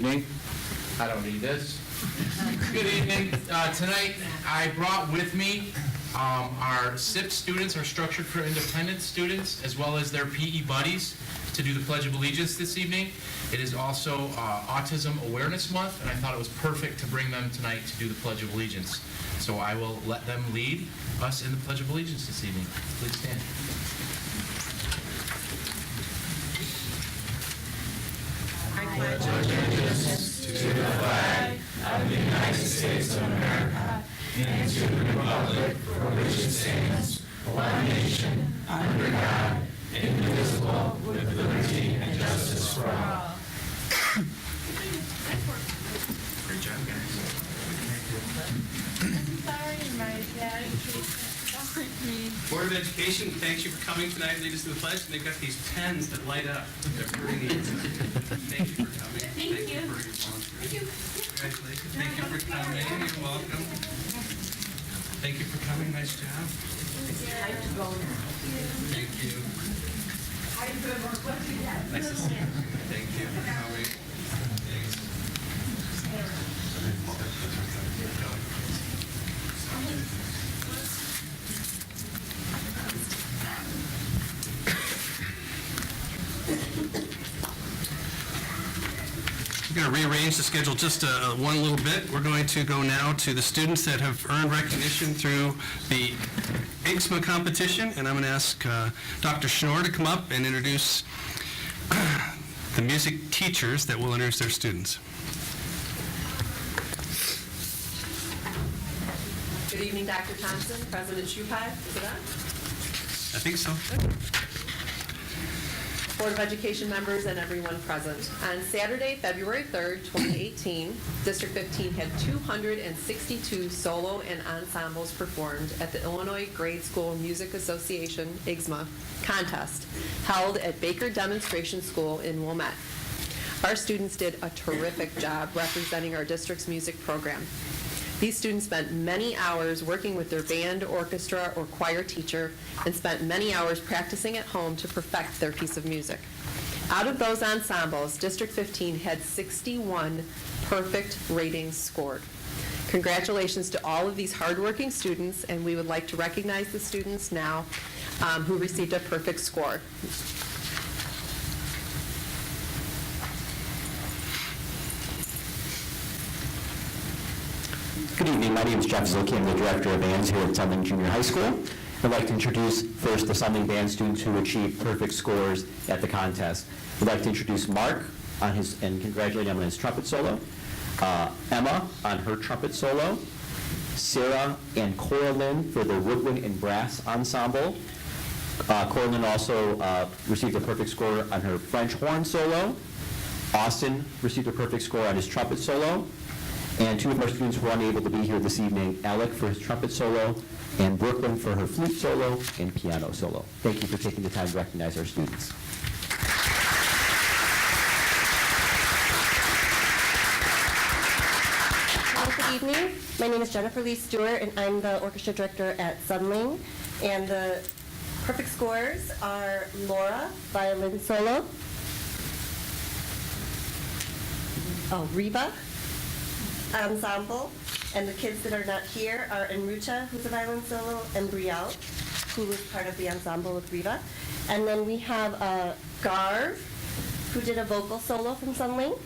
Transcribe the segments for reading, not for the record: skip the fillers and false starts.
evening. I don't need this. Good evening. Tonight, I brought with me our SIP students, our Structured for Independence students, as well as their PE buddies to do the Pledge of Allegiance this evening. It is also Autism Awareness Month, and I thought it was perfect to bring them tonight to do the Pledge of Allegiance. So I will let them lead us in the Pledge of Allegiance this evening. Please stand. I pledge allegiance to the flag of the United States of America and to the republic for which it stands, one nation, under God, indivisible, with liberty and justice for all. Great job, guys. Sorry, my dad. Board of Education, thanks you for coming tonight to lead us to the pledge. And they've got these pens that light up. They're pretty neat. Thank you for coming. Thank you for your volunteering. Congratulations. Thank you for coming. You're welcome. Thank you for coming. Nice job. Thank you. Nice to see you. Thank you for coming. Thanks. We're going to rearrange the schedule just one little bit. We're going to go now to the students that have earned recognition through the IGSMA competition, and I'm going to ask Dr. Schnorr to come up and introduce the music teachers that will introduce their students. Good evening, Dr. Thompson, President Shupai. Is it on? I think so. Board of Education members and everyone present. On Saturday, February 3rd, 2018, District 15 had 262 solo and ensembles performed at the Illinois Grade School Music Association, IGSMA, contest held at Baker Demonstration School in Wilmette. Our students did a terrific job representing our district's music program. These students spent many hours working with their band, orchestra, or choir teacher and spent many hours practicing at home to perfect their piece of music. Out of those ensembles, District 15 had 61 perfect ratings scored. Congratulations to all of these hardworking students, and we would like to recognize the students now who received a perfect score. Good evening. My name is Jeff Zilke. I'm the Director of Bands here at Sunling Junior High School. I'd like to introduce first the Sunling Band students who achieved perfect scores at the contest. I'd like to introduce Mark and congratulate him on his trumpet solo, Emma on her trumpet solo, Sarah and Coraline for the woodwind and brass ensemble. Coraline also received a perfect score on her French horn solo. Austin received a perfect score on his trumpet solo. And two of our students were unable to be here this evening, Alec for his trumpet solo, and Brooklyn for her flute solo and piano solo. Thank you for taking the time to recognize our students. Good evening. My name is Jennifer Lee Stewart, and I'm the orchestra director at Sunling. And the perfect scores are Laura, violin solo, Reba, ensemble, and the kids that are not here are Enrucha, who's a violin solo, and Brielle, who was part of the ensemble with Reba. And then we have Garv, who did a vocal solo from Sunling.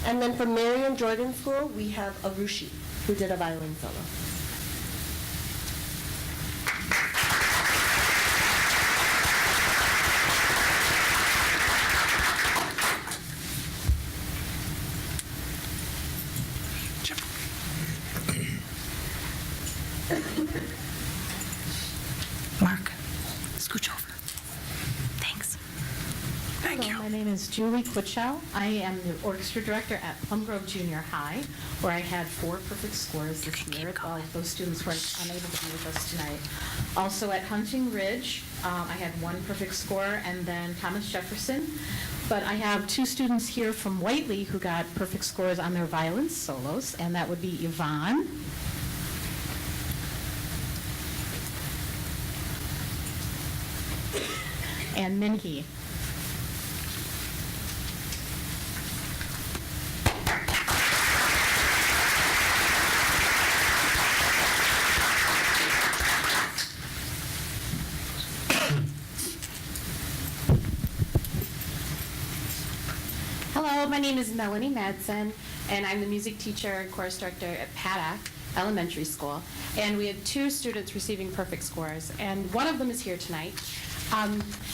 And then from Marion Jordan School, we have Arushi, who did a violin solo. Mark, scooch over. Thanks. Thank you. My name is Julie Quitchow. I am the orchestra director at Plum Grove Junior High, where I had 4 perfect scores this year. Those students were unable to be with us tonight. Also at Hunting Ridge, I had 1 perfect score, and then Thomas Jefferson. But I have 2 students here from Whiteley who got perfect scores on their violin solos, and that would be Yvonne and Minhee. my name is Melanie Madsen, and I'm the music teacher and chorus director at Paddock Elementary School. And we had 2 students receiving perfect scores, and one of them is here tonight.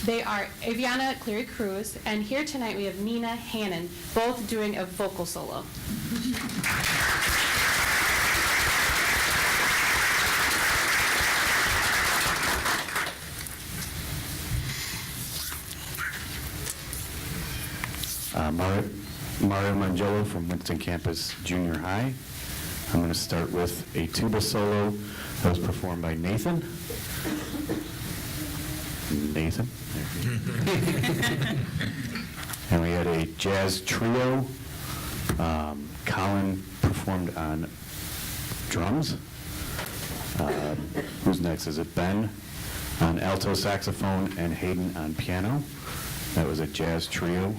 They are Aviana Cleary Cruz, and here tonight we have Nina Hannon, both doing a vocal solo. Mario Mangello from Winston Campus Junior High. I'm going to start with a tuba solo that was performed by Nathan. And we had a jazz trio. Colin performed on drums. Who's next? Is it Ben on alto saxophone and Hayden on piano? That was a jazz trio.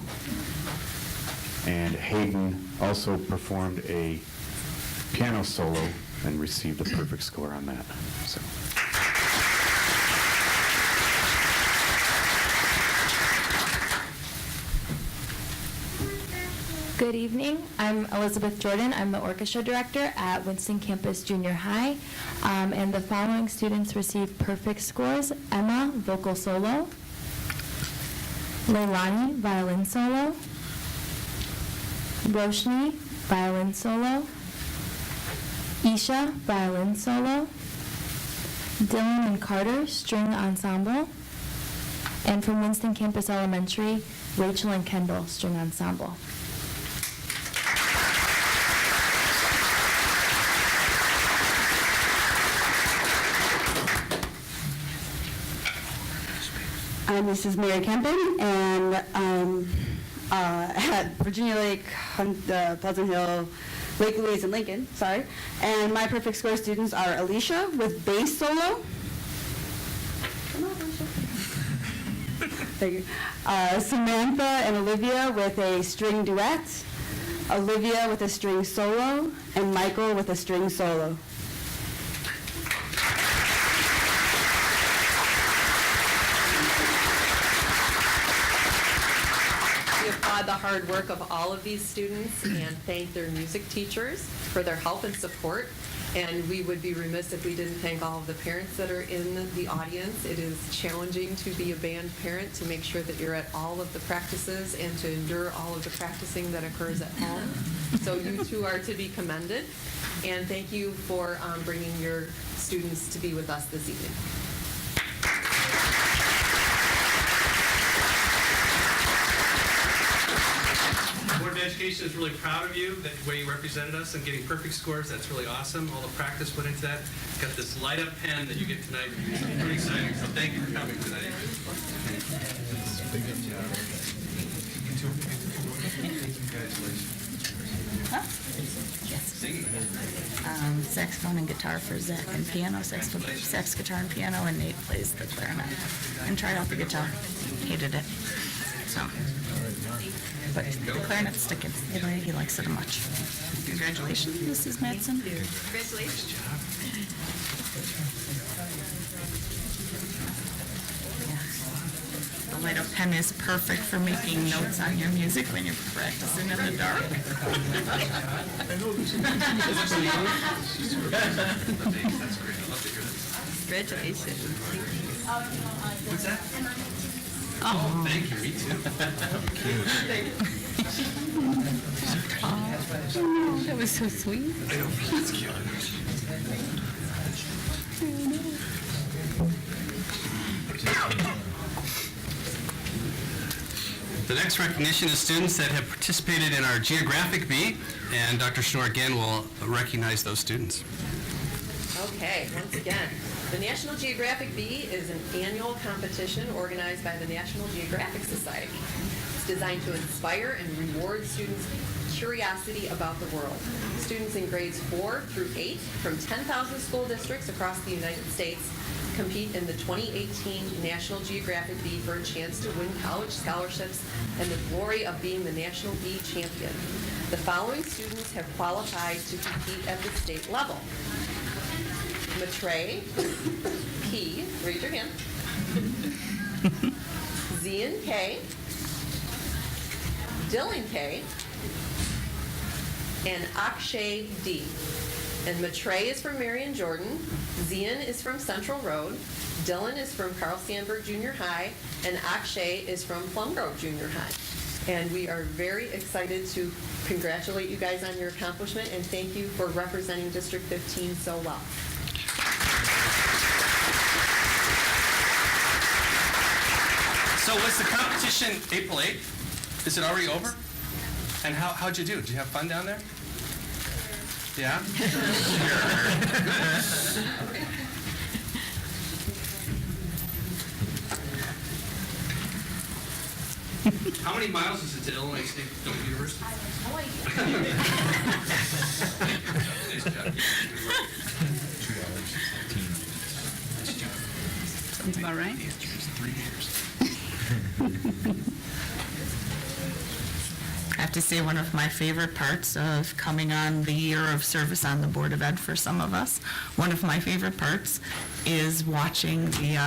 And Hayden also performed a piano solo and received a perfect score on that. So. Good evening. I'm Elizabeth Jordan. I'm the orchestra director at Winston Campus Junior High. And the following students received perfect scores: Emma, vocal solo; Leilani, violin solo; Roshni, violin solo; Isha, violin solo; Dylan and Carter, string ensemble; and from Winston Campus Elementary, Rachel and Kendall, string ensemble. This is Mary Kempen, and at Virginia Lake, Pleasant Hill, Lake Louise, and Lincoln, sorry. And my perfect score students are Alicia with bass solo. Come on, Alicia. Thank you. Samantha and Olivia with a string duet, Olivia with a string solo, and Michael with a string solo. The hard work of all of these students and thank their music teachers for their help and support. And we would be remiss if we didn't thank all of the parents that are in the audience. It is challenging to be a band parent, to make sure that you're at all of the practices and to endure all of the practicing that occurs at home. So you two are to be commended. And thank you for bringing your students to be with us this evening. Board of Education is really proud of you, the way you represented us and getting perfect scores. That's really awesome. All the practice went into that. Got this light-up pen that you get tonight. It's pretty exciting, so thank you for coming tonight. Saxophone and guitar for Zach, and piano, sax, guitar, and piano, and Nate plays the clarinet. And tried out the guitar. Hated it. So, but the clarinet's sticking. He likes it much. Congratulations, Mrs. Madsen. Congratulations. The light-up pen is perfect for making notes on your music when you're practicing in the dark. Congratulations. What's that? Oh, Thank you, me too. oh, that was so sweet. I know, that's cute. The next recognition is students that have participated in our Geographic Bee, and Dr. Schnorr again will recognize those students. Okay, once again, the National Geographic Bee is an annual competition organized by the National Geographic Society. It's designed to inspire and reward students' curiosity about the world. Students in grades 4 through 8 from 10,000 school districts across the United States compete in the 2018 National Geographic Bee for a chance to win college scholarships and the glory of being the National Bee champion. The following students have qualified to compete at the state level. Matre P, raise your hand. Zian K, Dylan K, And Akshay D. And Matre is from Marion Jordan. Zian is from Central Road. Dylan is from Carl Sandburg Junior High. And Akshay is from Plum Grove Junior High. And we are very excited to congratulate you guys on your accomplishment and thank you for representing District 15 so well. So was the competition April 8th? Is it already over? And how'd you do? Did you have fun down there? Yeah? How many miles is it to Illinois State University? Nice job. Sounds about right. The answer is 3 years. I have to say, one of my favorite parts of coming on the year of service on the Board of Ed for some of us, one of my favorite parts is watching the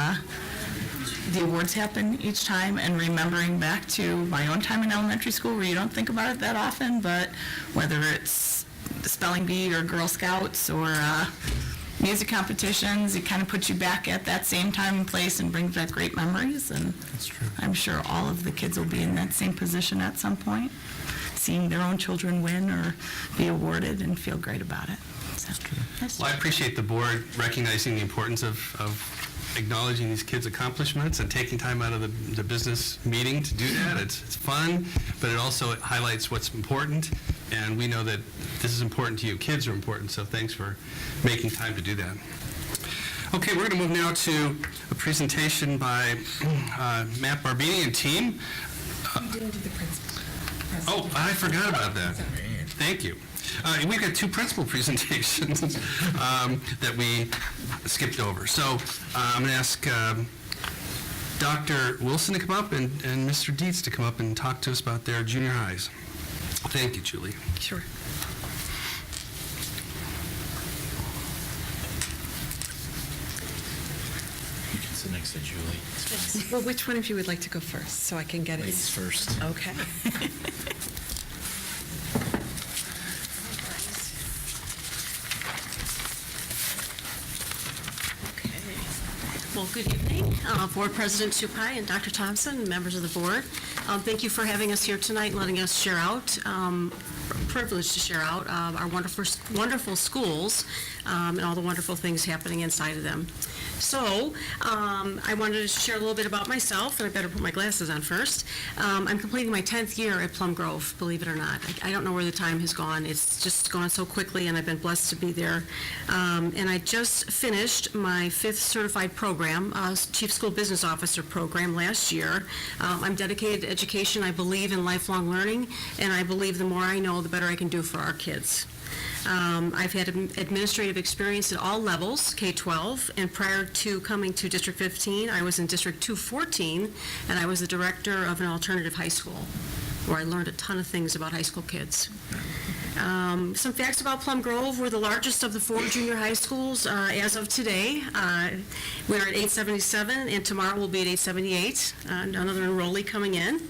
awards happen each time and remembering back to my own time in elementary school where you don't think about it that often, but whether it's the spelling bee or Girl Scouts or music competitions, it kind of puts you back at that same time and place and brings back great memories. And That's true. I'm sure all of the kids will be in that same position at some point, seeing their own children win or be awarded and feel great about it. So, Well, I appreciate the board recognizing the importance of acknowledging these kids' accomplishments and taking time out of the business meeting to do that. It's fun, but it also highlights what's important, and we know that this is important to you. Kids are important, so thanks for making time to do that. Okay, we're going to move now to a presentation by Matt Barbini and team. You didn't do the principal. Oh, I forgot about that. Thank you. We've got 2 principal presentations that we skipped over. So I'm going to ask Dr. Wilson to come up and Mr. Dietz to come up and talk to us about their junior highs. Thank you, Julie. Sure. You can sit next to Julie. Well, which one of you would like to go first, so I can get it? Ladies first. Okay. Well, good evening, Board President Supai and Dr. Thompson, members of the board. Thank you for having us here tonight and letting us share out, privileged to share out our wonderful schools and all the wonderful things happening inside of them. So I wanted to share a little bit about myself, and I better put my glasses on first. I'm completing my 10th year at Plum Grove, believe it or not. I don't know where the time has gone. It's just gone so quickly, and I've been blessed to be there. And I just finished my 5th certified program, Chief School Business Officer program last year. I'm dedicated to education. I believe in lifelong learning, and I believe the more I know, the better I can do for our kids. I've had administrative experience at all levels, K-12, and prior to coming to District 15, I was in District 214, and I was the director of an alternative high school, where I learned a ton of things about high school kids. Some facts about Plum Grove: we're the largest of the 4 junior high schools as of today. We're at 877, and tomorrow we'll be at 878, another enrollee coming in.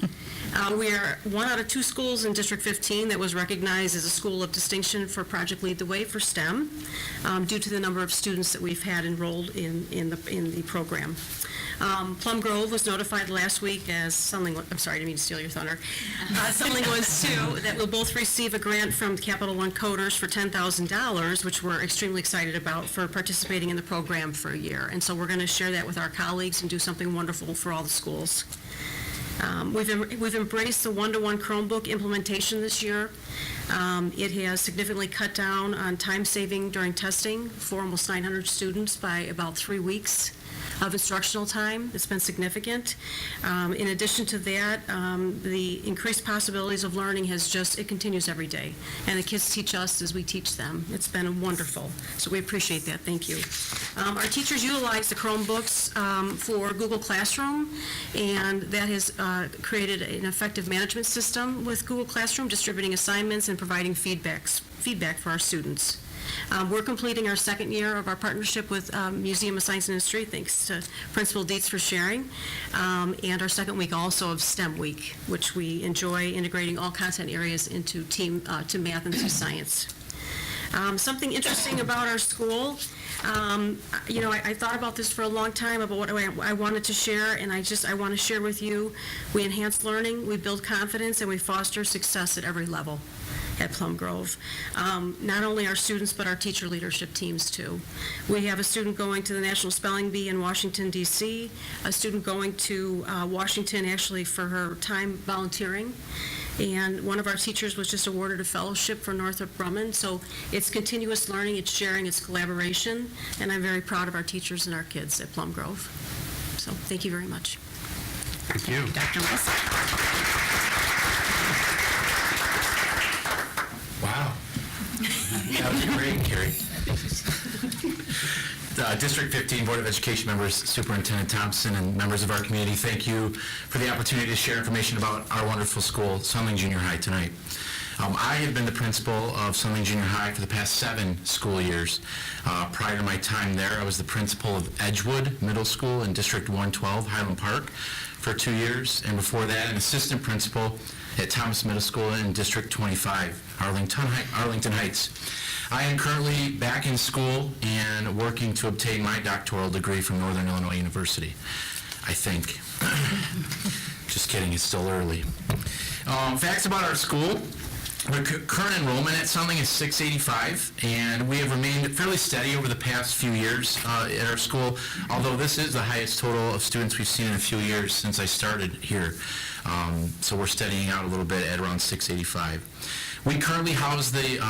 We are 1 out of 2 schools in District 15 that was recognized as a school of distinction for Project Lead the Way for STEM, due to the number of students that we've had enrolled in the program. Plum Grove was notified last week as Sunling, I'm sorry, I didn't mean to steal your thunder. Sunling was too, that will both receive a grant from Capital One Coders for $10,000, which we're extremely excited about, for participating in the program for a year. And so we're going to share that with our colleagues and do something wonderful for all the schools. We've embraced the one-to-one Chromebook implementation this year. It has significantly cut down on time saving during testing for almost 900 students by about 3 weeks of instructional time. It's been significant. In addition to that, the increased possibilities of learning it continues every day. And the kids teach us as we teach them. It's been wonderful. So we appreciate that. Thank you. Our teachers utilize the Chromebooks for Google Classroom, and that has created an effective management system with Google Classroom, distributing assignments and providing feedback for our students. We're completing our second year of our partnership with Museum of Science and Industry, thanks to Principal Dist for sharing, and our second week also of STEM Week, which we enjoy integrating all content areas into to math and to science. Something interesting about our school, I thought about this for a long time, about what I wanted to share, and I want to share with you. We enhance learning, we build confidence, and we foster success at every level at Plum Grove. Not only our students, but our teacher leadership teams, too. We have a student going to the National Spelling Bee in Washington, D.C., a student going to Washington, actually, for her time volunteering, and one of our teachers was just awarded a fellowship for Northrop Grumman. So it's continuous learning, it's sharing, it's collaboration, and I'm very proud of our teachers and our kids at Plum Grove. So thank you very much. Thank you. Dr. Wilson. Wow. That was great, Carrie. District 15 Board of Education members, Superintendent Thompson, and members of our community, thank you for the opportunity to share information about our wonderful school, Sunling Junior High, tonight. I have been the principal of Sunling Junior High for the past 7 school years. Prior to my time there, I was the principal of Edgewood Middle School in District 112, Highland Park, for 2 years, and before that, an assistant principal at Thomas Middle School in District 25, Arlington Heights. I am currently back in school and working to obtain my doctoral degree from Northern Illinois University, I think. Just kidding, it's still early. Facts about our school. Our current enrollment at Sunling is 685, and we have remained fairly steady over the past few years at our school, although this is the highest total of students we've seen in a few years since I started here. So we're steadying out a little bit at around 685. We currently house the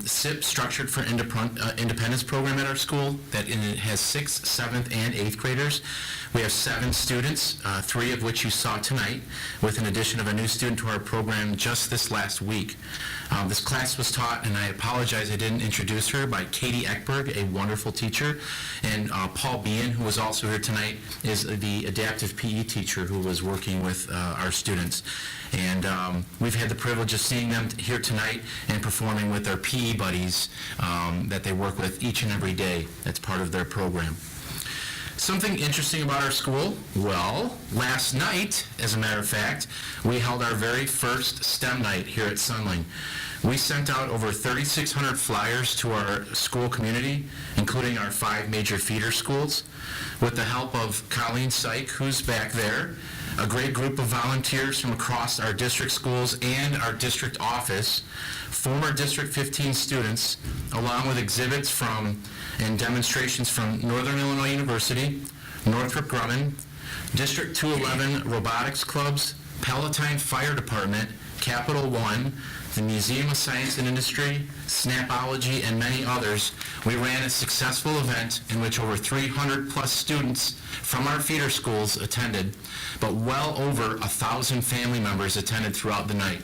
SIP, Structured for Independence program at our school, that it has 6th, 7th, and 8th graders. We have 7 students, 3 of which you saw tonight, with an addition of a new student to our program just this last week. This class was taught, and I apologize I didn't introduce her, by Katie Eckberg, a wonderful teacher, and Paul Bean, who was also here tonight, is the adaptive PE teacher who was working with our students. And we've had the privilege of seeing them here tonight and performing with their PE buddies that they work with each and every day. That's part of their program. Something interesting about our school, well, last night, as a matter of fact, we held our very first STEM night here at Sunling. We sent out over 3,600 flyers to our school community, including our 5 major feeder schools, with the help of Colleen Syke, who's back there, a great group of volunteers from across our district schools and our district office, former District 15 students, along with exhibits from and demonstrations from Northern Illinois University, Northrop Grumman, District 211 Robotics Clubs, Palatine Fire Department, Capital One, the Museum of Science and Industry, Snapology, and many others. We ran a successful event in which over 300 plus students from our feeder schools attended, but well over 1,000 family members attended throughout the night.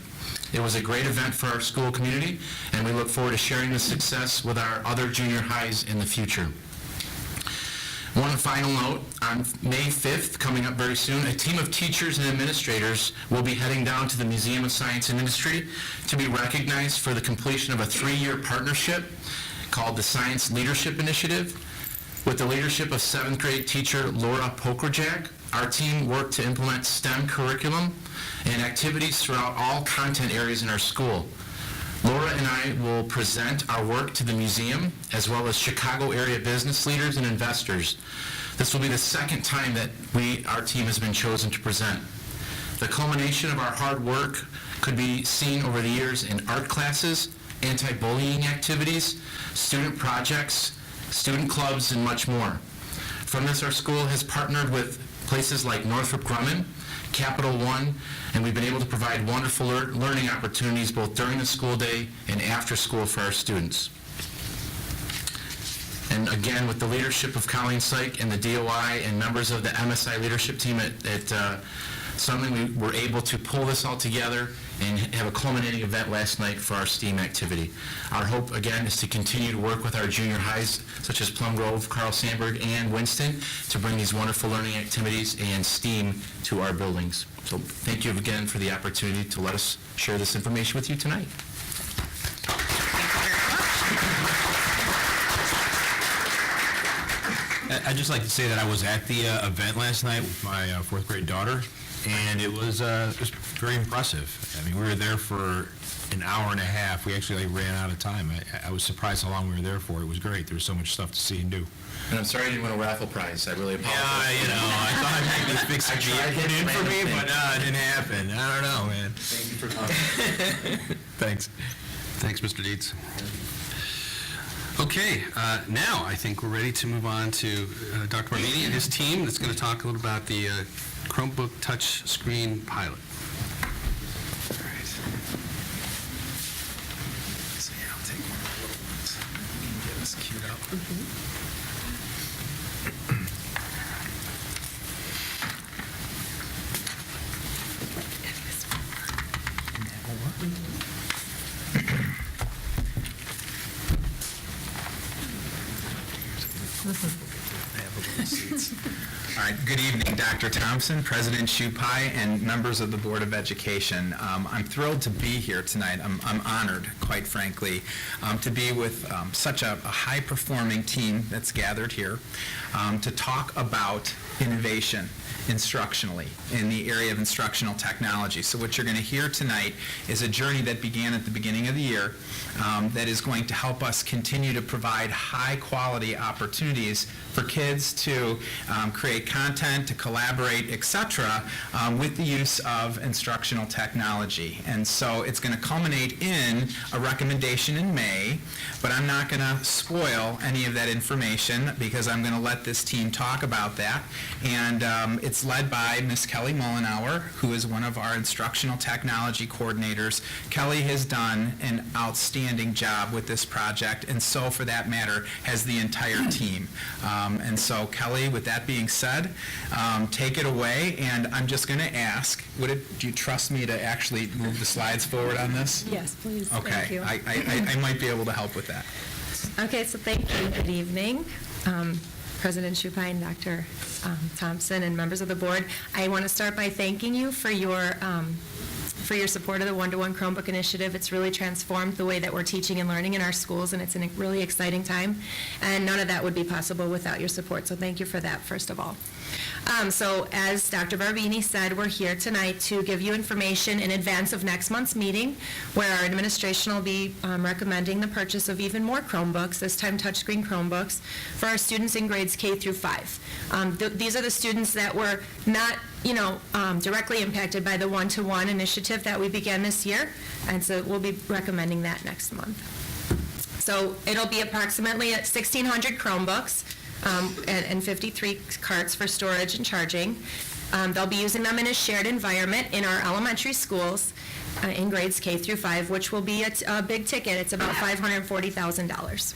It was a great event for our school community, and we look forward to sharing the success with our other junior highs in the future. One final note, on May 5th, coming up very soon, a team of teachers and administrators will be heading down to the Museum of Science and Industry to be recognized for the completion of a 3-year partnership called the Science Leadership Initiative. With the leadership of 7th grade teacher Laura Pokerjack, our team worked to implement STEM curriculum and activities throughout all content areas in our school. Laura and I will present our work to the museum, as well as Chicago area business leaders and investors. This will be the second time that our team has been chosen to present. The culmination of our hard work could be seen over the years in art classes, anti-bullying activities, student projects, student clubs, and much more. From this, our school has partnered with places like Northrop Grumman, Capital One, and we've been able to provide wonderful learning opportunities both during the school day and after school for our students. And again, with the leadership of Colleen Syke and the DOI and members of the MSI leadership team at Sunling, we were able to pull this all together and have a culminating event last night for our STEAM activity. Our hope, again, is to continue to work with our junior highs, such as Plum Grove, Carl Sandburg, and Winston, to bring these wonderful learning activities and STEAM to our buildings. So thank you again for the opportunity to let us share this information with you tonight. I'd just like to say that I was at the event last night with my fourth grade daughter, and it was very impressive. I mean, we were there for an hour and a half. We actually ran out of time. I was surprised how long we were there for. It was great. There was so much stuff to see and do. And I'm sorry I didn't win a raffle prize. I really apologize. Yeah, I thought maybe fix it in for me, but it didn't happen. I don't know, man. Thank you for coming. Thanks. Thanks, Mr. Dietz. Okay, now I think we're ready to move on to Dr. Barbini and his team that's going to talk a little about the Chromebook touch screen pilot. All right. So yeah, I'll take one of the little ones. Get us queued up. All right, good evening, Dr. Thompson, President Shupai, and members of the Board of Education. I'm thrilled to be here tonight. I'm honored, quite frankly, to be with such a high-performing team that's gathered here to talk about innovation instructionally in the area of instructional technology. So what you're going to hear tonight is a journey that began at the beginning of the year that is going to help us continue to provide high-quality opportunities for kids to create content, to collaborate, etc., with the use of instructional technology. And so it's going to culminate in a recommendation in May, but I'm not going to spoil any of that information because I'm going to let this team talk about that. And it's led by Ms. Kelly Mullenauer, who is one of our instructional technology coordinators. Kelly has done an outstanding job with this project, and so, for that matter, has the entire team. And so, Kelly, with that being said, take it away, and I'm just going to ask, do you trust me to actually move the slides forward on this? Yes, please. Okay. Thank you. I might be able to help with that. Okay, so thank you. Good evening, President Shupai and Dr. Thompson and members of the board. I want to start by thanking you for your support of the One-to-One Chromebook initiative. It's really transformed the way that we're teaching and learning in our schools, and it's a really exciting time. And none of that would be possible without your support, so thank you for that, first of all. So as Dr. Barbini said, we're here tonight to give you information in advance of next month's meeting, where our administration will be recommending the purchase of even more Chromebooks, this time touchscreen Chromebooks, for our students in grades K through 5. These are the students that were not directly impacted by the one-to-one initiative that we began this year, and so we'll be recommending that next month. So it'll be approximately 1,600 Chromebooks and 53 carts for storage and charging. They'll be using them in a shared environment in our elementary schools in grades K through 5, which will be a big ticket. It's about $540,000.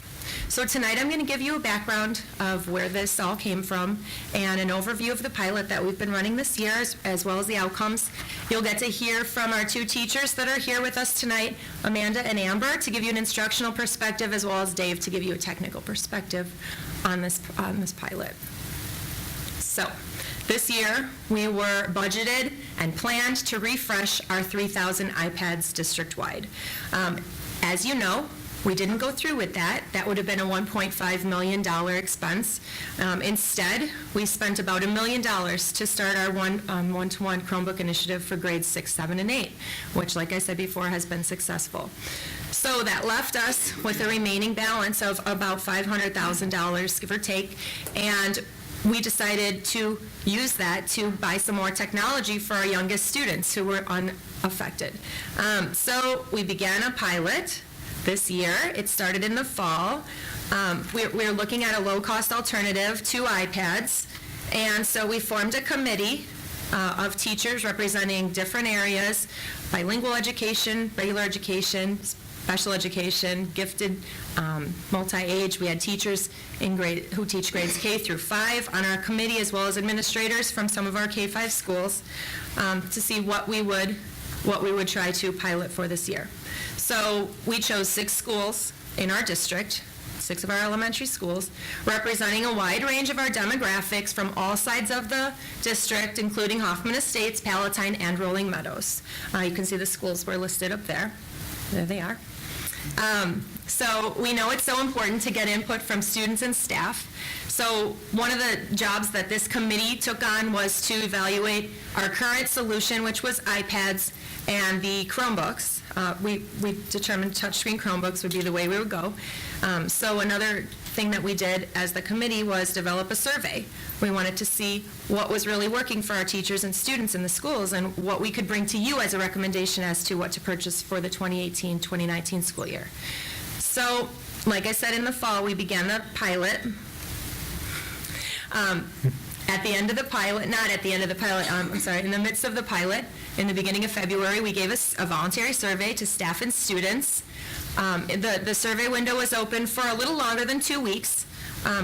So tonight I'm going to give you a background of where this all came from and an overview of the pilot that we've been running this year, as well as the outcomes. You'll get to hear from our two teachers that are here with us tonight, Amanda and Amber, to give you an instructional perspective, as well as Dave to give you a technical perspective on this pilot. So this year we were budgeted and planned to refresh our 3,000 iPads district-wide. As you know, we didn't go through with that. That would have been a $1.5 million expense. Instead, we spent about $1 million to start our one-to-one Chromebook initiative for grades 6, 7, and 8, which, like I said before, has been successful. So that left us with a remaining balance of about $500,000, give or take, and we decided to use that to buy some more technology for our youngest students who were unaffected. So we began a pilot this year. It started in the fall. We're looking at a low-cost alternative to iPads, and so we formed a committee of teachers representing different areas: bilingual education, regular education, special education, gifted, multi-age. We had teachers who teach grades K through 5 on our committee, as well as administrators from some of our K-5 schools, to see what we would try to pilot for this year. So we chose 6 schools in our district, 6 of our elementary schools, representing a wide range of our demographics from all sides of the district, including Hoffman Estates, Palatine, and Rolling Meadows. You can see the schools were listed up there. There they are. So we know it's so important to get input from students and staff. So one of the jobs that this committee took on was to evaluate our current solution, which was iPads and the Chromebooks. We determined touchscreen Chromebooks would be the way we would go. So another thing that we did as the committee was develop a survey. We wanted to see what was really working for our teachers and students in the schools and what we could bring to you as a recommendation as to what to purchase for the 2018-2019 school year. So, like I said, in the fall, we began the pilot. At the end of the pilot, not at the end of the pilot, I'm sorry, in the midst of the pilot, in the beginning of February, we gave a voluntary survey to staff and students. The survey window was open for a little longer than 2 weeks.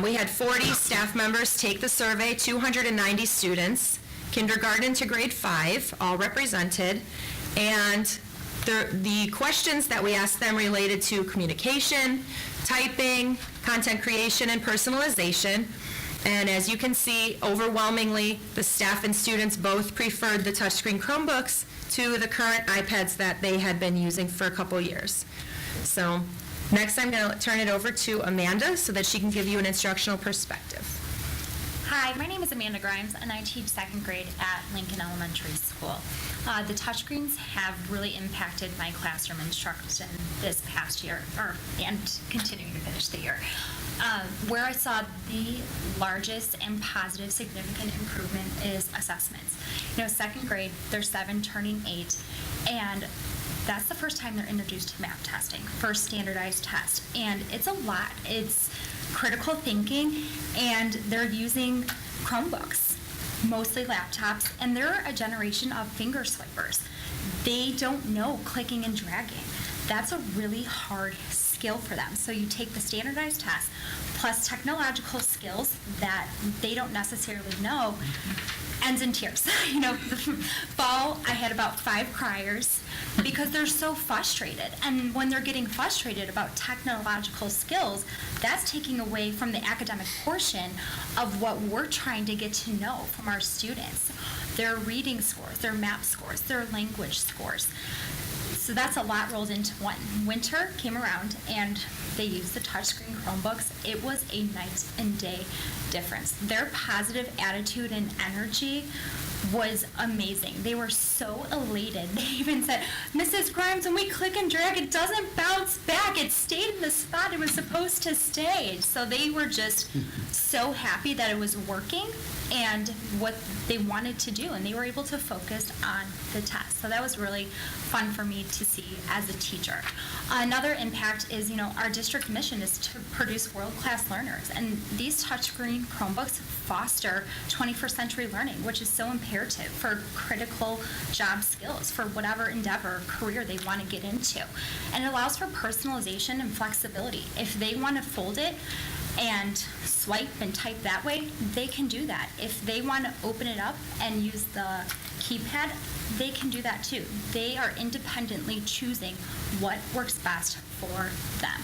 We had 40 staff members take the survey, 290 students, kindergarten to grade 5, all represented, and the questions that we asked them related to communication, typing, content creation, and personalization. And as you can see, overwhelmingly, the staff and students both preferred the touchscreen Chromebooks to the current iPads that they had been using for a couple years. So next I'm going to turn it over to Amanda so that she can give you an instructional perspective. Hi, my name is Amanda Grimes, and I teach second grade at Lincoln Elementary School. The touchscreens have really impacted my classroom instruction this past year, and continuing to finish the year. Where I saw the largest and positive significant improvement is assessments. You know, second grade, they're 7 turning 8, and that's the first time they're introduced to math testing, first standardized test. And it's a lot. It's critical thinking, and they're using Chromebooks, mostly laptops, and they're a generation of finger swipers. They don't know clicking and dragging. That's a really hard skill for them. So you take the standardized test plus technological skills that they don't necessarily know, ends in tears. You know, the fall, I had about 5 criers because they're so frustrated. And when they're getting frustrated about technological skills, that's taking away from the academic portion of what we're trying to get to know from our students. Their reading scores, their math scores, their language scores. So that's a lot rolled into one. Winter came around and they used the touchscreen Chromebooks. It was a night and day difference. Their positive attitude and energy was amazing. They were so elated. They even said, Mrs. Grimes, when we click and drag, it doesn't bounce back. It stayed in the spot it was supposed to stay. So they were just so happy that it was working and what they wanted to do, and they were able to focus on the test. So that was really fun for me to see as a teacher. Another impact is, you know, our district mission is to produce world-class learners, and these touchscreen Chromebooks foster 21st century learning, which is so imperative for critical job skills for whatever endeavor or career they want to get into. And it allows for personalization and flexibility. If they want to fold it and swipe and type that way, they can do that. If they want to open it up and use the keypad, they can do that too. They are independently choosing what works best for them.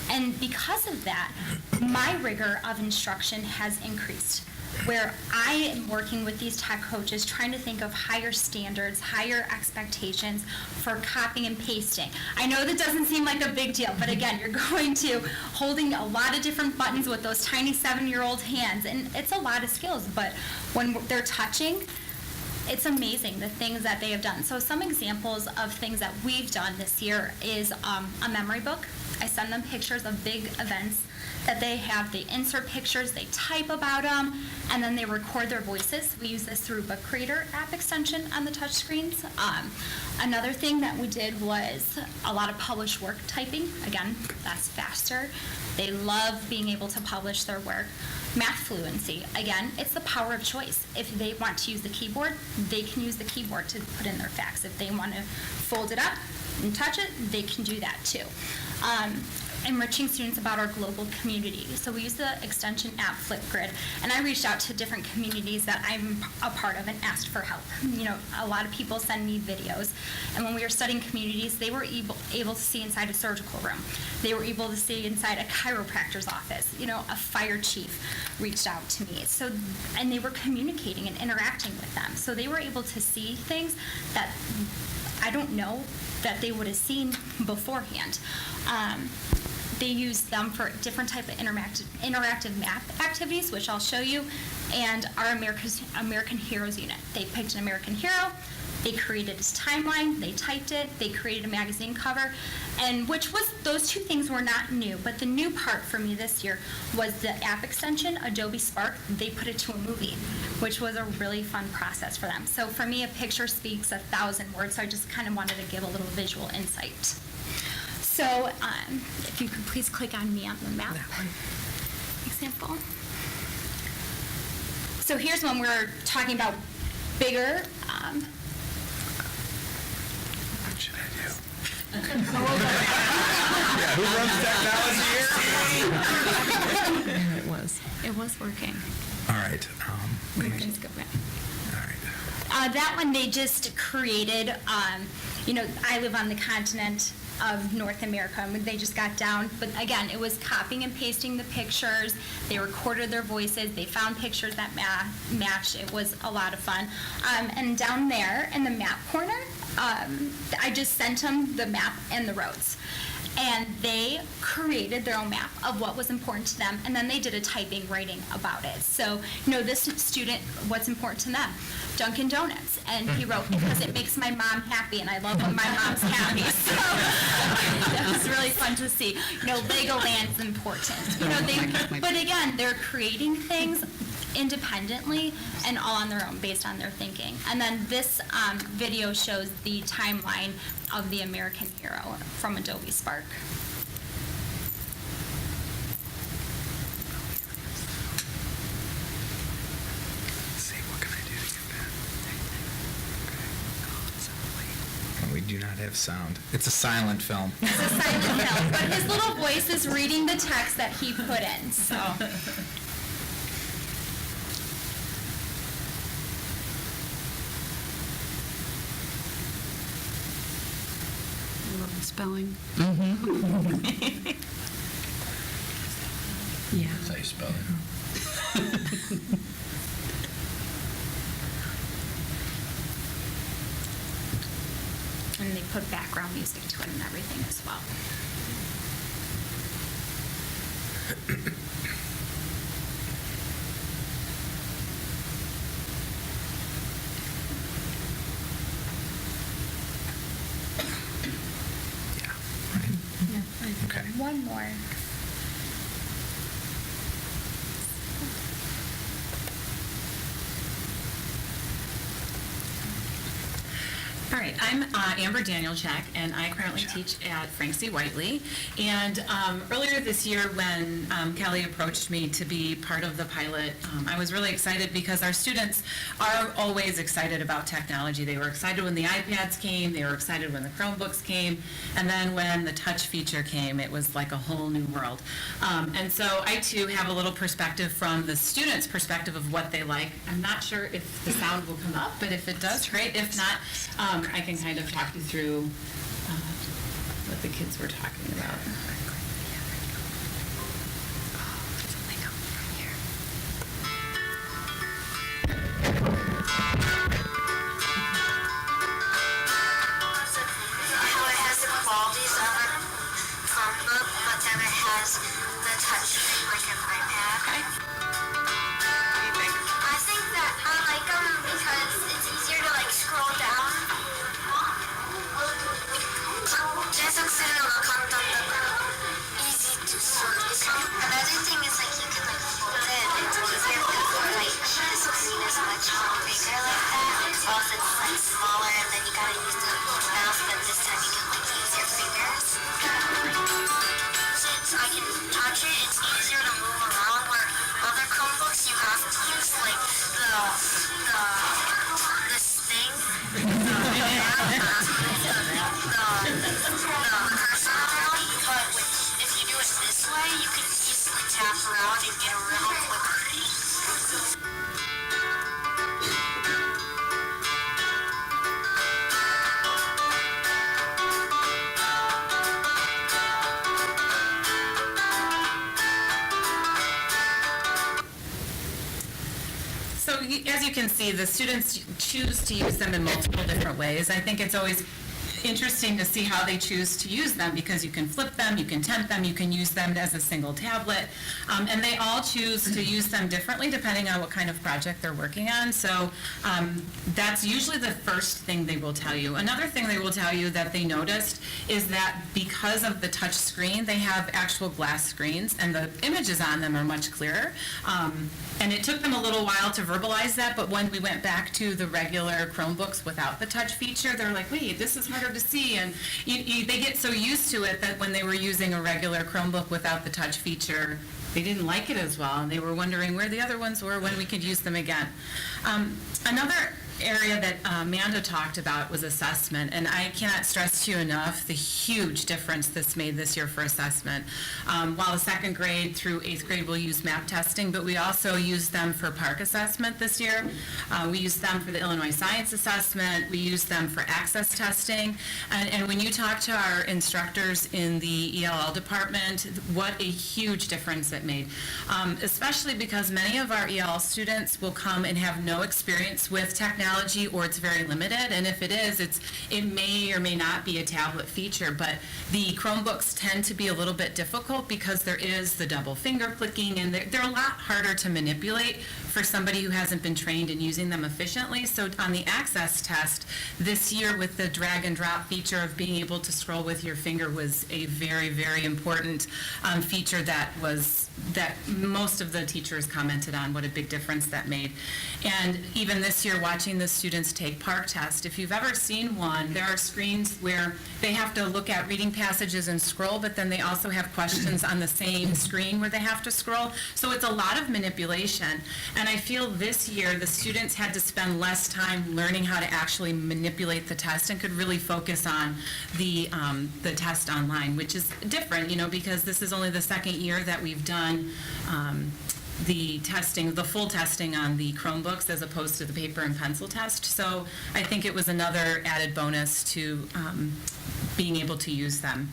And because of that, my rigor of instruction has increased, where I am working with these tech coaches trying to think of higher standards, higher expectations for copying and pasting. I know that doesn't seem like a big deal, but again, you're going to holding a lot of different buttons with those tiny 7-year-old hands, and it's a lot of skills, but when they're touching, it's amazing the things that they have done. So some examples of things that we've done this year is a memory book. I send them pictures of big events that they have. They insert pictures, they type about them, and then they record their voices. We use this through Book Creator app extension on the touch screens. Another thing that we did was a lot of published work typing. Again, that's faster. They love being able to publish their work. Math fluency. Again, it's the power of choice. If they want to use the keyboard, they can use the keyboard to put in their facts. If they want to fold it up and touch it, they can do that too. Enriching students about our global community. So we use the extension app Flipgrid, and I reached out to different communities that I'm a part of and asked for help. You know, a lot of people send me videos, and when we were studying communities, they were able to see inside a surgical room. They were able to see inside a chiropractor's office. You know, a fire chief reached out to me. So, and they were communicating and interacting with them. So they were able to see things that I don't know that they would have seen beforehand. They used them for different type of interactive map activities, which I'll show you, and our American Heroes unit. They picked an American hero, they created his timeline, they typed it, they created a magazine cover, and those two things were not new, but the new part for me this year was the app extension, Adobe Spark. They put it to a movie, which was a really fun process for them. So for me, a picture speaks 1,000 words, so I just kind of wanted to give a little visual insight. So if you could please click on me on the map example. So here's when we're talking about bigger. What should I do? Who runs technology here? It was working. All right. Let's go back. That one they just created, I live on the continent of North America, and they just got down, but again, it was copying and pasting the pictures, they recorded their voices, they found pictures that matched. It was a lot of fun. And down there in the map corner, I just sent them the map and the roads. And they created their own map of what was important to them, and then they did a typing, writing about it. So, this student, what's important to them? Dunkin' Donuts. And he wrote, because it makes my mom happy, and I love when my mom's happy. So that was really fun to see. Legoland's important. But again, they're creating things independently and all on their own based on their thinking. And then this video shows the timeline of the American hero from Adobe Spark. Let's see, what can I do to get that? Okay. We do not have sound. It's a silent film. It's a silent film, but his little voice is reading the text that he put in, so. Spelling. Yeah. That's how you spell it. And they put background music to it and everything as well. Okay. One more. All right, I'm Amber Danielczak, and I currently teach at Frank C. Whiteley. And earlier this year, when Kelly approached me to be part of the pilot, I was really excited because our students are always excited about technology. They were excited when the iPads came, they were excited when the Chromebooks came, and then when the touch feature came, it was like a whole new world. And so I, too, have a little perspective from the students' perspective of what they like. I'm not sure if the sound will come up, but if it does, great. If not, I can kind of talk you through what the kids were talking about. How it has the qualities of a Chromebook, but then it has the touch screen like an iPad. What do you think? I think that I like them because it's easier to scroll down. 検索するのが簡単だから easy to search. Another thing is you can fold it. It's easier because the screen is much more bigger like that. Also it's smaller and then you gotta use the mouse, but this time you can use your fingers. Since I can touch it, it's easier to move around. Where other Chromebooks you have to use this thing. But if you do it this way, you can easily tap around and get around quickly. So as you can see, the students choose to use them in multiple different ways. I think it's always interesting to see how they choose to use them, because you can flip them, you can temp them, you can use them as a single tablet, and they all choose to use them differently depending on what kind of project they're working on. So that's usually the first thing they will tell you. Another thing they will tell you that they noticed is that because of the touch screen, they have actual glass screens, and the images on them are much clearer. And it took them a little while to verbalize that, but when we went back to the regular Chromebooks without the touch feature, they're like, wait, this is harder to see. And they get so used to it that when they were using a regular Chromebook without the touch feature, they didn't like it as well, and they were wondering where the other ones were, when we could use them again. Another area that Amanda talked about was assessment, and I cannot stress to you enough the huge difference this made this year for assessment. While the second grade through eighth grade will use map testing, but we also use them for park assessment this year. We use them for the Illinois Science Assessment. We use them for access testing. And when you talk to our instructors in the ELL department, what a huge difference it made, especially because many of our ELL students will come and have no experience with technology, or it's very limited, and if it is, it may or may not be a tablet feature, but the Chromebooks tend to be a little bit difficult because there is the double finger clicking, and they're a lot harder to manipulate for somebody who hasn't been trained in using them efficiently. So on the access test this year, with the drag and drop feature of being able to scroll with your finger, was a very, very important feature that most of the teachers commented on, what a big difference that made. And even this year, watching the students take park test, if you've ever seen one, there are screens where they have to look at reading passages and scroll, but then they also have questions on the same screen where they have to scroll. So it's a lot of manipulation. And I feel this year the students had to spend less time learning how to actually manipulate the test and could really focus on the test online, which is different, because this is only the second year that we've done the testing, the full testing on the Chromebooks as opposed to the paper and pencil test. So I think it was another added bonus to being able to use them.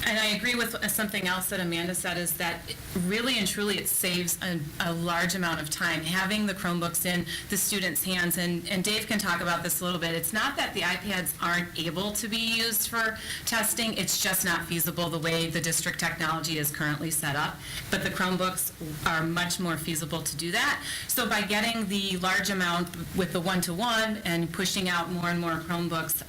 And I agree with something else that Amanda said, is that really and truly it saves a large amount of time having the Chromebooks in the students' hands. And Dave can talk about this a little bit. It's not that the iPads aren't able to be used for testing. It's just not feasible the way the district technology is currently set up. But the Chromebooks are much more feasible to do that. So by getting the large amount with the one-to-one and pushing out more and more Chromebooks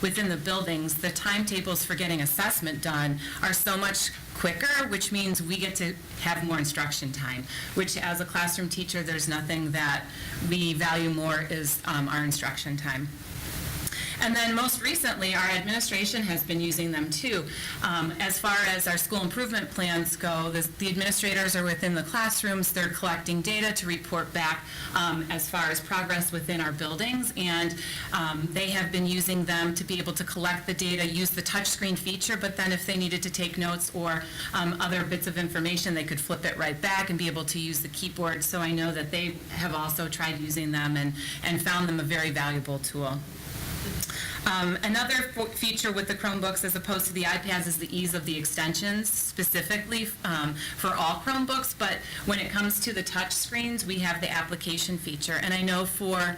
within the buildings, the timetables for getting assessment done are so much quicker, which means we get to have more instruction time, which as a classroom teacher, there's nothing that we value more is our instruction time. And then most recently, our administration has been using them too. As far as our school improvement plans go, the administrators are within the classrooms. They're collecting data to report back as far as progress within our buildings. And they have been using them to be able to collect the data, use the touchscreen feature, but then if they needed to take notes or other bits of information, they could flip it right back and be able to use the keyboard. So I know that they have also tried using them and found them a very valuable tool. Another feature with the Chromebooks as opposed to the iPads is the ease of the extensions, specifically for all Chromebooks, but when it comes to the touch screens, we have the application feature. And I know for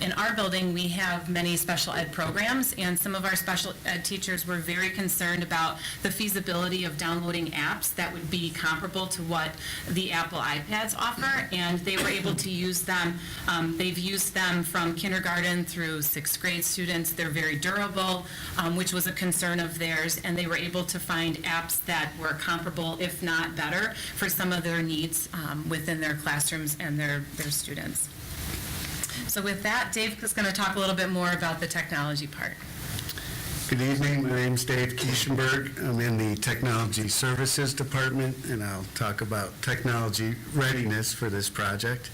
in our building, we have many special ed programs, and some of our special ed teachers were very concerned about the feasibility of downloading apps that would be comparable to what the Apple iPads offer, and they were able to use them. They've used them from kindergarten through sixth grade students. They're very durable, which was a concern of theirs, and they were able to find apps that were comparable, if not better, for some of their needs within their classrooms and their students. So with that, Dave is going to talk a little bit more about the technology part. Good evening. My name's Dave Kieshenberg. I'm in the Technology Services Department, and I'll talk about technology readiness for this project.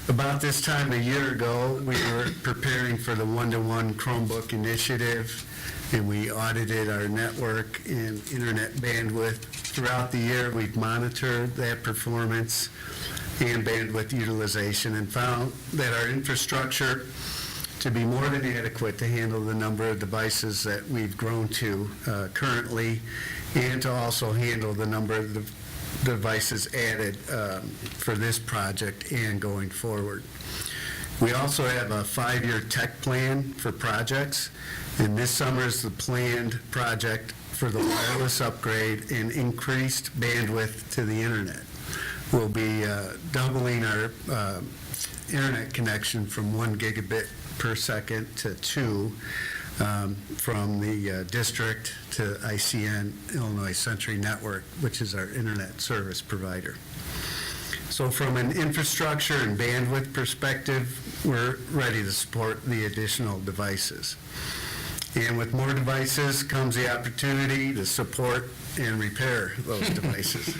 About this time a year ago, we were preparing for the one-to-one Chromebook initiative, and we audited our network and internet bandwidth. Throughout the year, we've monitored that performance and bandwidth utilization and found that our infrastructure to be more than adequate to handle the number of devices that we've grown to currently, and to also handle the number of the devices added for this project and going forward. We also have a 5-year tech plan for projects, and this summer is the planned project for the wireless upgrade and increased bandwidth to the internet. We'll be doubling our internet connection from 1 gigabit per second to 2 from the district to ICN, Illinois Century Network, which is our internet service provider. So from an infrastructure and bandwidth perspective, we're ready to support the additional devices. And with more devices comes the opportunity to support and repair those devices.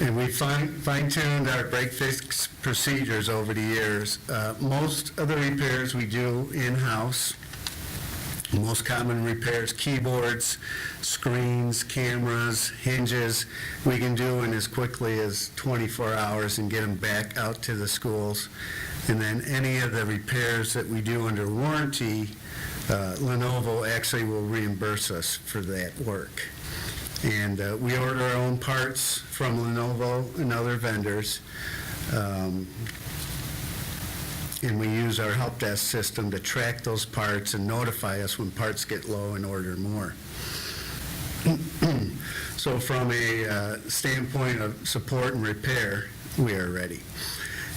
And we fine-tuned our break-fix procedures over the years. Most of the repairs we do in-house. Most common repairs, keyboards, screens, cameras, hinges, we can do in as quickly as 24 hours and get them back out to the schools. And then any of the repairs that we do under warranty, Lenovo actually will reimburse us for that work. And we order our own parts from Lenovo and other vendors. And we use our help desk system to track those parts and notify us when parts get low and order more. So from a standpoint of support and repair, we are ready.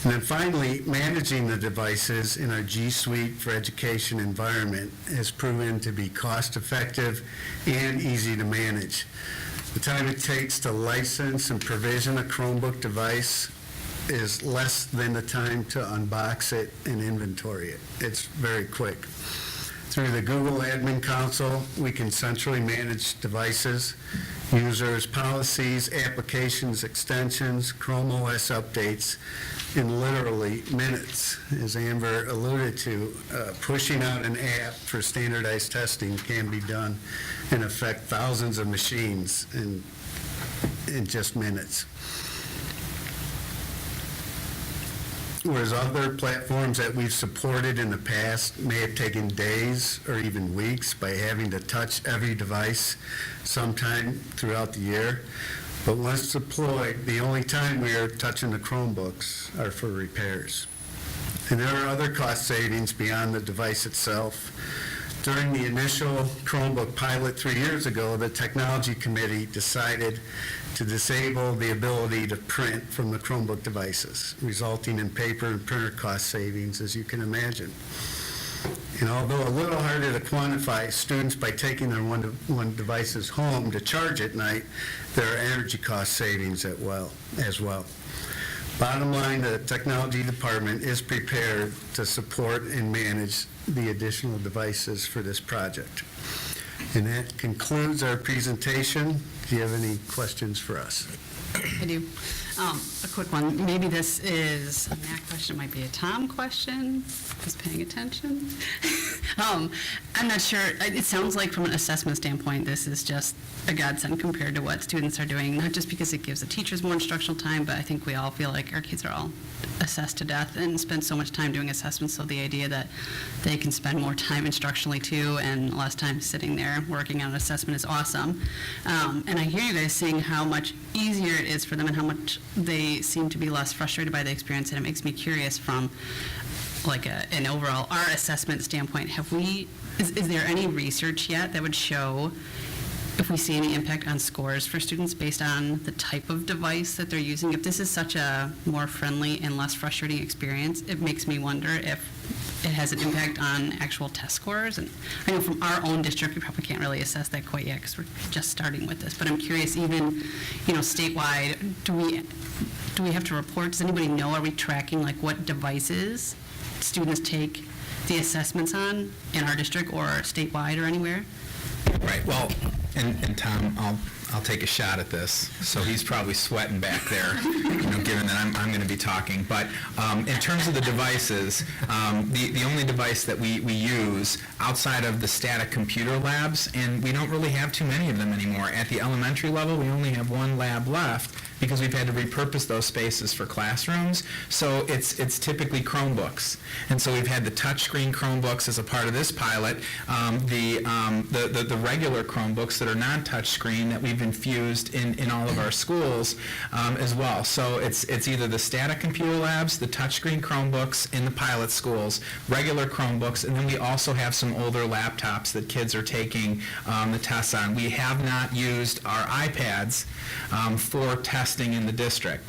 And then finally, managing the devices in our G Suite for Education environment has proven to be cost-effective and easy to manage. The time it takes to license and provision a Chromebook device is less than the time to unbox it and inventory it. It's very quick. Through the Google Admin Console, we can centrally manage devices, users, policies, applications, extensions, Chrome OS updates in literally minutes. As Amber alluded to, pushing out an app for standardized testing can be done and affect thousands of machines in just minutes. Whereas other platforms that we've supported in the past may have taken days or even weeks by having to touch every device sometime throughout the year. But once deployed, the only time we are touching the Chromebooks are for repairs. And there are other cost savings beyond the device itself. During the initial Chromebook pilot 3 years ago, the Technology Committee decided to disable the ability to print from the Chromebook devices, resulting in paper and printer cost savings, as you can imagine. And although a little harder to quantify, students, by taking their one devices home to charge at night, there are energy cost savings as well. Bottom line, the Technology Department is prepared to support and manage the additional devices for this project. And that concludes our presentation. Do you have any questions for us? I do. A quick one. Maybe this is a Matt question, might be a Tom question. Who's paying attention? I'm not sure. It sounds like from an assessment standpoint, this is just a godsend compared to what students are doing, not just because it gives the teachers more instructional time, but I think we all feel like our kids are all assessed to death and spend so much time doing assessments, so the idea that they can spend more time instructionally too and less time sitting there working on an assessment is awesome. And I hear you guys saying how much easier it is for them and how much they seem to be less frustrated by the experience, and it makes me curious from like an overall our assessment standpoint. Is there any research yet that would show if we see any impact on scores for students based on the type of device that they're using? If this is such a more friendly and less frustrating experience, it makes me wonder if it has an impact on actual test scores. And I know from our own district, we probably can't really assess that quite yet because we're just starting with this. But I'm curious, even statewide, do we have to report? Does anybody know? Are we tracking like what devices students take the assessments on in our district or statewide or anywhere? Right. Well, and Tom, I'll take a shot at this. So he's probably sweating back there, given that I'm going to be talking. But in terms of the devices, the only device that we use outside of the static computer labs, and we don't really have too many of them anymore. At the elementary level, we only have one lab left because we've had to repurpose those spaces for classrooms. So it's typically Chromebooks. And so we've had the touchscreen Chromebooks as a part of this pilot, the regular Chromebooks that are non-touchscreen that we've infused in all of our schools as well. So it's either the static computer labs, the touchscreen Chromebooks in the pilot schools, regular Chromebooks, and then we also have some older laptops that kids are taking the tests on. We have not used our iPads for testing in the district.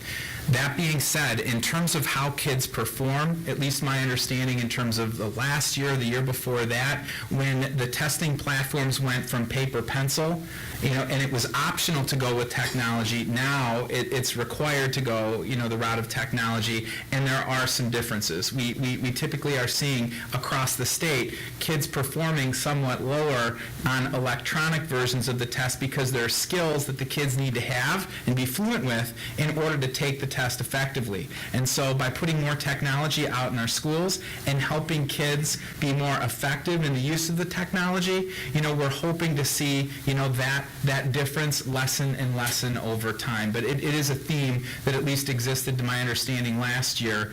That being said, in terms of how kids perform, at least my understanding in terms of the last year or the year before that, when the testing platforms went from paper pencil, and it was optional to go with technology, now it's required to go, the route of technology, and there are some differences. We typically are seeing across the state kids performing somewhat lower on electronic versions of the test because there are skills that the kids need to have and be fluent with in order to take the test effectively. And so by putting more technology out in our schools and helping kids be more effective in the use of the technology, we're hoping to see, that difference lessen and lessen over time. But it is a theme that at least existed, to my understanding, last year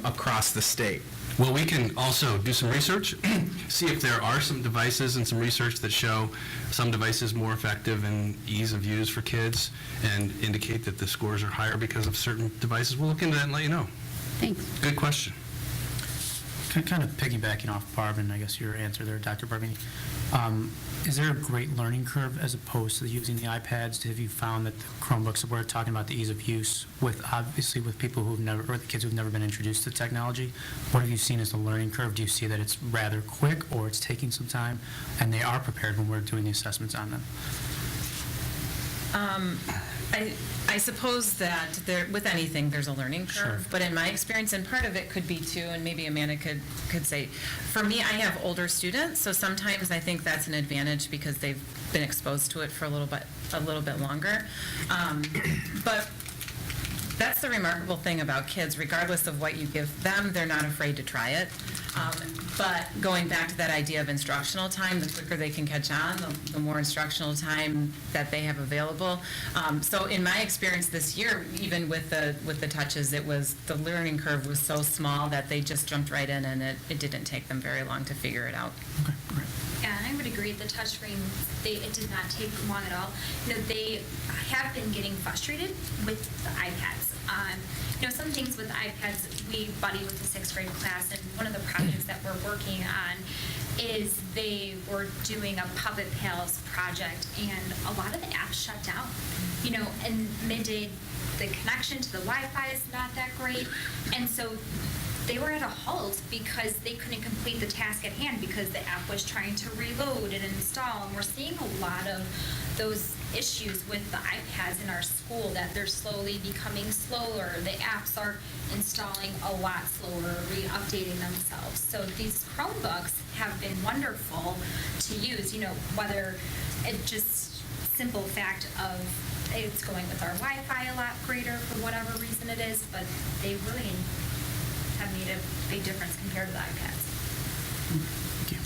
across the state. Well, we can also do some research, see if there are some devices and some research that show some devices more effective and ease of use for kids and indicate that the scores are higher because of certain devices. We'll look into that and let you know. Thanks. Good question. Kind of piggybacking off Barb and I guess your answer there, Dr. Barbini, is there a great learning curve as opposed to using the iPads? Have you found that the Chromebooks, we're talking about the ease of use with people who've never, or the kids who've never been introduced to technology, what have you seen as the learning curve? Do you see that it's rather quick or it's taking some time and they are prepared when we're doing the assessments on them? I suppose that with anything, there's a learning curve. Sure. But in my experience, and part of it could be too, and maybe Amanda could say, for me, I have older students, so sometimes I think that's an advantage because they've been exposed to it for a little bit longer. But that's the remarkable thing about kids. Regardless of what you give them, they're not afraid to try it. But going back to that idea of instructional time, the quicker they can catch on, the more instructional time that they have available. So in my experience this year, even with the touches, the learning curve was so small that they just jumped right in, and it didn't take them very long to figure it out. Okay, great. Yeah, and I would agree, the touchscreen, it did not take long at all. They have been getting frustrated with the iPads. Some things with the iPads, we buddy with the 6th grade class, and one of the projects that we're working on is they were doing a Puppet Pals project, and a lot of the apps shut down. In midday, the connection to the Wi-Fi is not that great, and so they were at a halt because they couldn't complete the task at hand because the app was trying to reload and install. And we're seeing a lot of those issues with the iPads in our school, that they're slowly becoming slower. The apps are installing a lot slower, re-updating themselves. So these Chromebooks have been wonderful to use, whether it just simple fact of it's going with our Wi-Fi a lot greater for whatever reason it is, but they really have made a big difference compared to the iPads. Thank you.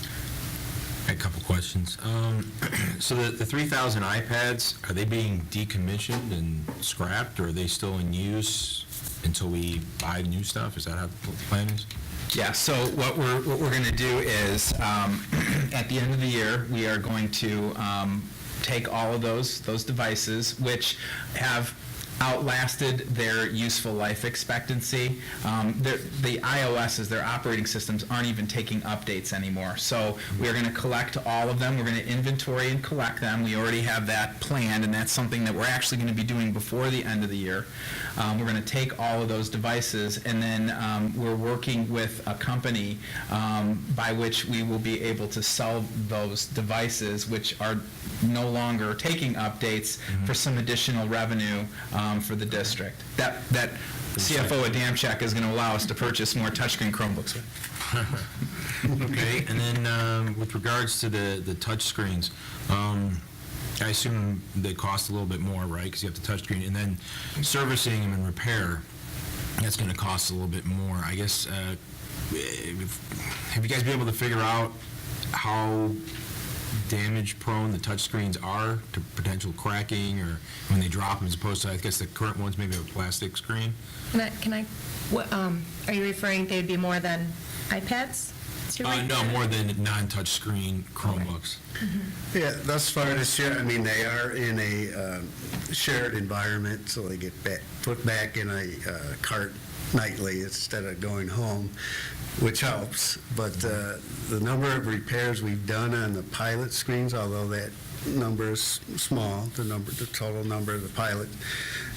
A couple questions. So the 3,000 iPads, are they being decommissioned and scrapped, or are they still in use until we buy new stuff? Is that how the plan is? Yeah, so what we're going to do is, at the end of the year, we are going to take all of those devices, which have outlasted their useful life expectancy. The iOSs, their operating systems, aren't even taking updates anymore. So we're going to collect all of them. We're going to inventory and collect them. We already have that planned, and that's something that we're actually going to be doing before the end of the year. We're going to take all of those devices, and then we're working with a company by which we will be able to sell those devices, which are no longer taking updates, for some additional revenue for the district. That CFO at Damcheck is going to allow us to purchase more touchscreen Chromebooks. Okay, and then with regards to the touch screens, I assume they cost a little bit more, right? Because you have the touch screen, and then servicing them and repair, that's going to cost a little bit more. I guess, have you guys been able to figure out how damage prone the touchscreens are to potential cracking or when they drop them, as opposed to, I guess, the current ones maybe have a plastic screen? Are you referring they'd be more than iPads? No, more than non-touch screen Chromebooks. Yeah, thus far this year, I mean, they are in a shared environment, so they get put back in a cart nightly instead of going home, which helps. But the number of repairs we've done on the pilot screens, although that number is small, the total number of the pilot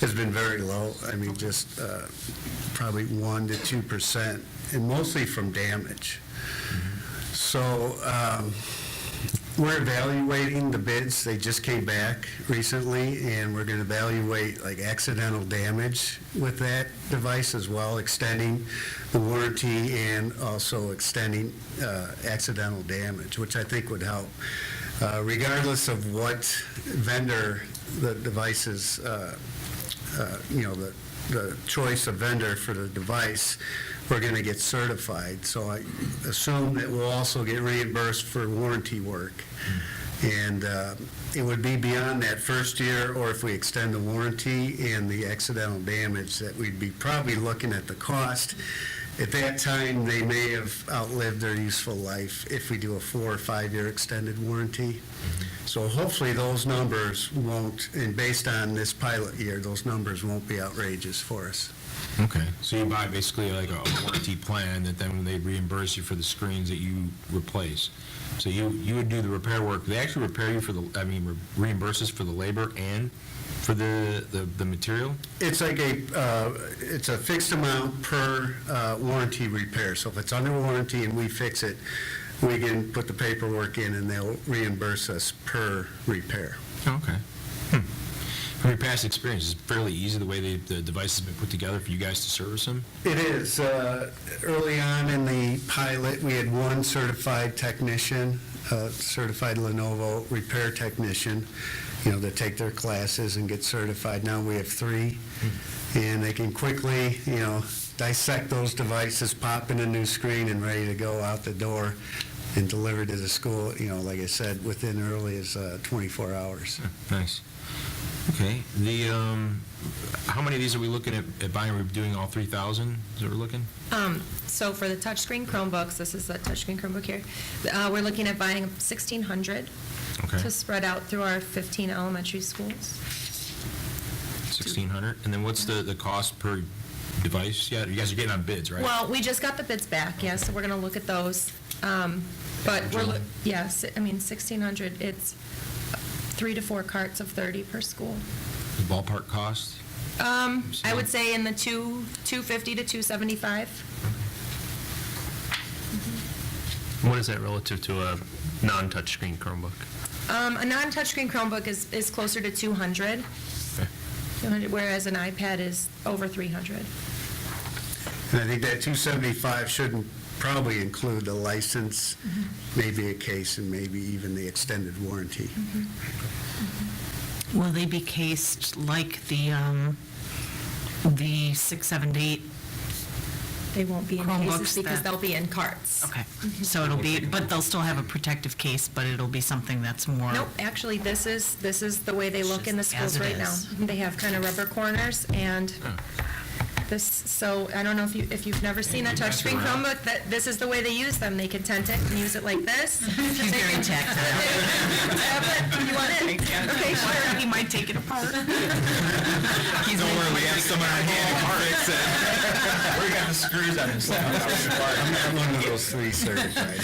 has been very low. I mean, just probably 1% to 2%, and mostly from damage. So we're evaluating the bids. They just came back recently, and we're going to evaluate like accidental damage with that device as well, extending the warranty and also extending accidental damage, which I think would help. Regardless of what vendor the devices, the choice of vendor for the device, we're going to get certified. So I assume that we'll also get reimbursed for warranty work. And it would be beyond that first year, or if we extend the warranty and the accidental damage, that we'd be probably looking at the cost. At that time, they may have outlived their useful life if we do a 4 or 5 year extended warranty. So hopefully those numbers won't, and based on this pilot year, those numbers won't be outrageous for us. Okay, so you buy basically like a warranty plan that then they reimburse you for the screens that you replace. So you would do the repair work. They actually repair you reimburse us for the labor and for the material? It's like it's a fixed amount per warranty repair. So if it's under warranty and we fix it, we can put the paperwork in and they'll reimburse us per repair. Okay. From your past experience, is it fairly easy the way the device has been put together for you guys to service them? It is. Early on in the pilot, we had one certified technician, certified Lenovo repair technician, that take their classes and get certified. Now we have 3, and they can quickly, dissect those devices, pop in a new screen, and ready to go out the door and deliver to the school, like I said, within early as 24 hours. Nice. Okay. How many of these are we looking at buying? Are we doing all 3,000? Is that what we're looking? So for the touchscreen Chromebooks, this is the touchscreen Chromebook here, we're looking at buying 1,600 to spread out through our 15 elementary schools. 1,600? And then what's the cost per device? Yeah, you guys are getting on bids, right? Well, we just got the bids back, so we're going to look at those. But we're, 1,600, it's 3 to 4 carts of 30 per school. The ballpark cost? I would say in the $250 to $275. What is that relative to a non-touchscreen Chromebook? A non-touchscreen Chromebook is closer to 200, whereas an iPad is over 300. And I think that 275 shouldn't probably include the license, maybe a case, and maybe even the extended warranty. Will they be cased like the 6, 7, 8? They won't be in Chromebooks cases because they'll be in carts. Okay, so it'll be, but they'll still have a protective case, but it'll be something that's more... Nope, actually, this is the way they look in the schools right now. They have kind of rubber corners, and this, so I don't know if you've never seen a touchscreen Chromebook, this is the way they use them. They can tent it and use it like this. He's very tactile. You want it? Okay, sure. He might take it apart. Don't worry, we have someone on hand who can fix it. We got the screws on his I'm not one of those 3 certified.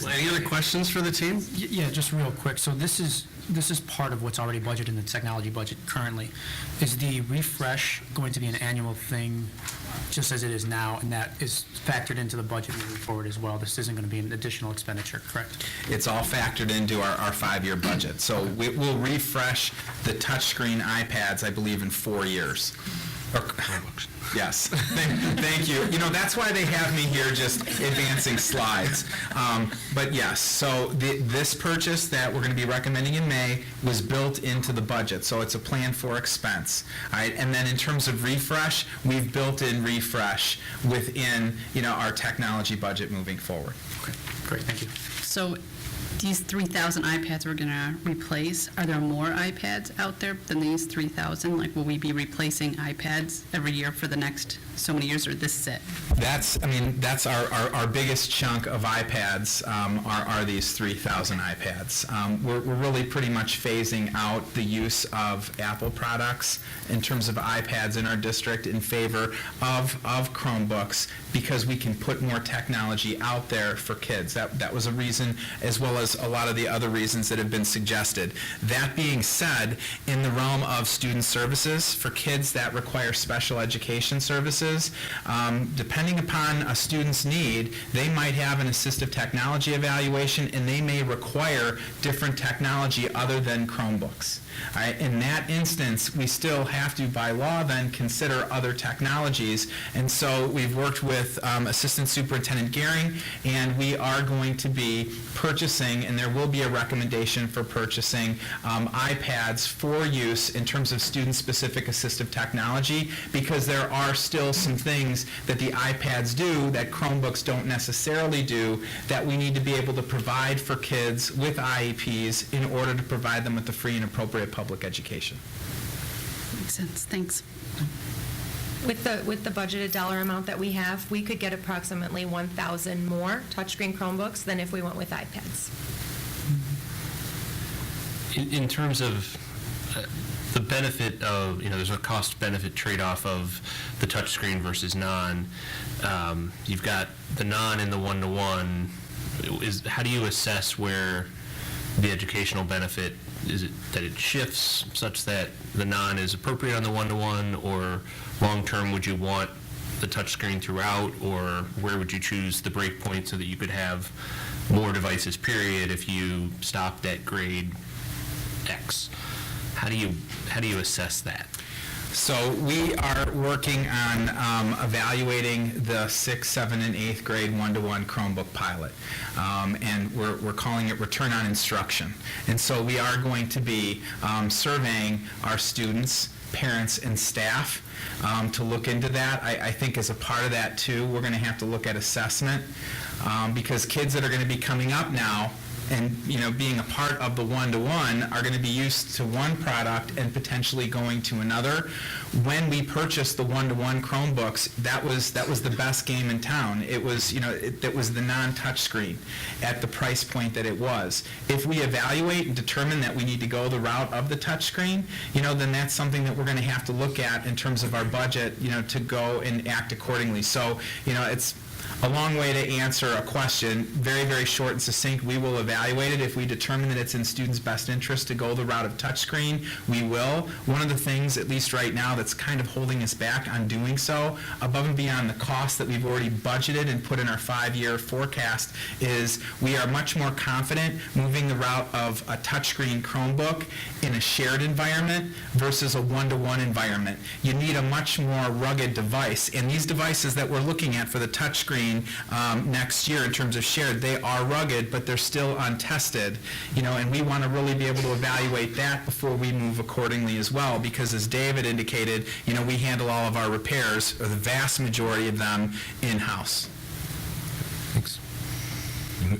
Well, any other questions for the team? Yeah, just real quick. So this is part of what's already budgeted in the technology budget currently. Is the refresh going to be an annual thing, just as it is now, and that is factored into the budget moving forward as well? This isn't going to be an additional expenditure, correct? It's all factored into our 5-year budget. So we'll refresh the touchscreen iPads, I believe, in 4 years. Yes, thank you. You know, that's why they have me here just advancing slides. But yes, so this purchase that we're going to be recommending in May was built into the budget, so it's a plan for expense. All right, and then in terms of refresh, we've built in refresh within, you know, our technology budget moving forward. Okay, great, thank you. So these 3,000 iPads we're going to replace, are there more iPads out there than these 3,000? Like, will we be replacing iPads every year for the next so many years, or this is it? That's our biggest chunk of iPads are these 3,000 iPads. We're really pretty much phasing out the use of Apple products in terms of iPads in our district in favor of Chromebooks, because we can put more technology out there for kids. That was a reason, as well as a lot of the other reasons that have been suggested. That being said, in the realm of student services, for kids that require special education services, depending upon a student's need, they might have an assistive technology evaluation, and they may require different technology other than Chromebooks. All right? In that instance, we still have to, by law, then consider other technologies. And so we've worked with Assistant Superintendent Gehring, and we are going to be purchasing, and there will be a recommendation for purchasing iPads for use in terms of student-specific assistive technology, because there are still some things that the iPads do that Chromebooks don't necessarily do, that we need to be able to provide for kids with IEPs in order to provide them with the free and appropriate public education. Makes sense, thanks. With the budgeted dollar amount that we have, we could get approximately 1,000 more touchscreen Chromebooks than if we went with iPads. In terms of the benefit of, there's a cost-benefit trade-off of the touchscreen versus non. You've got the non and the one-to-one. How do you assess where the educational benefit, is it that it shifts such that the non is appropriate on the one-to-one, or long-term would you want the touchscreen throughout, or where would you choose the break point so that you could have more devices, period, if you stopped at grade X? How do you assess that? So we are working on evaluating the 6th, 7th, and 8th grade one-to-one Chromebook pilot. And we're calling it return on instruction. And so we are going to be surveying our students, parents, and staff to look into that. I think as a part of that, too, we're going to have to look at assessment, because kids that are going to be coming up now and being a part of the one-to-one are going to be used to one product and potentially going to another. When we purchased the one-to-one Chromebooks, that was the best game in town. It was it was the non-touch screen at the price point that it was. If we evaluate and determine that we need to go the route of the touch screen, then that's something that we're going to have to look at in terms of our budget, to go and act accordingly. So, it's a long way to answer a question. Very, very short and succinct. We will evaluate it. If we determine that it's in students' best interest to go the route of touchscreen, we will. One of the things, at least right now, that's kind of holding us back on doing so, above and beyond the cost that we've already budgeted and put in our 5-year forecast, is we are much more confident moving the route of a touchscreen Chromebook in a shared environment versus a one-to-one environment. You need a much more rugged device, and these devices that we're looking at for the touchscreen next year in terms of shared, they are rugged, but they're still untested, and we want to really be able to evaluate that before we move accordingly as well, because as David indicated, we handle all of our repairs, or the vast majority of them, in-house. Thanks.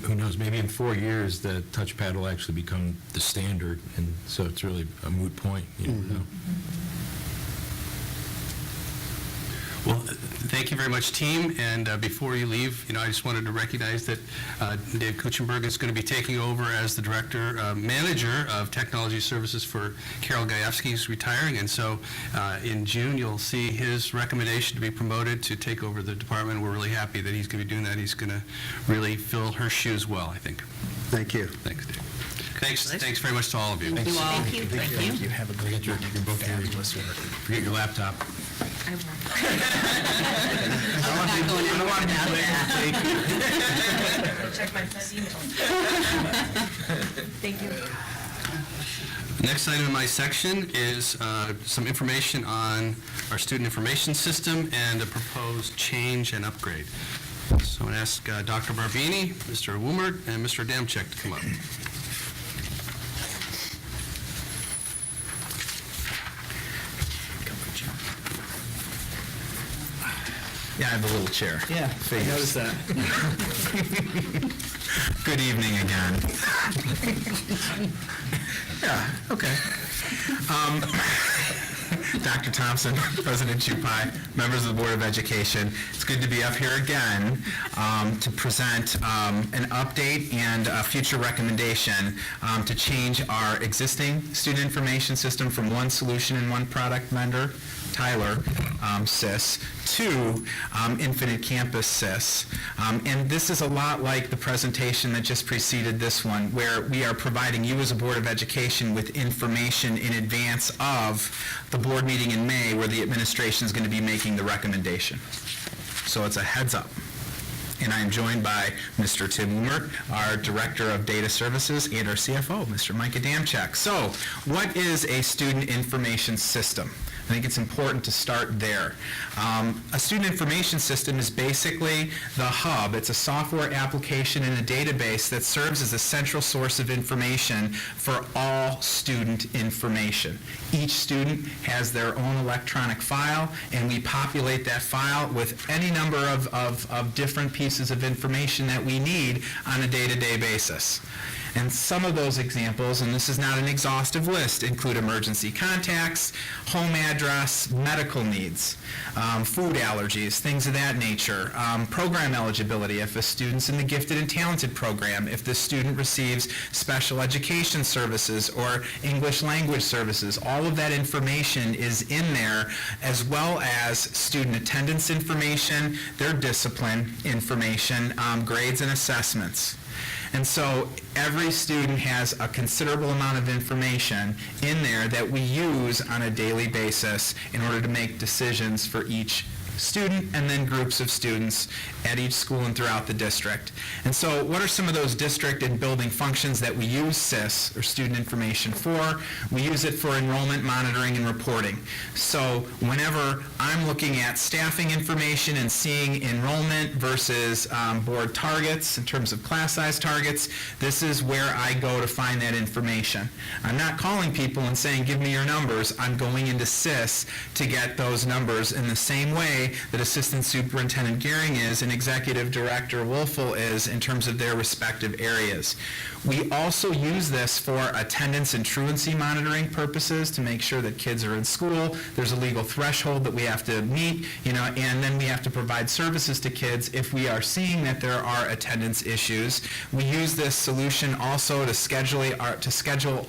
Who knows, maybe in 4 years the touchpad will actually become the standard, and so it's really a moot point. You know. Well, thank you very much, team. And before you leave, I just wanted to recognize that Dave Kuchenberg is going to be taking over as the manager of technology services for Carol Gajewski, who's retiring. And so in June, you'll see his recommendation to be promoted to take over the department. We're really happy that he's going to be doing that. He's going to really fill her shoes well, I think. Thank you. Thanks, Dave. Thanks very much to all of you. Thank you all. Thank you. Have a great your book here. Forget your laptop. I won't. I'm not going anywhere without Check my email. Thank you. Next item in my section is some information on our student information system and a proposed change and upgrade. So I'm going to ask Dr. Barbini, Mr. Woomert, and Mr. Adamczyk to come up. Yeah, I have a little chair. Yeah, I noticed that. Good evening again. Yeah, okay. Dr. Thompson, President Chupai, members of the Board of Education, it's good to be up here again to present an update and a future recommendation to change our existing student information system from one solution and one product vendor, Tyler SIS, to Infinite Campus SIS. And this is a lot like the presentation that just preceded this one, where we are providing you as a Board of Education with information in advance of the board meeting in May, where the administration is going to be making the recommendation. So it's a heads up. And I am joined by Mr. Tim Woomert, our Director of Data Services, and our CFO, Mr. Mike Adamczyk. So what is a student information system? I think it's important to start there. A student information system is basically the hub. It's a software application and a database that serves as a central source of information for all student information. Each student has their own electronic file, and we populate that file with any number of different pieces of information that we need on a day-to-day basis. And some of those examples, and this is not an exhaustive list, include emergency contacts, home address, medical needs, food allergies, things of that nature, program eligibility if a student's in the gifted and talented program, if the student receives special education services or English language services. All of that information is in there, as well as student attendance information, their discipline information, grades and assessments. And so every student has a considerable amount of information in there that we use on a daily basis in order to make decisions for each student and then groups of students at each school and throughout the district. And so what are some of those district and building functions that we use SIS, or student information, for? We use it for enrollment monitoring and reporting. So whenever I'm looking at staffing information and seeing enrollment versus board targets in terms of class size targets, this is where I go to find that information. I'm not calling people and saying, give me your numbers. I'm going into SIS to get those numbers in the same way that Assistant Superintendent Gehring is and Executive Director Wolfel is in terms of their respective areas. We also use this for attendance and truancy monitoring purposes to make sure that kids are in school. There's a legal threshold that we have to meet, and then we have to provide services to kids if we are seeing that there are attendance issues. We use this solution also to schedule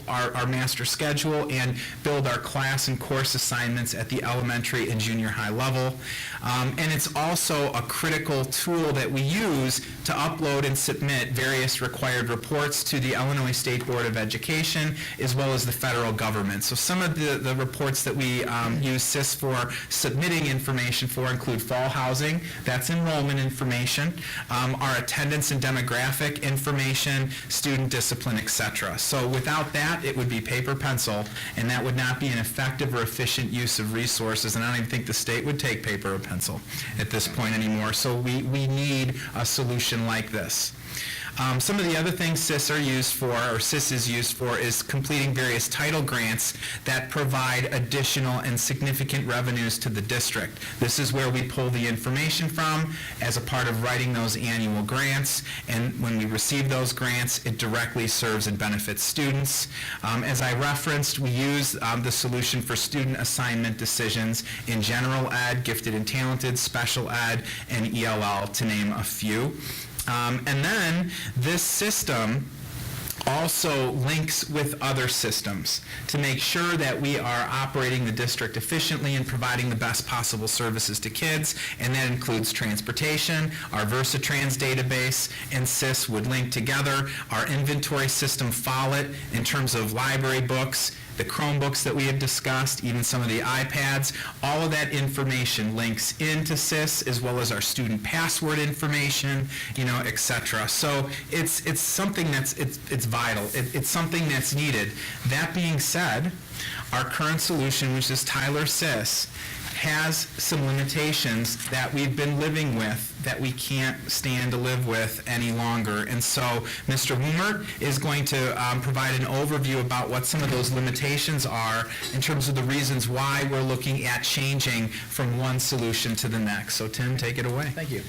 our master schedule and build our class and course assignments at the elementary and junior high level. And it's also a critical tool that we use to upload and submit various required reports to the Illinois State Board of Education, as well as the federal government. So some of the reports that we use SIS for submitting information for include fall housing, that's enrollment information, our attendance and demographic information, student discipline, etc. So without that, it would be paper pencil, and that would not be an effective or efficient use of resources, and I don't even think the state would take paper or pencil at this point anymore. So we need a solution like this. Some of the other things SIS is used for is completing various title grants that provide additional and significant revenues to the district. This is where we pull the information from as a part of writing those annual grants, and when we receive those grants, it directly serves and benefits students. As I referenced, we use the solution for student assignment decisions in general ed, gifted and talented, special ed, and ELL, to name a few. And then this system also links with other systems to make sure that we are operating the district efficiently and providing the best possible services to kids, and that includes transportation. Our VersaTrans database and SIS would link together. Our inventory system, Follett, in terms of library books, the Chromebooks that we had discussed, even some of the iPads. All of that information links into SIS, as well as our student password information, et cetera. So it's something that's it's vital. It's something that's needed. That being said, our current solution, which is Tyler SIS, has some limitations that we've been living with that we can't stand to live with any longer. And so Mr. Woomer is going to provide an overview about what some of those limitations are in terms of the reasons why we're looking at changing from one solution to the next. So Tim, take it away. Thank you.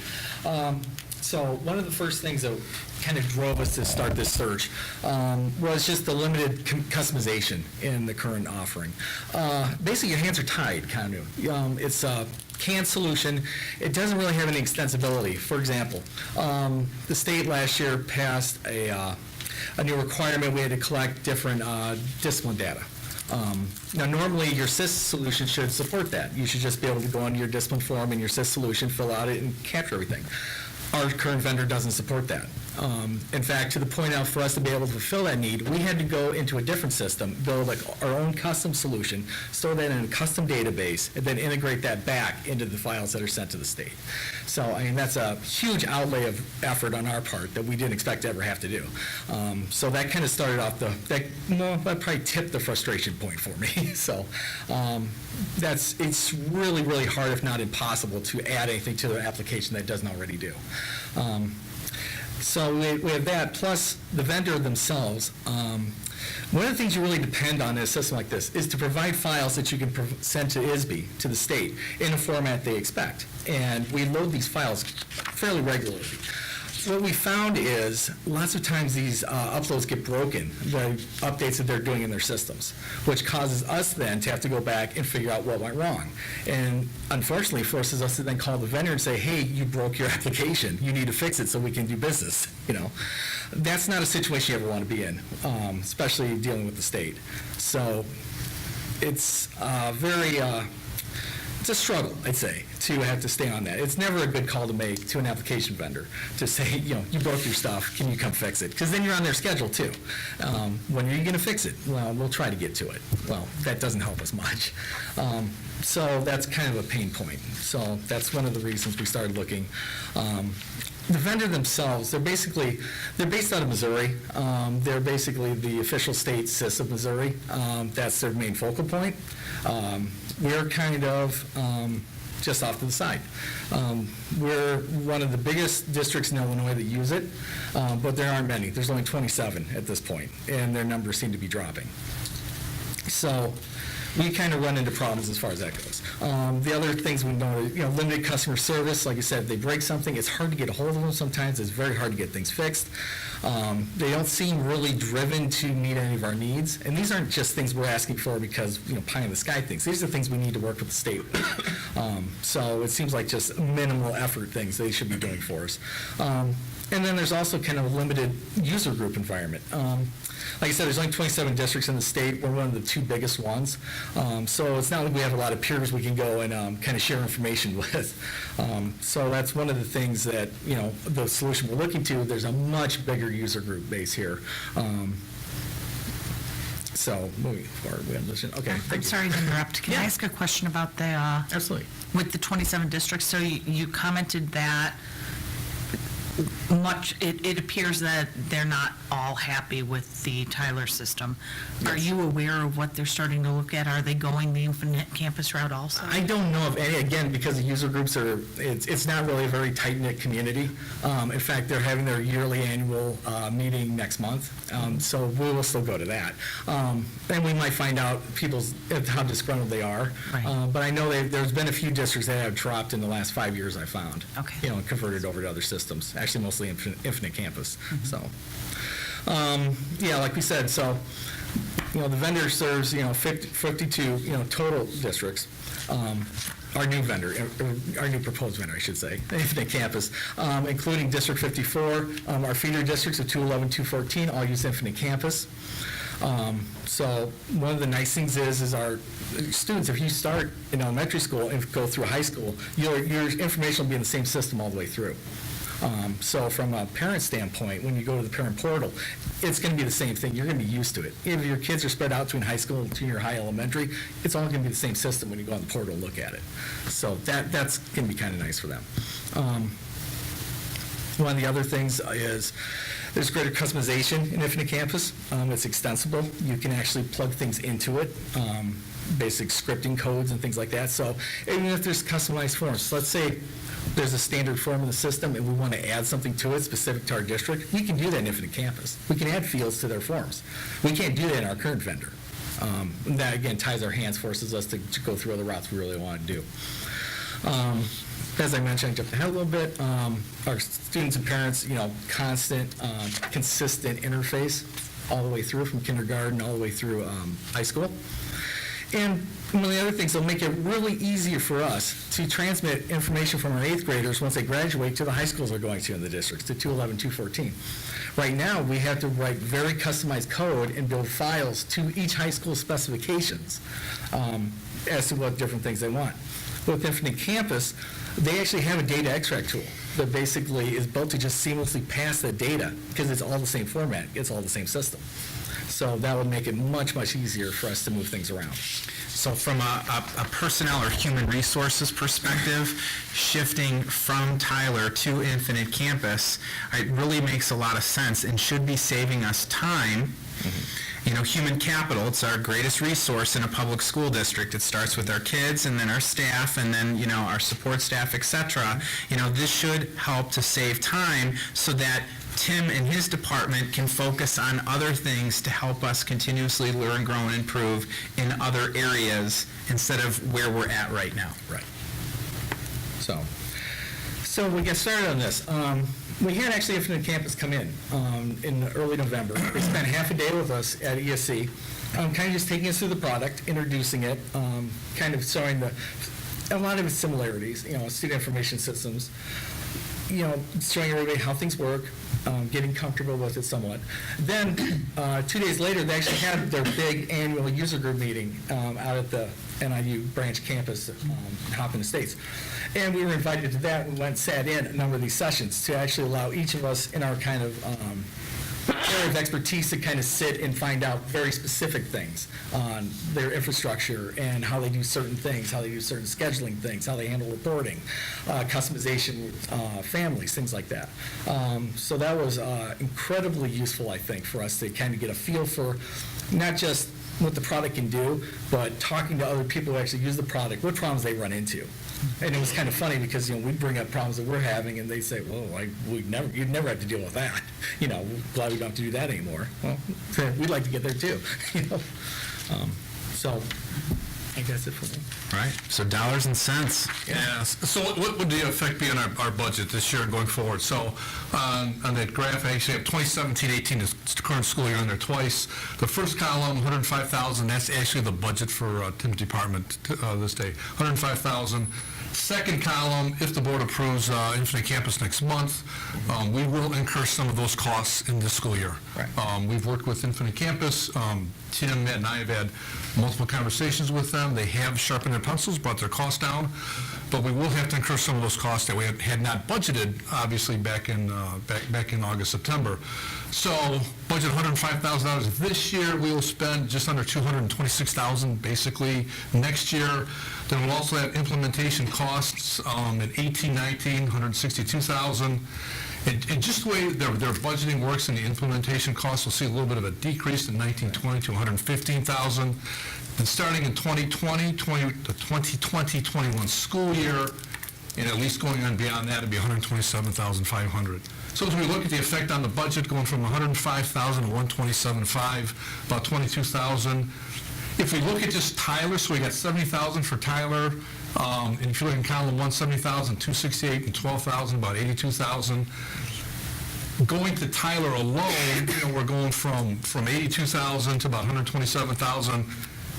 So one of the first things that kind of drove us to start this search was just the limited customization in the current offering. Basically, your hands are tied, kind of. It's a canned solution. It doesn't really have any extensibility. For example, the state last year passed a new requirement. We had to collect different discipline data. Now, normally, your SIS solution should support that. You should just be able to go into your discipline form and your SIS solution, fill out it, and capture everything. Our current vendor doesn't support that. In fact, to the point out for us to be able to fulfill that need, we had to go into a different system, build our own custom solution, store that in a custom database, and then integrate that back into the files that are sent to the state. So, I mean, that's a huge outlay of effort on our part that we didn't expect to ever have to do. So that kind of started off that probably tipped the frustration point for me. So it's really, really hard, if not impossible, to add anything to the application that it doesn't already do. So we have that, plus the vendor themselves. One of the things you really depend on in a system like this is to provide files that you can send to ISB, to the state, in a format they expect. And we load these files fairly regularly. What we found is lots of times these uploads get broken, the updates that they're doing in their systems, which causes us then to have to go back and figure out what went wrong. And unfortunately forces us to then call the vendor and say, hey, you broke your application. You need to fix it so we can do business. That's not a situation you ever want to be in, especially dealing with the state. So it's it's a struggle, I'd say, to have to stay on that. It's never a good call to make to an application vendor to say, you broke your stuff, can you come fix it? Because then you're on their schedule too. When are you going to fix it? Well, we'll try to get to it. Well, that doesn't help us much. So that's kind of a pain point. So that's one of the reasons we started looking. The vendor themselves, they're based out of Missouri. They're basically the official state SIS of Missouri. That's their main focal point. We're kind of just off to the side. We're one of the biggest districts in Illinois that use it, but there aren't many. There's only 27 at this point, and their numbers seem to be dropping. So we kind of run into problems as far as that goes. The other things we know, limited customer service. Like I said, if they break something, it's hard to get a hold of them sometimes. It's very hard to get things fixed. They don't seem really driven to meet any of our needs. And these aren't just things we're asking for because, pie in the sky things. These are things we need to work with the state with. So it seems like just minimal effort things they should be doing for us. And then there's also kind of a limited user group environment. Like I said, there's only 27 districts in the state. We're one of the two biggest ones. So it's not like we have a lot of peers we can go and kind of share information with. So that's one of the things that, the solution we're looking to, there's a much bigger user group base here. So moving forward, we have okay. I'm sorry to interrupt. Can I ask a question about the... Absolutely. With the 27 districts, so you commented that it appears that they're not all happy with the Tyler system. Yes. Are you aware of what they're starting to look at? Are they going the infinite campus route also? I don't know of any, again, because the user groups it's not really a very tight-knit community. In fact, they're having their yearly annual meeting next month, so we will still go to that. And we might find out how disgruntled they are. Right. But I know there's been a few districts that have dropped in the last 5 years, I found. Okay. And converted over to other systems. Actually, mostly infinite campus. Mm-hmm. So, like we said, so, the vendor serves, 52, total districts. Our new vendor, our new proposed vendor, I should say, infinite campus, including District 54, our feeder districts of 211, 214, all use infinite campus. So one of the nice things is our students, if you start in elementary school and go through high school, your information will be in the same system all the way through. So from a parent standpoint, when you go to the parent portal, it's going to be the same thing. You're going to be used to it. If your kids are spread out between high school, junior high, elementary, it's all going to be the same system when you go on the portal and look at it. So that's going to be kind of nice for them. One of the other things is there's greater customization in Infinite Campus. It's extensible. You can actually plug things into it, basic scripting codes and things like that. So even if there's customized forms, let's say there's a standard form in the system and we want to add something to it specific to our district, we can do that in Infinite Campus. We can add fields to their forms. We can't do that in our current vendor. And that, again, ties our hands, forces us to go through other routes we really want to do. As I mentioned, I jumped ahead a little bit. Our students and parents, constant, consistent interface all the way through, from kindergarten all the way through high school. And one of the other things that'll make it really easier for us to transmit information from our 8th graders once they graduate to the high schools they're going to in the districts, to 211, 214. Right now, we have to write very customized code and build files to each high school specifications as to what different things they want. With Infinite Campus, they actually have a data extract tool that basically is built to just seamlessly pass the data because it's all the same format, it's all the same system. So that would make it much, much easier for us to move things around. So from a personnel or human resources perspective, shifting from Tyler to Infinite Campus, it really makes a lot of sense and should be saving us time. Human capital, it's our greatest resource in a public school district. It starts with our kids and then our staff and then, our support staff, et cetera. This should help to save time so that Tim and his department can focus on other things to help us continuously learn, grow, and improve in other areas instead of where we're at right now. Right. So we get started on this. We had actually Infinite Campus come in early November. They spent half a day with us at ESC, kind of just taking us through the product, introducing it, kind of showing a lot of its similarities, student information systems, showing everybody how things work, getting comfortable with it somewhat. Then 2 days later, they actually had their big annual user group meeting out at the NIU branch campus in Hopkins Estates. And we were invited to that and went and sat in a number of these sessions to actually allow each of us in our kind of area of expertise to kind of sit and find out very specific things on their infrastructure and how they do certain things, how they do certain scheduling things, how they handle reporting, customization with families, things like that. So that was incredibly useful, I think, for us to kind of get a feel for not just what the product can do, but talking to other people who actually use the product, what problems they run into. And it was kind of funny because, we'd bring up problems that we're having, and they'd say, well, you'd never have to deal with that. Glad we don't have to do that anymore. Well, we'd like to get there too, So I guess it for me. Right. So dollars and cents. Yes. So what would the effect be on our budget this year going forward? So on that graph, I actually have 2017-18, the current school year on there twice. The first column, 105,000, that's actually the budget for Tim's department this day, 105,000. Second column, if the board approves Infinite Campus next month, we will incur some of those costs in this school year. Right. We've worked with Infinite Campus. Tim, Matt, and I have had multiple conversations with them. They have sharpened their pencils, brought their costs down, but we will have to incur some of those costs that we had not budgeted, obviously, back in August, September. So budget $105,000 this year. We will spend just under $226,000 basically next year. Then we'll also have implementation costs at 18-19, $162,000. And just the way their budgeting works in the implementation costs, we'll see a little bit of a decrease in 19-20 to $115,000. And starting in the 2020-21 school year, and at least going on beyond that, it'd be $127,500. So as we look at the effect on the budget, going from $105,000 to $127,500, about $22,000. If we look at just Tyler, so we got $70,000 for Tyler, and if you look in column 1, $70,000, $268,000, and $12,000, about $82,000. Going to Tyler alone, we're going from $82,000 to about $127,000.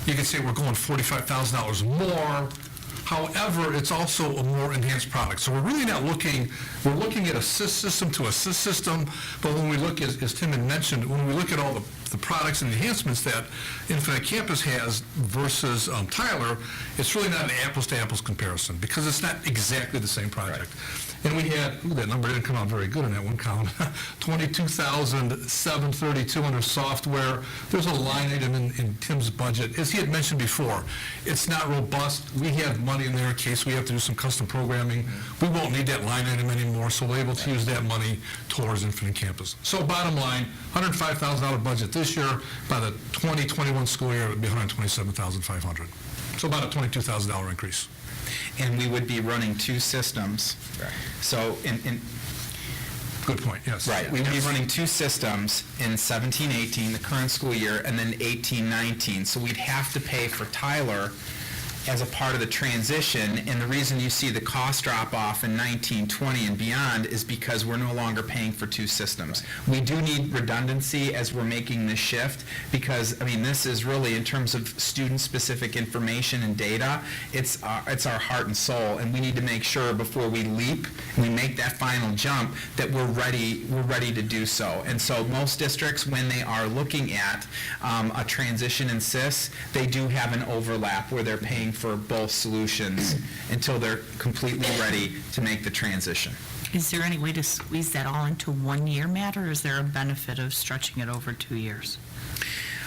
You can say we're going $45,000 more. However, it's also a more enhanced product. So we're really not looking at assist system to assist system, but when we look, as Tim had mentioned, when we look at all the the products and enhancements that Infinite Campus has versus Tyler, it's really not an apples-to-apples comparison, because it's not exactly the same project. And we had, that number didn't come out very good in that one column, $22,732 under software. There's a line item in Tim's budget. As he had mentioned before, it's not robust. We have money in there in case we have to do some custom programming. We won't need that line item anymore, so we're able to use that money towards Infinite Campus. So bottom line, $105,000 budget this year. By the 2021 school year, it would be $127,500. So about a $22,000 increase. And we would be running two systems. So Good point, yes. Right, we would be running two systems in 17-18, the current school year, and then 18-19. So we'd have to pay for Tyler as a part of the transition, and the reason you see the cost drop off in 19-20 and beyond is because we're no longer paying for two systems. We do need redundancy as we're making this shift, because, I mean, this is really, in terms of student-specific information and data, it's our heart and soul, and we need to make sure before we leap and we make that final jump that we're ready to do so. And so most districts, when they are looking at a transition in SIS, they do have an overlap where they're paying for both solutions until they're completely ready to make the transition. Is there any way to squeeze that all into 1 year, Matt, or is there a benefit of stretching it over 2 years?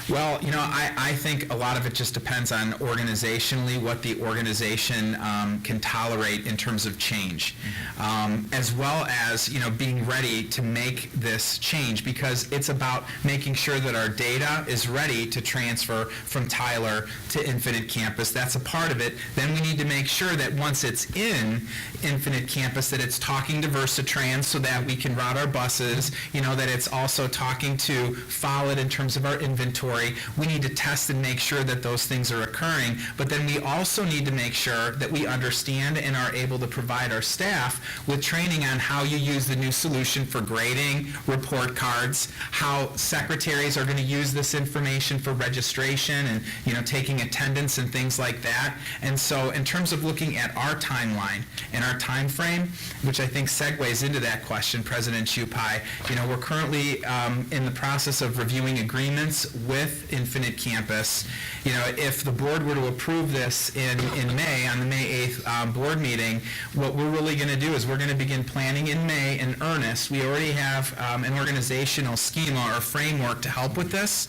Well, you know, I think a lot of it just depends on organizationally what the organization can tolerate in terms of change, as well as, you know, being ready to make this change, because it's about making sure that our data is ready to transfer from Tyler to Infinite Campus. That's a part of it. Then we need to make sure that once it's in Infinite Campus that it's talking to VersaTrans so that we can route our buses, you know, that it's also talking to Follett in terms of our inventory. We need to test and make sure that those things are occurring, but then we also need to make sure that we understand and are able to provide our staff with training on how you use the new solution for grading, report cards, how secretaries are going to use this information for registration and, you know, taking attendance and things like that. And so in terms of looking at our timeline and our time frame, which I think segues into that question, President Chupai, you know, we're currently in the process of reviewing agreements with Infinite Campus. You know, if the board were to approve this in May, on the May 8th board meeting, what we're really going to do is we're going to begin planning in May in earnest. We already have an organizational schema or framework to help with this.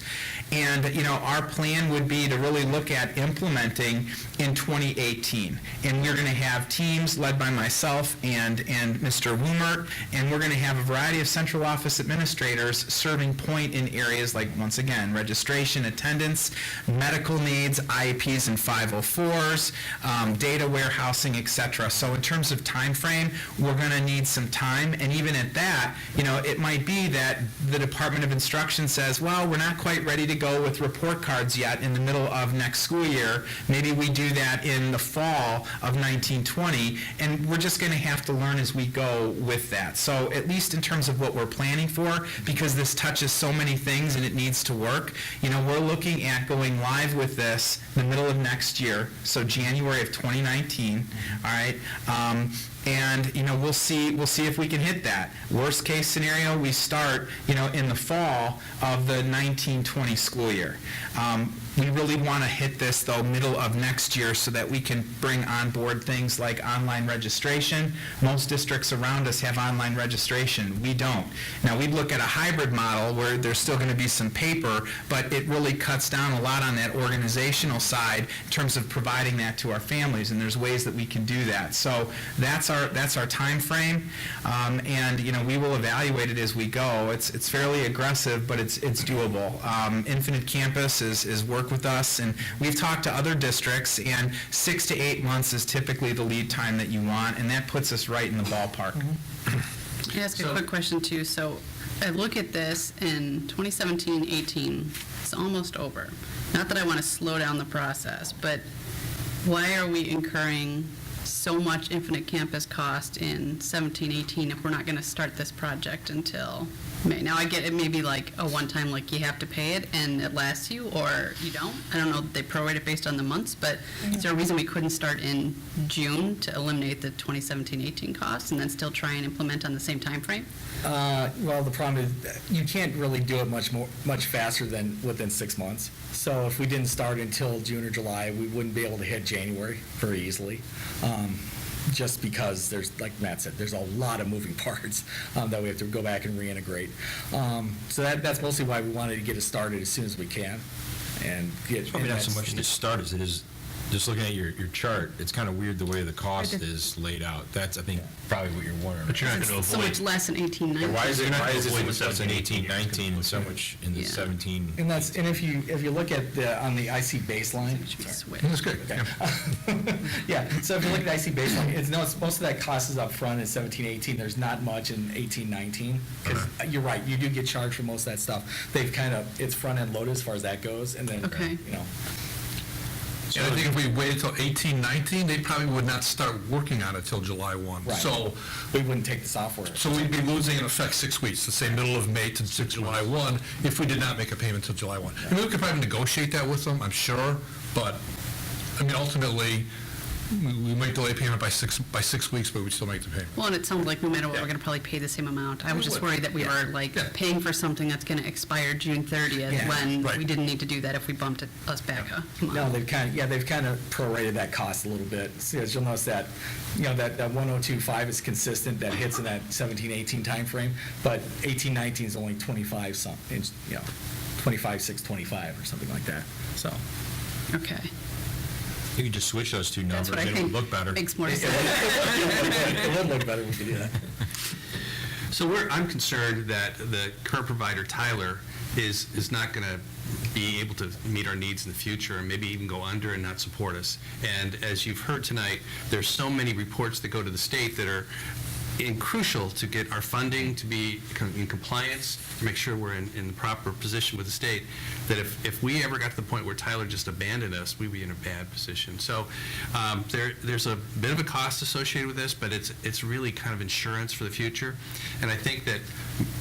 And, you know, our plan would be to really look at implementing in 2018. And we're going to have teams led by myself and Mr. Woomert, and we're going to have a variety of central office administrators serving point in areas like, once again, registration, attendance, medical needs, IEPs and 504s, data warehousing, etc. So in terms of time frame, we're going to need some time. And even at that, you know, it might be that the Department of Instruction says, well, we're not quite ready to go with report cards yet in the middle of next school year. Maybe we do that in the fall of 1920, and we're just going to have to learn as we go with that. So at least in terms of what we're planning for, because this touches so many things and it needs to work, you know, we're looking at going live with this in the middle of next year, so January of 2019, all right? And, you know, we'll see if we can hit that. Worst case scenario, we start, you know, in the fall of the 1920 school year. We really want to hit this, though, middle of next year so that we can bring on board things like online registration. Most districts around us have online registration. We don't. Now, we'd look at a hybrid model where there's still going to be some paper, but it really cuts down a lot on that organizational side in terms of providing that to our families, and there's ways that we can do that. So that's our time frame, and, you know, we will evaluate it as we go. It's fairly aggressive, but it's doable. Infinite Campus is work with us, and we've talked to other districts, and 6 to 8 months is typically the lead time that you want, and that puts us right in the ballpark. Can I ask a quick question, too? So I look at this in 2017-18, it's almost over. Not that I want to slow down the process, but why are we incurring so much Infinite Campus cost in 17-18 if we're not going to start this project until Now, I get it may be like a one-time, like you have to pay it and it lasts you, or you don't. I don't know if they prorate it based on the months, but is there a reason we couldn't start in June to eliminate the 2017-18 costs and then still try and implement on the same time frame? Well, the problem is, you can't really do it much faster than within 6 months. So if we didn't start until June or July, we wouldn't be able to hit January very easily. Just because there's, like Matt said, there's a lot of moving parts that we have to go back and reintegrate. So that's mostly why we wanted to get it started as soon as we can and get. It's probably not so much to start as it is, just looking at your chart, it's kind of weird the way the cost is laid out. That's, I think, probably what you're wondering. But you're not going to so much less in 18-19. Why is it so much in 18-19 and so much in the 17? And if you look at on the IC baseline. That's good. Okay. Yeah, so if you look at the IC baseline, most of that cost is up front in 17-18. There's not much in 18-19. Because you're right, you do get charged for most of that stuff. It's front end loaded as far as that goes, and then, And I think if we waited till 18-19, they probably would not start working on it till July 1. Right. So we wouldn't take the software. So we'd be losing, in effect, 6 weeks, let's say middle of May to July 1, if we did not make a payment till July 1. I mean, we could probably negotiate that with them, I'm sure, but, I mean, ultimately, we might delay payment by 6 weeks, but we'd still make the payment. Well, and it sounds like no matter what, we're going to probably pay the same amount. I was just worried that we were paying for something that's going to expire June 30th when we didn't need to do that if we bumped us back a month. No, they've kind of prorated that cost a little bit. So as you'll notice that, that 102.5 is consistent, that hits in that 17-18 timeframe, but 18-19 is only 25.625 or something like that. So. Okay. You could just switch those two numbers, they would look better. Makes more sense. It would look better if we could do that. So I'm concerned that the current provider, Tyler, is not going to be able to meet our needs in the future and maybe even go under and not support us. And as you've heard tonight, there's so many reports that go to the state that are crucial to get our funding to be in compliance, to make sure we're in the proper position with the state, that if we ever got to the point where Tyler just abandoned us, we'd be in a bad position. So there's a bit of a cost associated with this, but it's really kind of insurance for the future. And I think that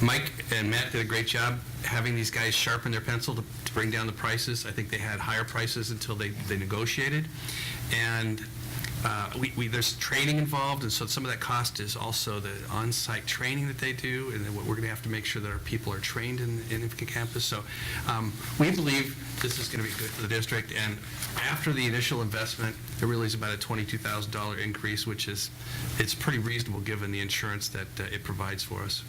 Mike and Matt did a great job having these guys sharpen their pencil to bring down the prices. I think they had higher prices until they negotiated. And there's training involved, and so some of that cost is also the on-site training that they do, and then we're going to have to make sure that our people are trained in Ithaca campus. So we believe this is going to be good for the district, and after the initial investment, it really is about a $22,000 increase, which it's pretty reasonable given the insurance that it provides for us.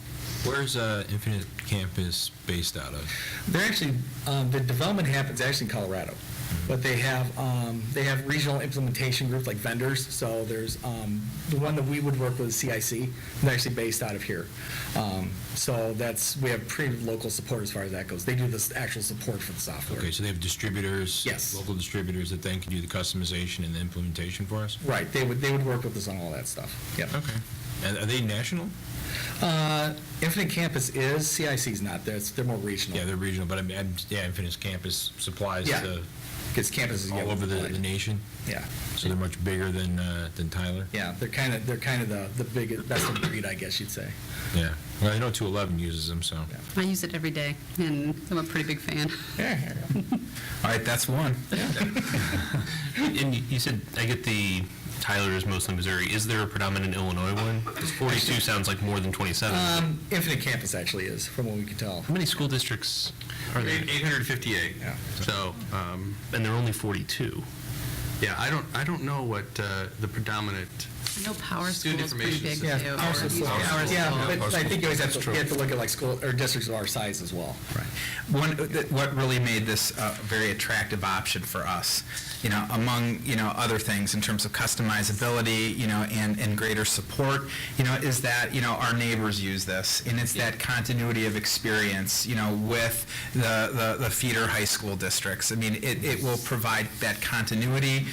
Where's Infinite Campus based out of? They're actually, the development happens actually in Colorado. But they have regional implementation groups like vendors. So there's the one that we would work with is CIC. They're actually based out of here. So we have pretty local support as far as that goes. They do this actual support for the software. Okay, so they have distributors, yes, local distributors that then can do the customization and the implementation for us? Right, they would work with us on all that stuff. Yep. Okay. And are they national? Infinite Campus is, CIC's not. They're more regional. Yeah, they're regional, but Infinite Campus supplies to because campuses all over the nation. Yeah. So they're much bigger than Tyler. Yeah, they're kind of the biggest, best of breed, I guess you'd say. Yeah. Well, I know 211 uses them, so. Yeah. I use it every day, and I'm a pretty big fan. Yeah. All right, that's one. And you said, I get the Tyler is mostly Missouri. Is there a predominant Illinois one? Because 42 sounds like more than 27. Infinite Campus actually is, from what we can tell. How many school districts are there? 858. Yeah. So, and there are only 42. Yeah, I don't know what the predominant. I know Power School is pretty big, too. Yeah, Power School. Yeah, but I think you always have to look at like school or districts of our size as well. Right. What really made this a very attractive option for us, among, other things in terms of customizability, and greater support, is that, our neighbors use this, and it's that continuity of experience, with the feeder high school districts. I mean, it will provide that continuity,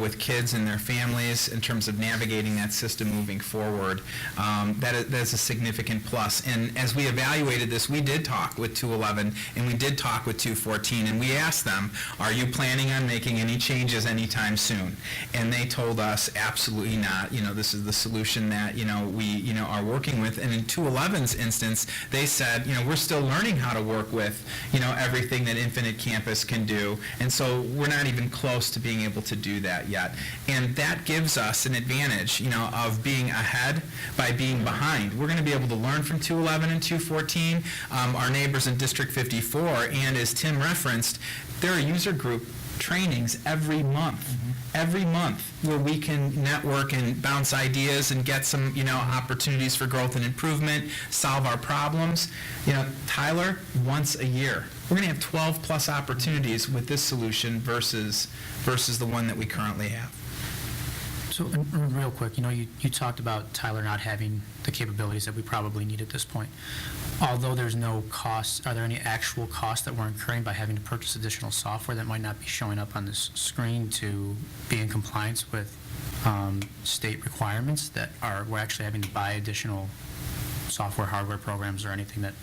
with kids and their families in terms of navigating that system moving forward. That is a significant plus. And as we evaluated this, we did talk with 211 and we did talk with 214, and we asked them, are you planning on making any changes anytime soon? And they told us absolutely not. This is the solution that we are working with. And in 211's instance, they said, we're still learning how to work with everything that Infinite Campus can do, and so we're not even close to being able to do that yet. And that gives us an advantage of being ahead by being behind. We're going to be able to learn from 211 and 214, our neighbors in District 54, and as Tim referenced, there are user group trainings every month. Every month, where we can network and bounce ideas and get some, opportunities for growth and improvement, solve our problems. Tyler, once a year. We're going to have 12 plus opportunities with this solution versus the one that we currently have. So, and real quick, you talked about Tyler not having the capabilities that we probably need at this point. Although there's no costs, are there any actual costs that we're incurring by having to purchase additional software that might not be showing up on this screen to be in compliance with state requirements that we're actually having to buy additional software, hardware programs, or anything that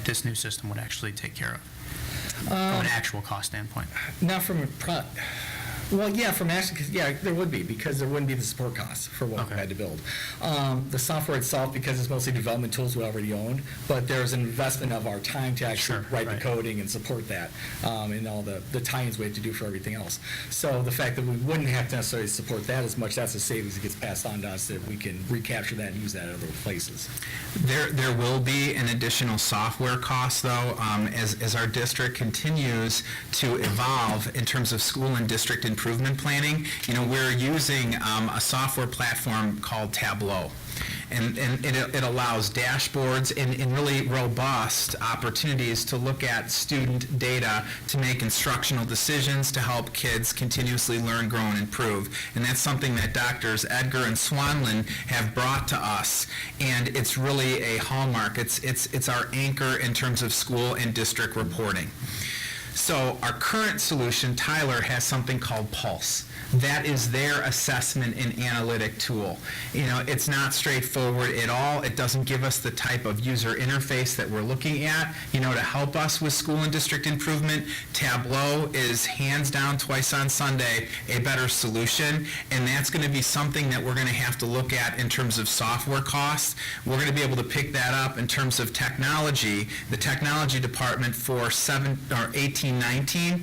this new system would actually take care of from an actual cost standpoint? Not from a well, yeah, from actually, yeah, there would be, because there wouldn't be the support costs for what we had to build. The software itself, because it's mostly development tools we already own, but there's an investment of our time to actually write the coding and support that, and all the tie-ins we have to do for everything else. So the fact that we wouldn't have to necessarily support that as much, that's a savings that gets passed on to us, that we can recapture that and use that at other places. There will be an additional software cost, though, as our district continues to evolve in terms of school and district improvement planning. We're using a software platform called Tableau. And it allows dashboards and really robust opportunities to look at student data to make instructional decisions to help kids continuously learn, grow, and improve. And that's something that Drs. Edgar and Swanlin have brought to us, and it's really a hallmark. It's our anchor in terms of school and district reporting. So our current solution, Tyler, has something called Pulse. That is their assessment and analytic tool. It's not straightforward at all. It doesn't give us the type of user interface that we're looking at, to help us with school and district improvement. Tableau is hands down, twice on Sunday, a better solution, and that's going to be something that we're going to have to look at in terms of software costs. We're going to be able to pick that up in terms of technology, the technology department for 18-19.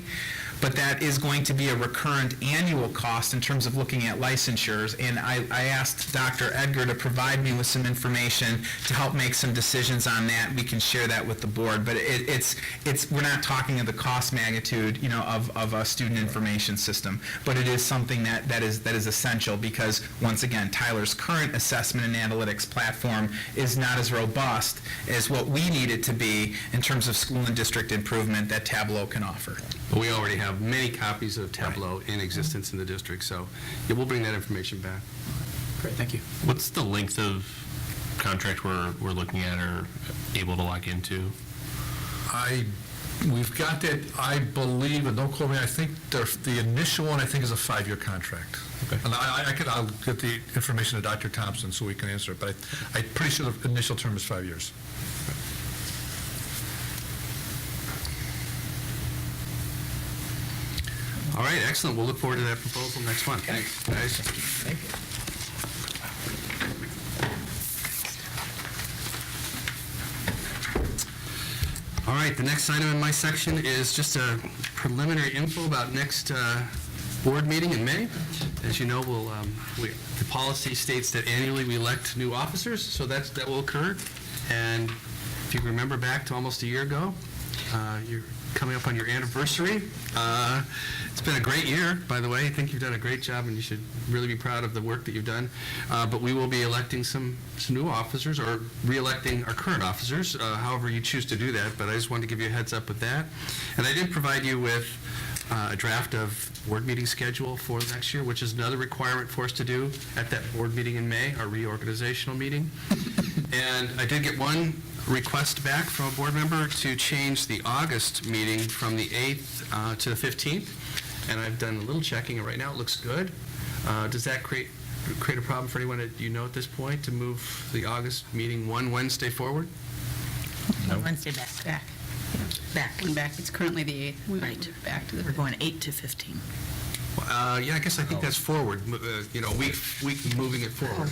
But that is going to be a recurrent annual cost in terms of looking at licensures. And I asked Dr. Edgar to provide me with some information to help make some decisions on that. We can share that with the board. But we're not talking of the cost magnitude, of a student information system. But it is something that is essential, because, once again, Tyler's current assessment and analytics platform is not as robust as what we need it to be in terms of school and district improvement that Tableau can offer. But we already have many copies of Tableau in existence in the district, so yeah, we'll bring that information back. Great, thank you. What's the length of contract we're looking at or able to lock into? We've got that, I believe, and don't quote me, I think the initial one, I think, is a 5-year contract. Okay. And I'll get the information to Dr. Thompson so we can answer it, but I'm pretty sure the initial term is 5 years. All right, excellent. We'll look forward to that proposal next month. Thanks, guys. Thank you. All right, the next item in my section is just a preliminary info about next board meeting in May. As you know, the policy states that annually we elect new officers, so that will occur. And if you remember back to almost a year ago, you're coming up on your anniversary. It's been a great year, by the way. I think you've done a great job, and you should really be proud of the work that you've done. But we will be electing some new officers, or re-electing our current officers, however you choose to do that. But I just wanted to give you a heads up with that. And I did provide you with a draft of board meeting schedule for next year, which is another requirement for us to do at that board meeting in May, our reorganizational meeting. And I did get one request back from a board member to change the August meeting from the 8th to the 15th. and I've done a little checking, and right now it looks good. Does that create a problem for anyone that you know at this point to move the August meeting one Wednesday forward? One Wednesday back. Back. It's currently the 8th. Right. Back to the We're going 8 to 15. Yeah, I guess I think that's forward, week moving it forward.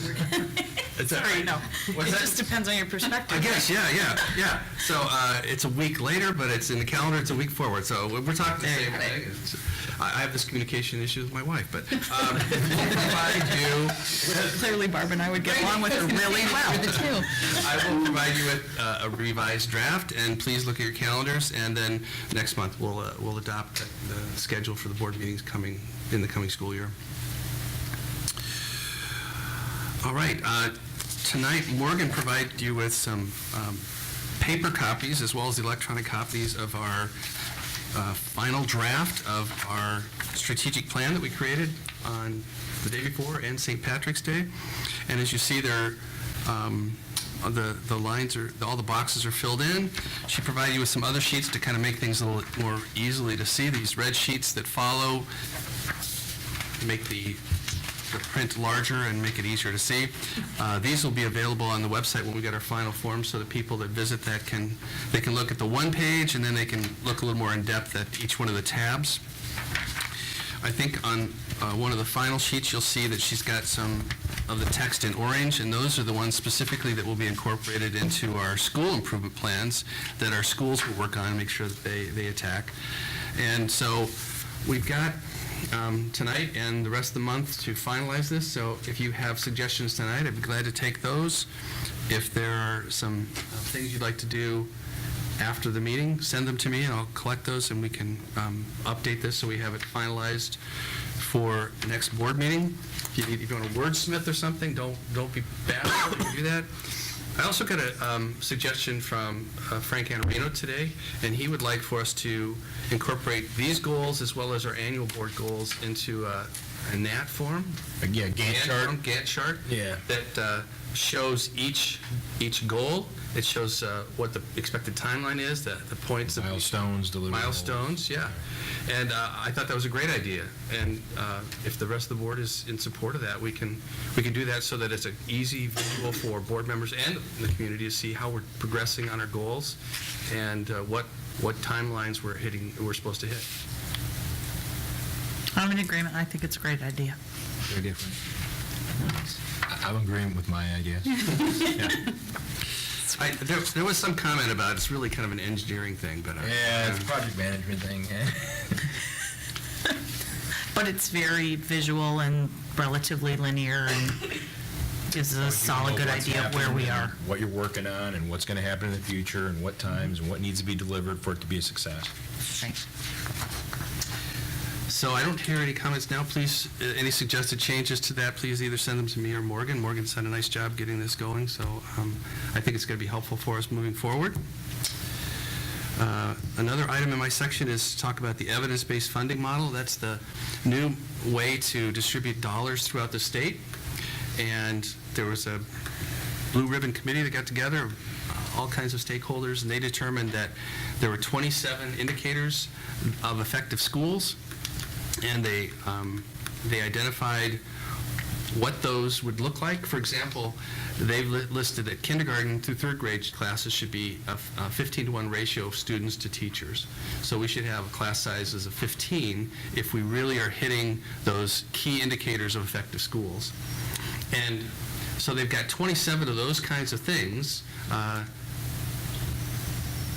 Is that Sorry, right? no. What's It that? just depends on your perspective. I guess, yeah. So it's a week later, but it's in the calendar, it's a week forward. So we're talking the same thing. I have this communication issue with my wife, but we'll provide you. Clearly, Barb and I would get along with her really well. I will provide you with a revised draft, and please look at your calendars. And then next month we'll adopt the schedule for the board meetings in the coming school year. All right. Tonight, Morgan provided you with some paper copies as well as electronic copies of our final draft of our strategic plan that we created on the day before and St. Patrick's Day. And as you see there, the lines are, all the boxes are filled in. She provided you with some other sheets to kind of make things a little more easily to see. These red sheets that follow make the print larger and make it easier to see. These will be available on the website when we get our final form, so that people that visit that they can look at the one page, and then they can look a little more in depth at each one of the tabs. I think on one of the final sheets you'll see that she's got some of the text in orange, and those are the ones specifically that will be incorporated into our school improvement plans that our schools will work on and make sure that they attack. And so we've got tonight and the rest of the month to finalize this, so if you have suggestions tonight, I'd be glad to take those. If there are some things you'd like to do after the meeting, send them to me and I'll collect those, and we can update this so we have it finalized for the next board meeting. If you want to wordsmith or something, don't be bad about it, you can do that. I also got a suggestion from Frank Anarino today, and he would like for us to incorporate these goals as well as our annual board goals into a NAT form. Yeah, Gantt chart. Yeah. That shows each goal. It shows what the expected timeline is, the points. Milestones, deliverables. Milestones, yeah. And I thought that was a great idea. And if the rest of the board is in support of that, we can do that so that it's an easy visual for board members and the community to see how we're progressing on our goals and what timelines we're supposed to hit. I'm in agreement. I think it's a great idea. Very different. I'm agreeing with my idea. There was some comment about it's really kind of an engineering thing, but yeah, it's a project management thing. But it's very visual and relatively linear and gives us a solid, good idea of where we are. What you're working on and what's going to happen in the future and what times and what needs to be delivered for it to be a success. Thanks. So I don't hear any comments now. Please, any suggested changes to that, please either send them to me or Morgan. Morgan's done a nice job getting this going, so I think it's going to be helpful for us moving forward. Another item in my section is to talk about the evidence-based funding model. That's the new way to distribute dollars throughout the state. And there was a blue ribbon committee that got together, all kinds of stakeholders, and they determined that there were 27 indicators of effective schools, and they identified what those would look like. For example, they've listed that kindergarten through third grade classes should be a 15-to-1 ratio of students to teachers. So we should have class sizes of 15 if we really are hitting those key indicators of effective schools. And so they've got 27 of those kinds of things.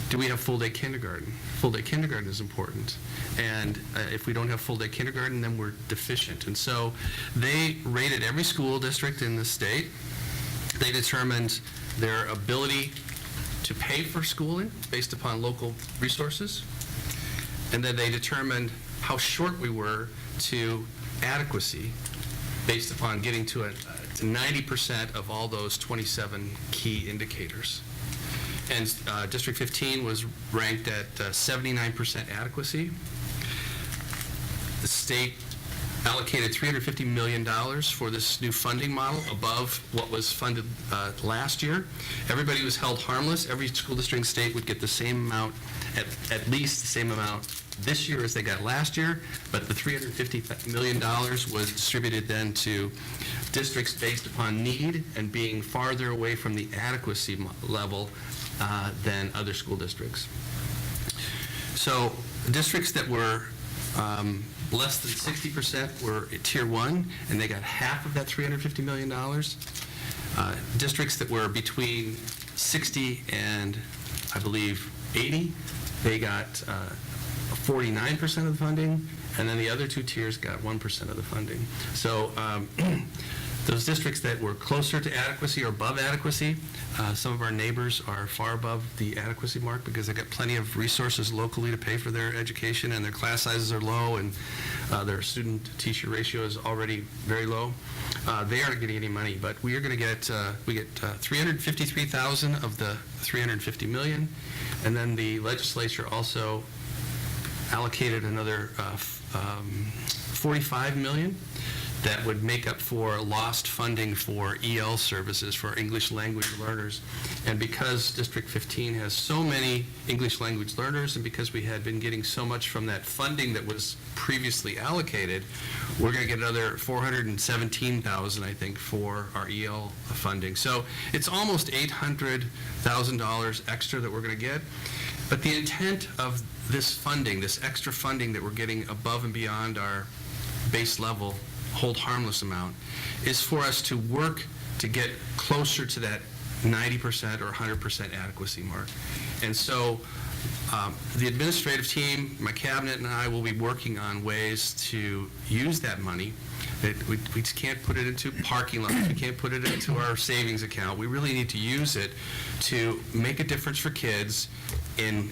Do we have full-day kindergarten? Full-day kindergarten is important. And if we don't have full-day kindergarten, then we're deficient. And so they rated every school district in the state. They determined their ability to pay for schooling based upon local resources. And then they determined how short we were to adequacy based upon getting to 90% of all those 27 key indicators. And District 15 was ranked at 79% adequacy. The state allocated $350 million for this new funding model above what was funded last year. Everybody was held harmless. Every school district and state would get the same amount, at least the same amount this year as they got last year, but the $350 million was distributed then to districts based upon need and being farther away from the adequacy level than other school districts. So districts that were less than 60% were at Tier 1, and they got half of that $350 million. Districts that were between 60 and, I believe, 80, they got 49% of the funding, and then the other two tiers got 1% of the funding. So those districts that were closer to adequacy or above adequacy, some of our neighbors are far above the adequacy mark because they've got plenty of resources locally to pay for their education, and their class sizes are low, and their student-teacher ratio is already very low. They aren't getting any money, but we are going to get, we get $353,000 of the $350 million, and then the legislature also allocated another $45 million that would make up for lost funding for EL services for English language learners. And because District 15 has so many English language learners, and because we had been getting so much from that funding that was previously allocated, we're going to get another $417,000, I think, for our EL funding. So it's almost $800,000 extra that we're going to get. But the intent of this funding, this extra funding that we're getting above and beyond our base level hold harmless amount, is for us to work to get closer to that 90% or 100% adequacy mark. And so the administrative team, my cabinet, and I will be working on ways to use that money. We just can't put it into parking lots. We can't put it into our savings account. We really need to use it to make a difference for kids and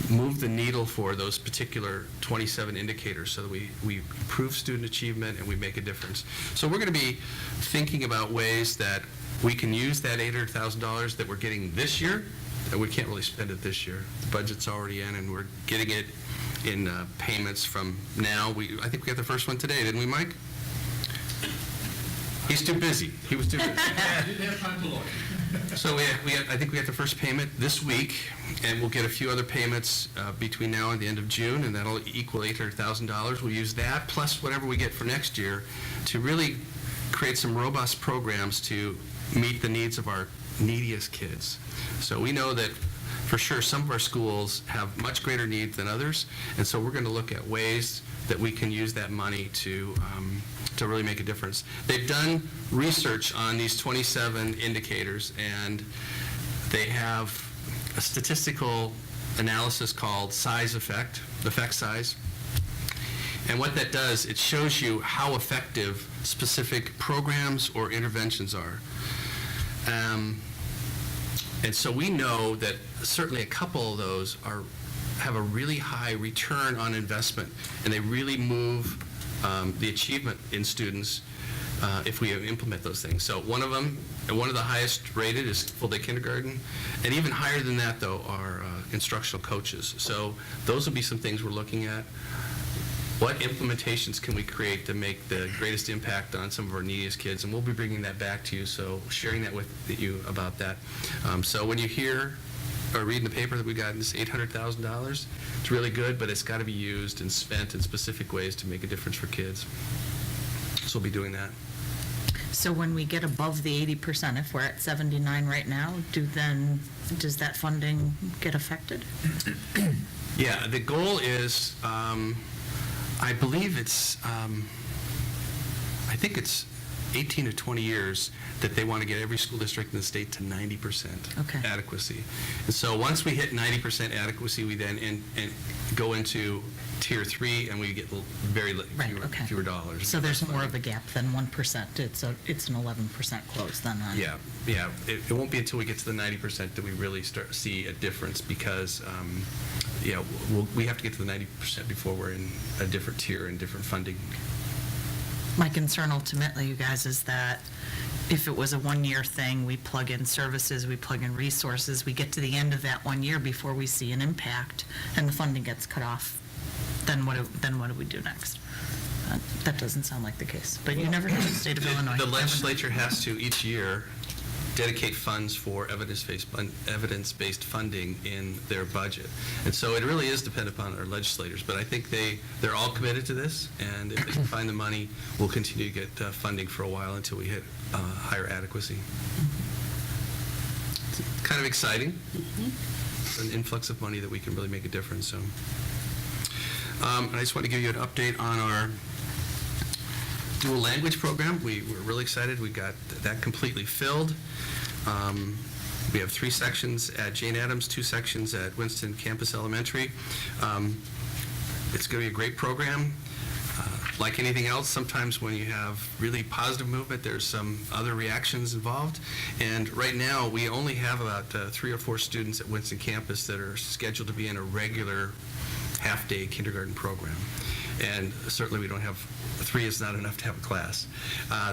move the needle for those particular 27 indicators so that we improve student achievement and we make a difference. So we're going to be thinking about ways that we can use that $800,000 that we're getting this year, and we can't really spend it this year. The budget's already in, and we're getting it in payments from now. I think we got the first one today, didn't we, Mike? He's too busy. He was too busy. Didn't have time to look. So I think we got the first payment this week, and we'll get a few other payments between now and the end of June, and that'll equal $800,000. We'll use that, plus whatever we get for next year, to really create some robust programs to meet the needs of our neediest kids. So we know that for sure some of our schools have much greater needs than others, and so we're going to look at ways that we can use that money to really make a difference. They've done research on these 27 indicators, and they have a statistical analysis called size effect size. And what that does, it shows you how effective specific programs or interventions are. And so we know that certainly a couple of those have a really high return on investment, and they really move the achievement in students if we implement those things. So one of them, and one of the highest rated, is full-day kindergarten, and even higher than that, though, are instructional coaches. So those will be some things we're looking at. What implementations can we create to make the greatest impact on some of our neediest kids? And we'll be bringing that back to you, so sharing that with you about that. So when you hear or read in the paper that we got this $800,000, it's really good, but it's got to be used and spent in specific ways to make a difference for kids. So we'll be doing that. So when we get above the 80%, if we're at 79 right now, does that funding get affected? Yeah, the goal is, I believe it's, I think it's 18 to 20 years that they want to get every school district in the state to 90% adequacy. And so once we hit 90% adequacy, we then go into Tier 3, and we get fewer dollars. So there's more of a gap than 1%. It's an 11% close then. Yeah. It won't be until we get to the 90% that we really start see a difference, because we have to get to the 90% before we're in a different tier and different funding. My concern ultimately, you guys, is that if it was a one-year thing, we plug in services, we plug in resources, we get to the end of that 1 year before we see an impact, and the funding gets cut off, then what do we do next? That doesn't sound like the case, but you never know in the state of Illinois. The legislature has to, each year, dedicate funds for evidence-based funding in their budget. And so it really is dependent upon our legislators, but I think they're all committed to this, and if they can find the money, we'll continue to get funding for a while until we hit higher adequacy. It's kind of exciting. It's an influx of money that we can really make a difference. So, and I just want to give you an update on our dual language program. We're really excited. We got that completely filled. We have 3 sections at Jane Addams, 2 sections at Winston Campus Elementary. It's going to be a great program. Like anything else, sometimes when you have really positive movement, there's some other reactions involved. And right now, we only have about 3 or 4 students at Winston Campus that are scheduled to be in a regular half-day kindergarten program. And certainly we don't have, 3 is not enough to have a class.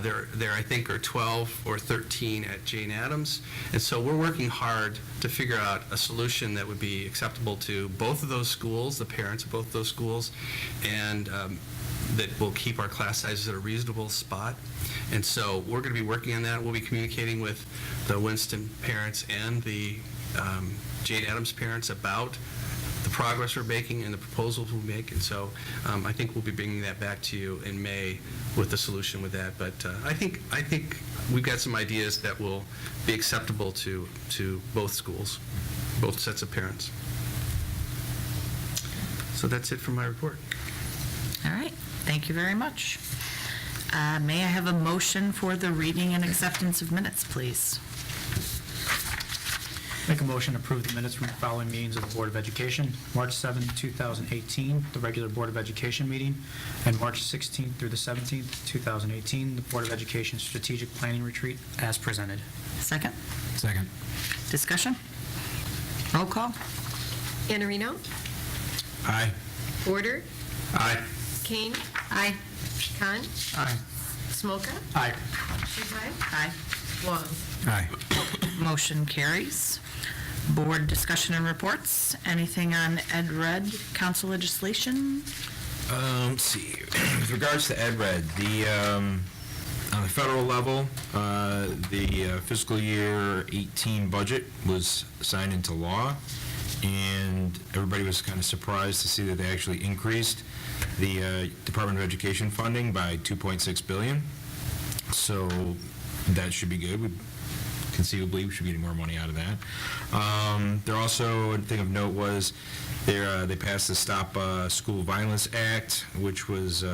There I think are 12 or 13 at Jane Addams. And so we're working hard to figure out a solution that would be acceptable to both of those schools, the parents of both of those schools, and that will keep our class sizes at a reasonable spot. And so we're going to be working on that. We'll be communicating with the Winston parents and the Jane Addams parents about the progress we're making and the proposals we make. And so I think we'll be bringing that back to you in May with the solution with that. But I think we've got some ideas that will be acceptable to both schools, both sets of parents. So that's it for my report. All right, thank you very much. May I have a motion for the reading and acceptance of minutes, please? Make a motion to approve the minutes from the following meetings of the Board of Education: March 7, 2018, the regular Board of Education meeting, and March 16th through the 17th, 2018, the Board of Education Strategic Planning Retreat, as presented. Second? Second. Discussion? Roll call? Iannarino. Aye. Porter. Aye. Kane. Aye. Khan. Aye. Smolka. Aye. Shuhai. Aye. Wong. Aye. Motion carries. Board discussion and reports. Anything on Ed Red council legislation? Let's see. With regards to Ed Red, on the federal level, the fiscal year 18 budget was signed into law, and everybody was kind of surprised to see that they actually increased the Department of Education funding by $2.6 billion. So that should be good. Conceivably, we should be getting more money out of that. There also, a thing of note was they passed the Stop School Violence Act, which was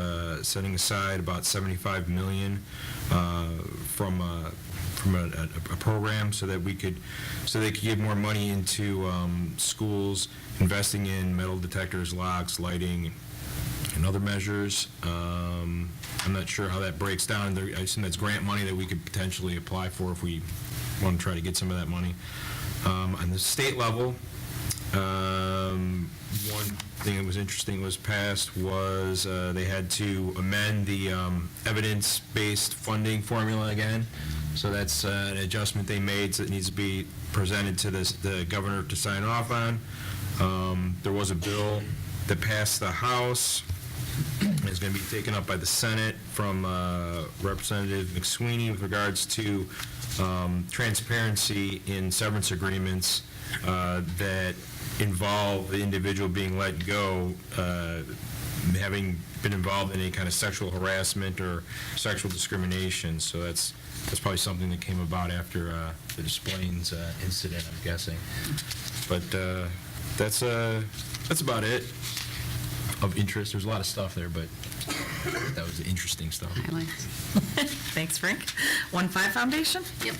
setting aside about $75 million from a program so they could give more money into schools investing in metal detectors, locks, lighting, and other measures. I'm not sure how that breaks down. I assume that's grant money that we could potentially apply for if we want to try to get some of that money. On the state level, one thing that was interesting was passed was they had to amend the evidence-based funding formula again. So that's an adjustment they made, so it needs to be presented to the governor to sign off on. There was a bill that passed the House. It's going to be taken up by the Senate from Representative McSweeney with regards to transparency in severance agreements that involve the individual being let go having been involved in any kind of sexual harassment or sexual discrimination. So that's probably something that came about after the Des Plaines incident, I'm guessing. But that's about it of interest. There's a lot of stuff there, but that was the interesting stuff. Highlights. Thanks, Frank. 1-5 Foundation? Yep.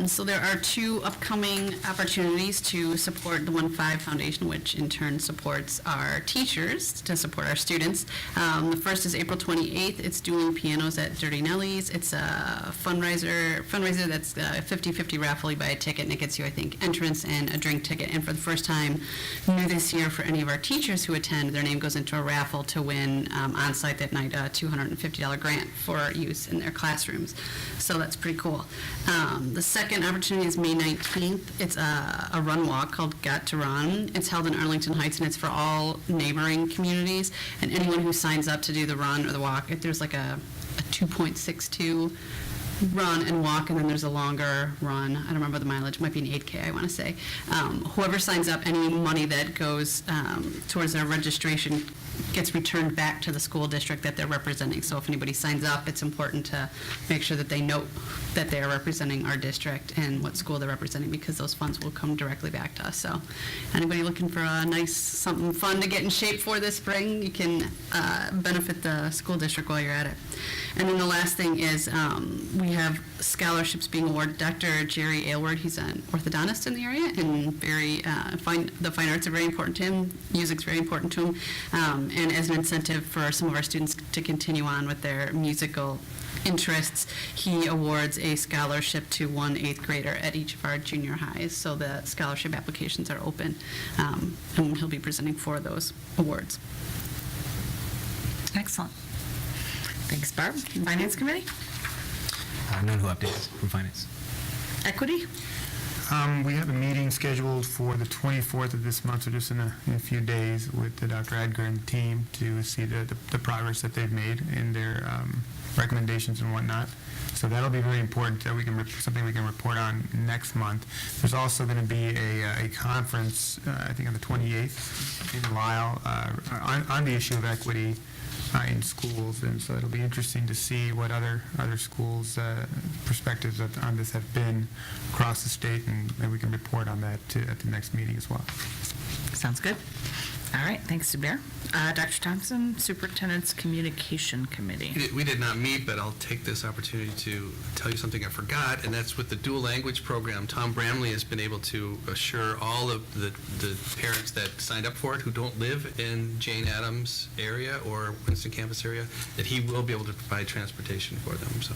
So there are 2 upcoming opportunities to support the 1-5 Foundation, which in turn supports our teachers to support our students. The first is April 28th. It's doing pianos at Dirty Nelly's. It's a fundraiser that's a 50-50 raffle. You buy a ticket and it gets you, I think, entrance and a drink ticket. And for the first time new this year, for any of our teachers who attend, their name goes into a raffle to win on-site that night a $250 grant for use in their classroom. classrooms. So that's pretty cool. The second opportunity is May 19th. It's a run walk called Got to Run. It's held in Arlington Heights, and it's for all neighboring communities. And anyone who signs up to do the run or the walk, there's like a 2.62 run and walk, and then there's a longer run. I don't remember the mileage. It might be an 8K, I want to say. Whoever signs up, any money that goes towards their registration gets returned back to the school district that they're representing. So if anybody signs up, it's important to make sure that they note that they are representing our district and what school they're representing, because those funds will come directly back to us. So anybody looking for a nice, something fun to get in shape for this spring, you can benefit the school district while you're at it. And then the last thing is we have scholarships being awarded. Dr. Jerry Aylward, he's an orthodontist in the area, and the fine arts are very important to him. Music's very important to him. And as an incentive for some of our students to continue on with their musical interests, he awards a scholarship to one 8th grader at each of our junior highs. So the scholarship applications are open, and he'll be presenting 4 of those awards. Excellent. Thanks, Barb. Finance Committee? None who updates from Finance. Equity? We have a meeting scheduled for the 24th of this month, so just in a few days, with Dr. Edgar and the team to see the progress that they've made in their recommendations and whatnot. So that'll be very important that something we can report on next month. There's also going to be a conference, I think on the 28th in Lisle, on the issue of equity in schools, and so it'll be interesting to see what other schools' perspectives on this have been across the state, and maybe we can report on that at the next meeting as well. Sounds good. All right, thanks, Zubair. Dr. Thompson, Superintendent's Communication Committee. We did not meet, but I'll take this opportunity to tell you something I forgot, and that's with the dual language program. Tom Bramley has been able to assure all of the parents that signed up for it who don't live in Jane Addams area or Winston campus area that he will be able to provide transportation for them. So,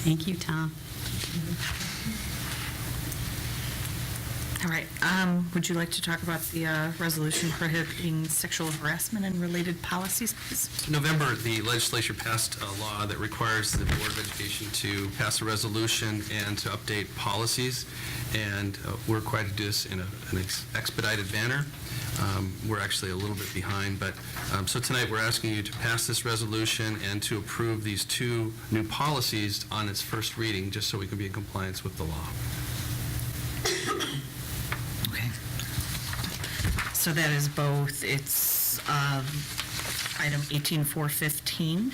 thank you, Tom. All right. Would you like to talk about the resolution prohibiting sexual harassment and related policies, please? in November, the legislature passed a law that requires the Board of Education to pass a resolution and to update policies, and we're required to do this in an expedited manner. We're actually a little bit behind, but so tonight we're asking you to pass this resolution and to approve these 2 new policies on its first reading, just so we can be in compliance with the law. Okay. So that is both, it's item 18415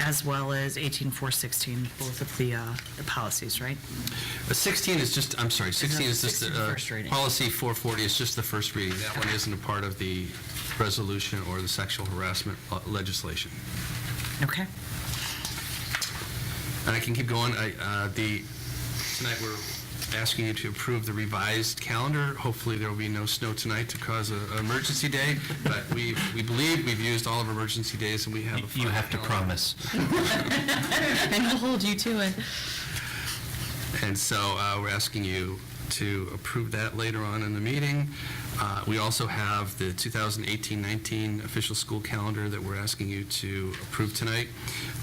as well as 18416, both of the policies, right? 16 is just, I'm sorry, 16 is just, 16 first reading. policy 440 is just the first reading. That one isn't a part of the resolution or the sexual harassment legislation. Okay. And I can keep going. Tonight we're asking you to approve the revised calendar. Hopefully there will be no snow tonight to cause an emergency day, but we believe we've used all of our emergency days, and we have a fine You have to calendar. promise. And we'll hold you to it. And so we're asking you to approve that later on in the meeting. We also have the 2018-19 official school calendar that we're asking you to approve tonight.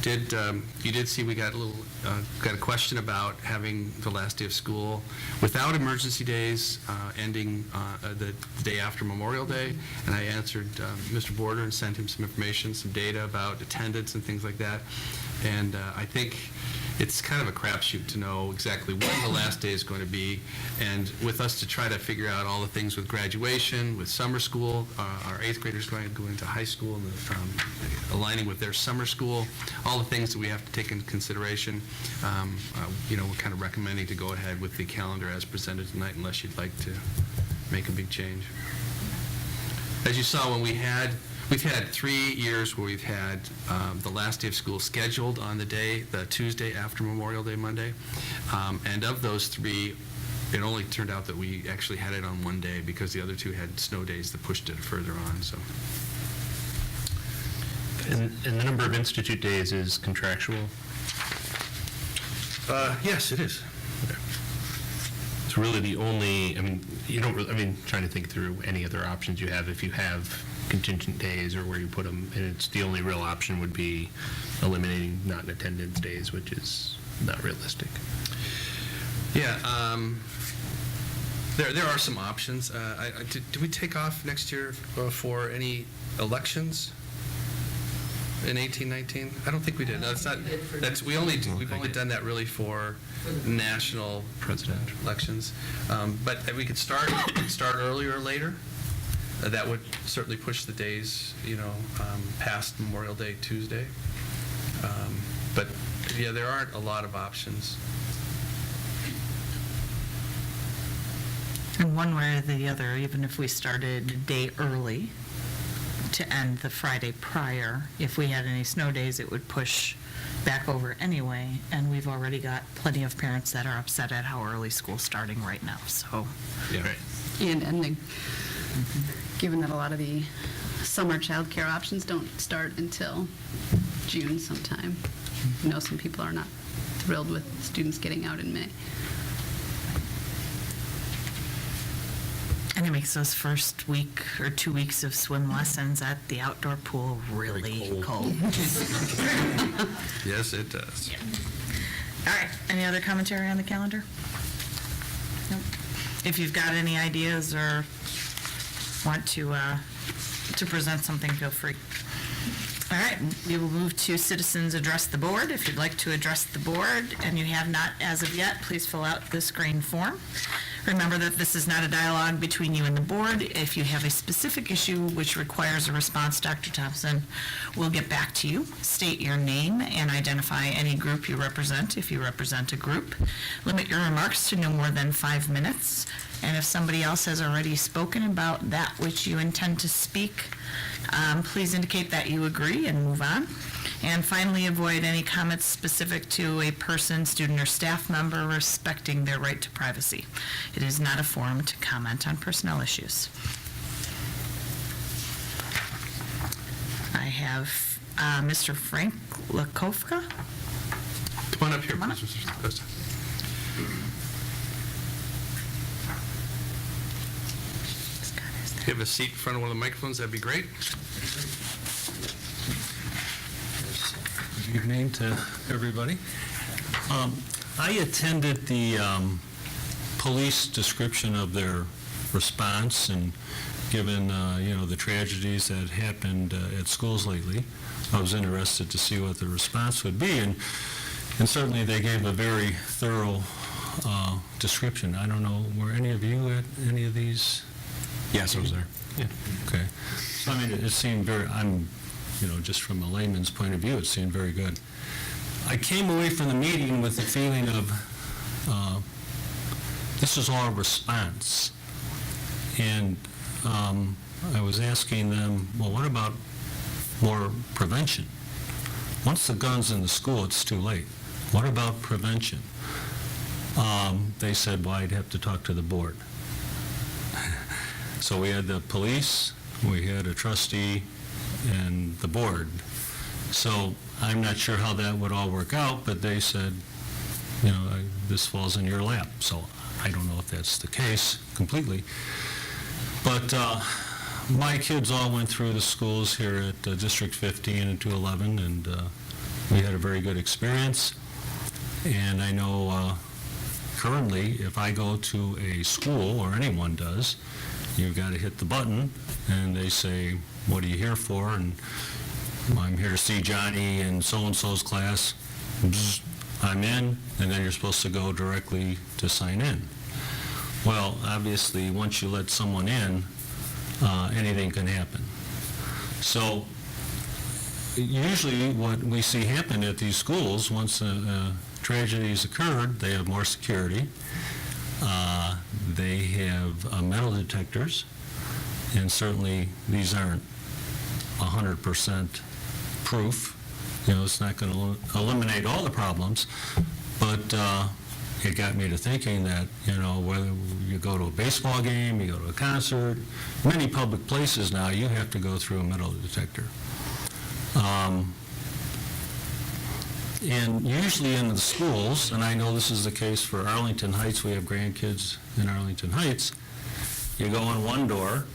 You did see we got a question about having the last day of school without emergency days ending the day after Memorial Day, and I answered Mr. Border and sent him some information, some data about attendance and things like that. And I think it's kind of a crapshoot to know exactly when the last day is going to be, and with us to try to figure out all the things with graduation, with summer school, our 8th graders going into high school, and aligning with their summer school, all the things that we have to take into consideration. We're kind of recommending to go ahead with the calendar as presented tonight, unless you'd like to make a big change. As you saw, we've had 3 years where we've had the last day of school scheduled on the Tuesday after Memorial Day, Monday. And of those 3, it only turned out that we actually had it on one day because the other 2 had snow days that pushed it further on. So. And the number of institute days is contractual? Yes, it is. It's really the only, trying to think through any other options you have. If you have contingent days or where you put them, and it's the only real option would be eliminating not-in-attendance days, which is not realistic. Yeah, there are some options. Do we take off next year for any elections in 1819? I don't think we did. No, it's not. We've only done that really for national president elections. But we could start earlier or later. That would certainly push the days, past Memorial Day Tuesday. But yeah, there aren't a lot of options. And one way or the other, even if we started a day early to end the Friday prior, if we had any snow days, it would push back over anyway. And we've already got plenty of parents that are upset at how early school's starting right now, so. Yeah. And given that a lot of the summer childcare options don't start until June sometime, I know some people are not thrilled with students getting out in May. And it makes those first week or 2 weeks of swim lessons at the outdoor pool really cold. Yes, it does. All right, any other commentary on the calendar? Nope. If you've got any ideas or want to present something, feel free. All right, we will move to citizens address the board. If you'd like to address the board and you have not as of yet, please fill out this green form. Remember that this is not a dialogue between you and the board. If you have a specific issue which requires a response, Dr. Thompson will get back to you. State your name and identify any group you represent if you represent a group. Limit your remarks to no more than 5 minutes. And if somebody else has already spoken about that which you intend to speak, please indicate that you agree and move on. And finally, avoid any comments specific to a person, student, or staff member respecting their right to privacy. It is not a forum to comment on personnel issues. I have Mr. Frank Lakofka. Come on up here, please, Mr. Costa. If you have a seat in front of one of the microphones, that'd be great. Good evening to everybody. I attended the police description of their response, and given the tragedies that happened at schools lately, I was interested to see what the response would be, and certainly they gave a very thorough description. I don't know, were any of you at any of these? Yes, I was there. Yeah. Okay. So I mean, it seemed very. Just from a layman's point of view, it seemed very good. I came away from the meeting with the feeling of this is all a response. And I was asking them, well, what about more prevention? Once the gun's in the school, it's too late. What about prevention? They said, well, I'd have to talk to the board. So we had the police, we had a trustee, and the board. So I'm not sure how that would all work out, but they said, this falls in your lap. So I don't know if that's the case completely. But my kids all went through the schools here at District 15 and 211, and we had a very good experience. And I know currently, if I go to a school, or anyone does, you've got to hit the button, and they say, what are you here for? And I'm here to see Johnny in so-and-so's class. Bzz, I'm in, and then you're supposed to go directly to sign in. Well, obviously, once you let someone in, anything can happen. So usually what we see happen at these schools, once tragedies occurred, they have more security. They have metal detectors, and certainly these aren't 100% proof. It's not going to eliminate all the problems, but it got me to thinking that, whether you go to a baseball game, you go to a concert, many public places now, you have to go through a metal detector. And usually in the schools, and I know this is the case for Arlington Heights, we have grandkids in Arlington Heights, you go in one door,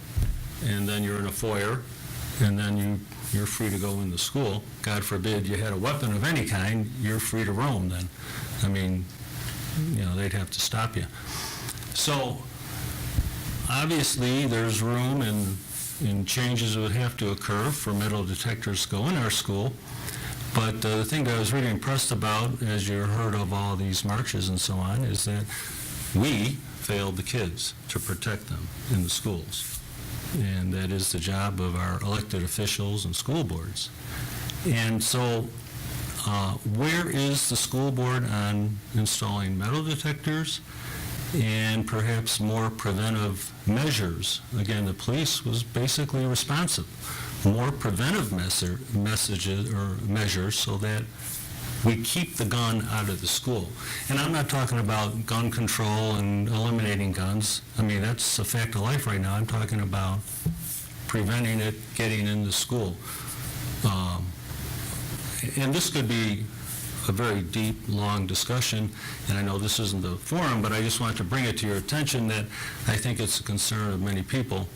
and then you're in a foyer, and then you're free to go into school. God forbid you had a weapon of any kind, you're free to roam then. I mean, they'd have to stop you. So, obviously, there's room and changes would have to occur for metal detectors to go in our school. But the thing that I was really impressed about, as you heard of all these marches and so on, is that we failed the kids to protect them in the schools. And that is the job of our elected officials and school boards. And so, where is the school board on installing metal detectors and perhaps more preventive measures? Again, the police was basically responsive. More preventive measures so that we keep the gun out of the school. And I'm not talking about gun control and eliminating guns. I mean, that's a fact of life right now. I'm talking about preventing it getting into school. And this could be a very deep, long discussion, and I know this isn't the forum, but I just want to bring it to your attention that I think it's a concern of many people.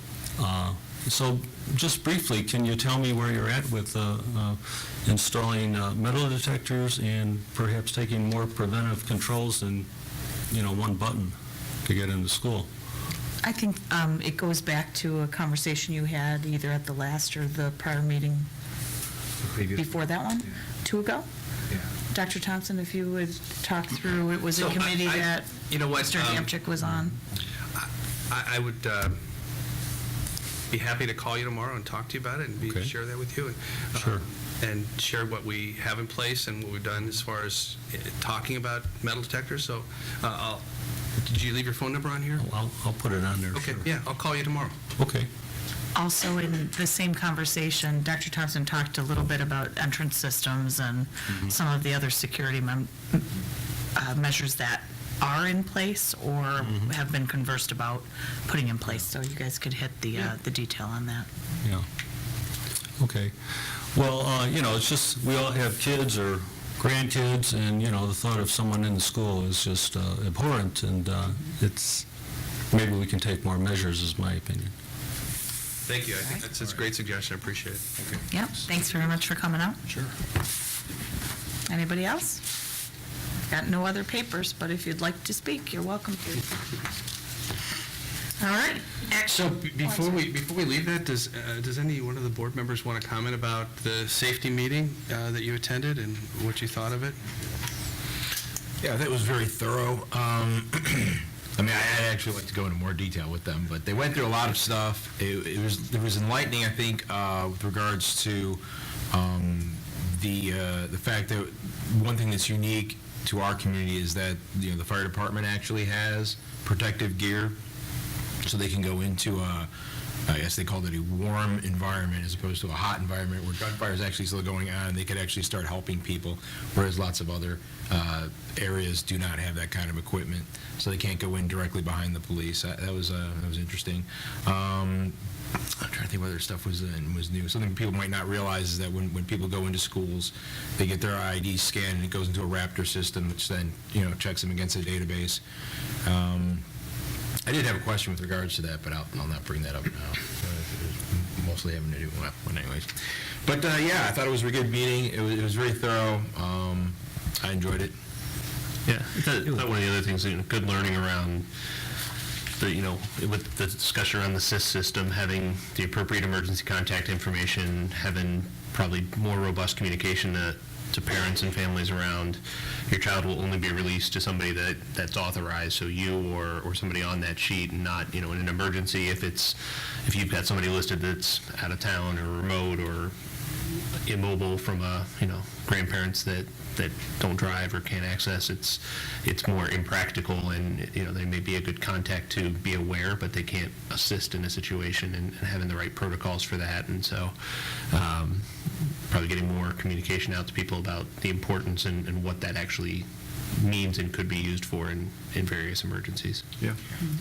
So just briefly, can you tell me where you're at with installing metal detectors and perhaps taking more preventive controls than, one button to get into school? I think it goes back to a conversation you had either at the last or the prior meeting before that one, 2 ago? Yeah. Dr. Thompson, if you would talk through, it was a committee that Mr. Damchick was on. I would be happy to call you tomorrow and talk to you about it and share that with you. And, Sure. And share what we have in place and what we've done as far as talking about metal detectors. So did you leave your phone number on here? I'll put it on there. Okay, sure. yeah, I'll call you tomorrow. Okay. Also, in the same conversation, Dr. Thompson talked a little bit about entrance systems and some of the other security measures that are in place or have been conversed about putting in place. So you guys could hit the detail on that. Yeah. Okay. Well, it's just, we all have kids or grandkids, and, the thought of someone in the school is just abhorrent, and maybe we can take more measures, is my opinion. Thank you. I think that's a great suggestion. I appreciate it. Okay. Yep, thanks very much for coming out. Sure. Anybody else? Got no other papers, but if you'd like to speak, you're welcome to. All right. So before we leave that, does any one of the board members want to comment about the safety meeting that you attended and what you thought of it? Yeah, that was very thorough. I mean, I'd actually like to go into more detail with them, but they went through a lot of stuff. It was enlightening, I think, with regards to the fact that one thing that's unique to our community is that the fire department actually has protective gear, so they can go into I guess they called it a warm environment as opposed to a hot environment where gunfire is actually still going on, and they could actually start helping people, whereas lots of other areas do not have that kind of equipment, so they can't go in directly behind the police. That was interesting. I'm trying to think what other stuff was new. Something people might not realize is that when people go into schools, they get their ID scanned, and it goes into a Raptor system, which then checks them against a database. I did have a question with regards to that, but I'll not bring that up now. Mostly having to do well, anyways. But yeah, I thought it was a good meeting. It was very thorough. I enjoyed it. Yeah, I thought one of the other things, good learning around with the discussion around the SIS system, having the appropriate emergency contact information, having probably more robust communication to parents and families around your child will only be released to somebody that's authorized, so you or somebody on that sheet, and not in an emergency if you've got somebody listed that's out of town or remote or immobile from grandparents that don't drive or can't access. It's more impractical, and they may be a good contact to be aware, but they can't assist in a situation, and having the right protocols for that. And so probably getting more communication out to people about the importance and what that actually means and could be used for in various emergencies. Yeah.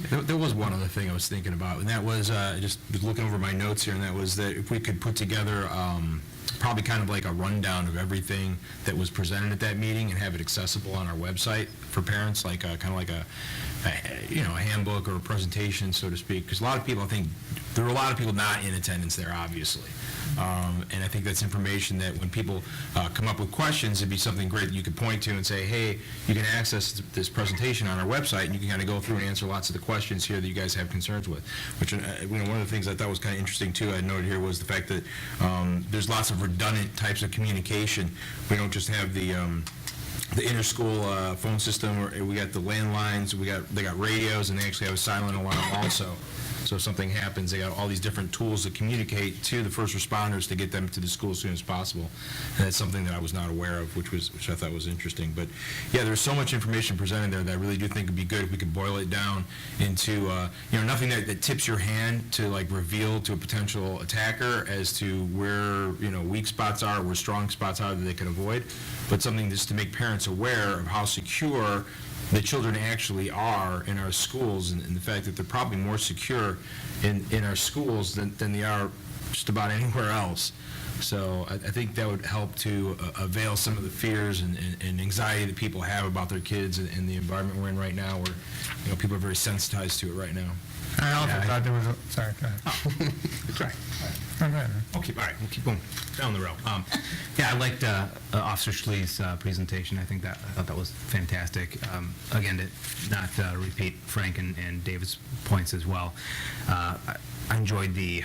There was one other thing I was thinking about, and that was just looking over my notes here, and that was that if we could put together probably kind of like a rundown of everything that was presented at that meeting and have it accessible on our website for parents, like kind of like a handbook or a presentation, so to speak. Because a lot of people, I think, there were a lot of people not in attendance there, obviously. And I think that's information that when people come up with questions, it'd be something great that you could point to and say, hey, you can access this presentation on our website, and you can kind of go through and answer lots of the questions here that you guys have concerns with. Which, one of the things I thought was kind of interesting, too, I noted here, was the fact that there's lots of redundant types of communication. We don't just have the inter-school phone system, or we got the landlines, they got radios, and they actually have a silent alarm also. So if something happens, they got all these different tools to communicate to the first responders to get them to the school as soon as possible. And that's something that I was not aware of, which I thought was interesting. But yeah, there's so much information presented there that I really do think would be good if we could boil it down into nothing that tips your hand to like reveal to a potential attacker as to where weak spots are, where strong spots are that they can avoid, but something just to make parents aware of how secure the children actually are in our schools, and the fact that they're probably more secure in our schools than they are just about anywhere else. So I think that would help to avail some of the fears and anxiety that people have about their kids and the environment we're in right now, where people are very sensitized to it right now. I also thought there was sorry, go ahead. Sorry. Oh, go ahead. Okay, all right, we'll keep going down the row. I liked Officer Schley's presentation. I thought that was fantastic. Again, to not repeat Frank and David's points as well, I enjoyed the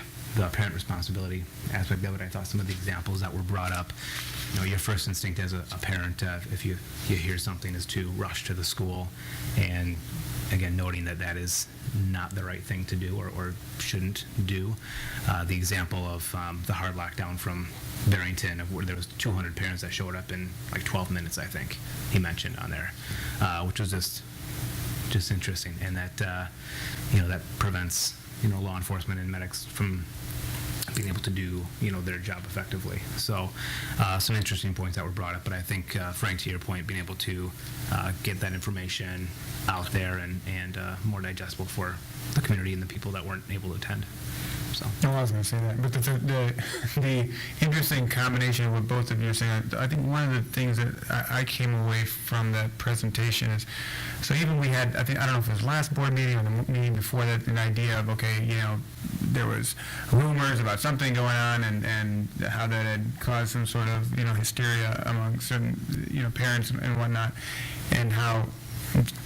parent responsibility aspect of it. I thought some of the examples that were brought up, your first instinct as a parent, if you hear something, is to rush to the school, and again, noting that is not the right thing to do or shouldn't do. The example of the hard lockdown from Barrington, of where there was 200 parents that showed up in like 12 minutes, I think he mentioned on there, which was just interesting, and that that prevents law enforcement and medics from being able to do their job effectively. So some interesting points that were brought up, but I think Frank, to your point, being able to get that information out there and more digestible for the community and the people that weren't able to attend. So. No, I was going to say that, but the interesting combination of what both of you are saying, I think one of the things that I came away from that presentation is, so even we had, I don't know if it was last board meeting or the meeting before that, an idea of, okay, there was rumors about something going on and how that had caused some sort of, hysteria among certain, parents and whatnot, and how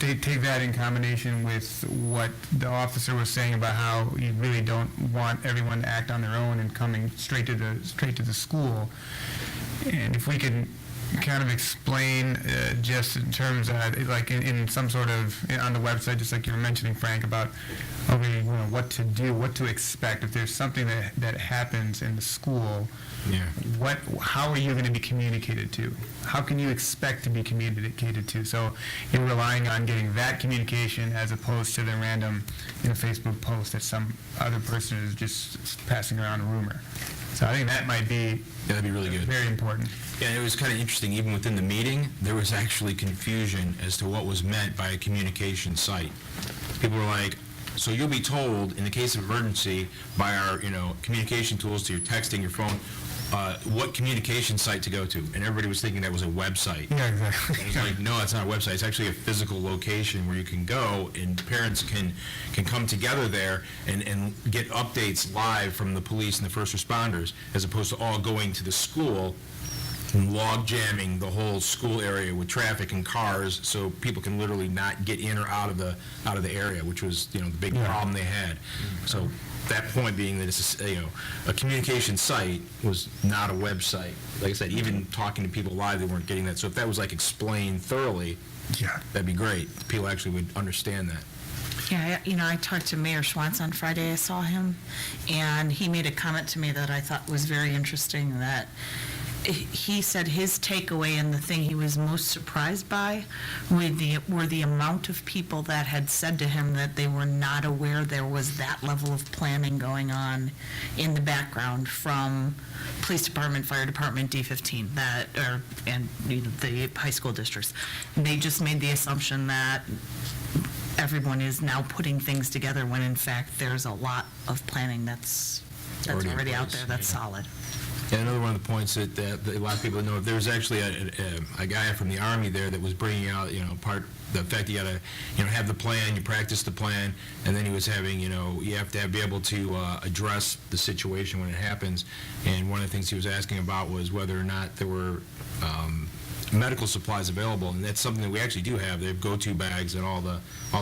they take that in combination with what the officer was saying about how you really don't want everyone to act on their own and coming straight to the school. And if we could kind of explain just in terms of like in some sort of on the website, just like you were mentioning, Frank, about what to do, what to expect if there's something that happens in the school. Yeah. How are you going to be communicated to? How can you expect to be communicated to? So you're relying on getting that communication as opposed to the random Facebook post that some other person is just passing around a rumor. So I think that might be that'd be really good. Very important. Yeah, and it was kind of interesting, even within the meeting, there was actually confusion as to what was meant by a communication site. People were like, so you'll be told, in the case of emergency, by our communication tools, to your texting, your phone, what communication site to go to. And everybody was thinking that was a website. Yeah, exactly. And it was like, no, it's not a website. It's actually a physical location where you can go, and parents can come together there and get updates live from the police and the first responders, as opposed to all going to the school and log jamming the whole school area with traffic and cars, so people can literally not get in or out of the area, which was the big problem they had. So that point being that it's a communication site was not a website. Like I said, even talking to people live, they weren't getting that. So if that was like explained thoroughly, that'd be great. People actually would understand that. Yeah, I talked to Mayor Schwantz on Friday. I saw him, and he made a comment to me that I thought was very interesting, that he said his takeaway and the thing he was most surprised by were the amount of people that had said to him that they were not aware there was that level of planning going on in the background from police department, fire department, D15, and the high school districts. And they just made the assumption that everyone is now putting things together when in fact there's a lot of planning that's already out there that's solid. And another one of the points that a lot of people know, there was actually a guy from the Army there that was bringing out, the fact you gotta, have the plan, you practice the plan, and then he was having, you have to be able to address the situation when it happens. And one of the things he was asking about was whether or not there were medical supplies available, and that's something that we actually do have. They have go-to bags in all the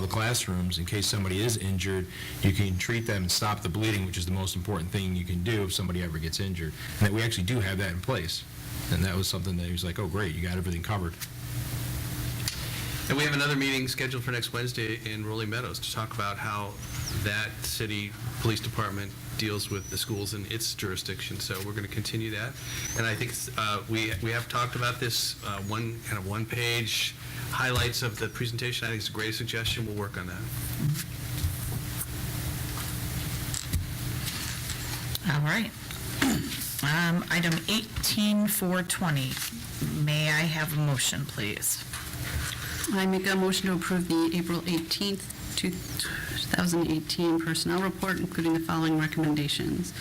classrooms in case somebody is injured. You can treat them and stop the bleeding, which is the most important thing you can do if somebody ever gets injured. And that we actually do have that in place. And that was something that he was like, oh, great, you got everything covered. And we have another meeting scheduled for next Wednesday in Rolling Meadows to talk about how that city police department deals with the schools in its jurisdiction. So we're going to continue that. And I think we have talked about this one-page highlights of the presentation. I think it's a great suggestion. We'll work on that. All right. Item 18-420. May I have a motion, please? I make a motion to approve the April 18th, 2018 personnel report, including the following recommendations.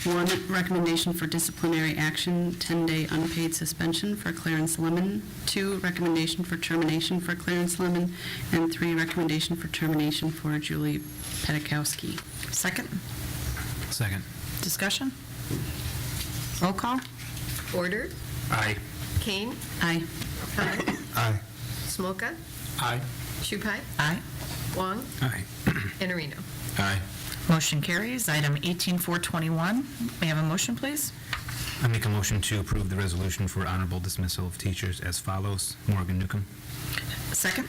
1, recommendation for disciplinary action, 10-day unpaid suspension for Clarence Lemon. 2, recommendation for termination for Clarence Lemon. And 3, recommendation for termination for Julie Pedikowski. Second? Second. Discussion? Roll call? Order. Aye. Kane. Aye. Khan. Aye. Smolka. Aye. Shupai. Aye. Wong. Aye. Iannarino. Aye. Motion carries. Item 18-421. May I have a motion, please? I make a motion to approve the resolution for honorable dismissal of teachers as follows. Morgan Newcomb. Second?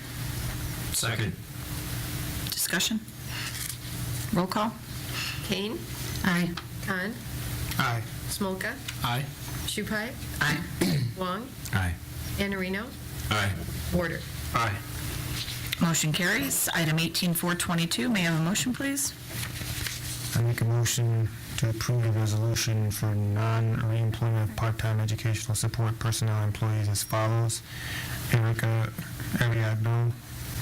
Second. Discussion? Roll call? Kane. Aye. Khan. Aye. Smolka. Aye. Shupai. Aye. Wong. Aye. Iannarino. Aye. Order. Aye. Motion carries. Item 18-422. May I have a motion, please? I make a motion to approve a resolution for non-reemployment of part-time educational support personnel employees as follows. Erica Ariadno,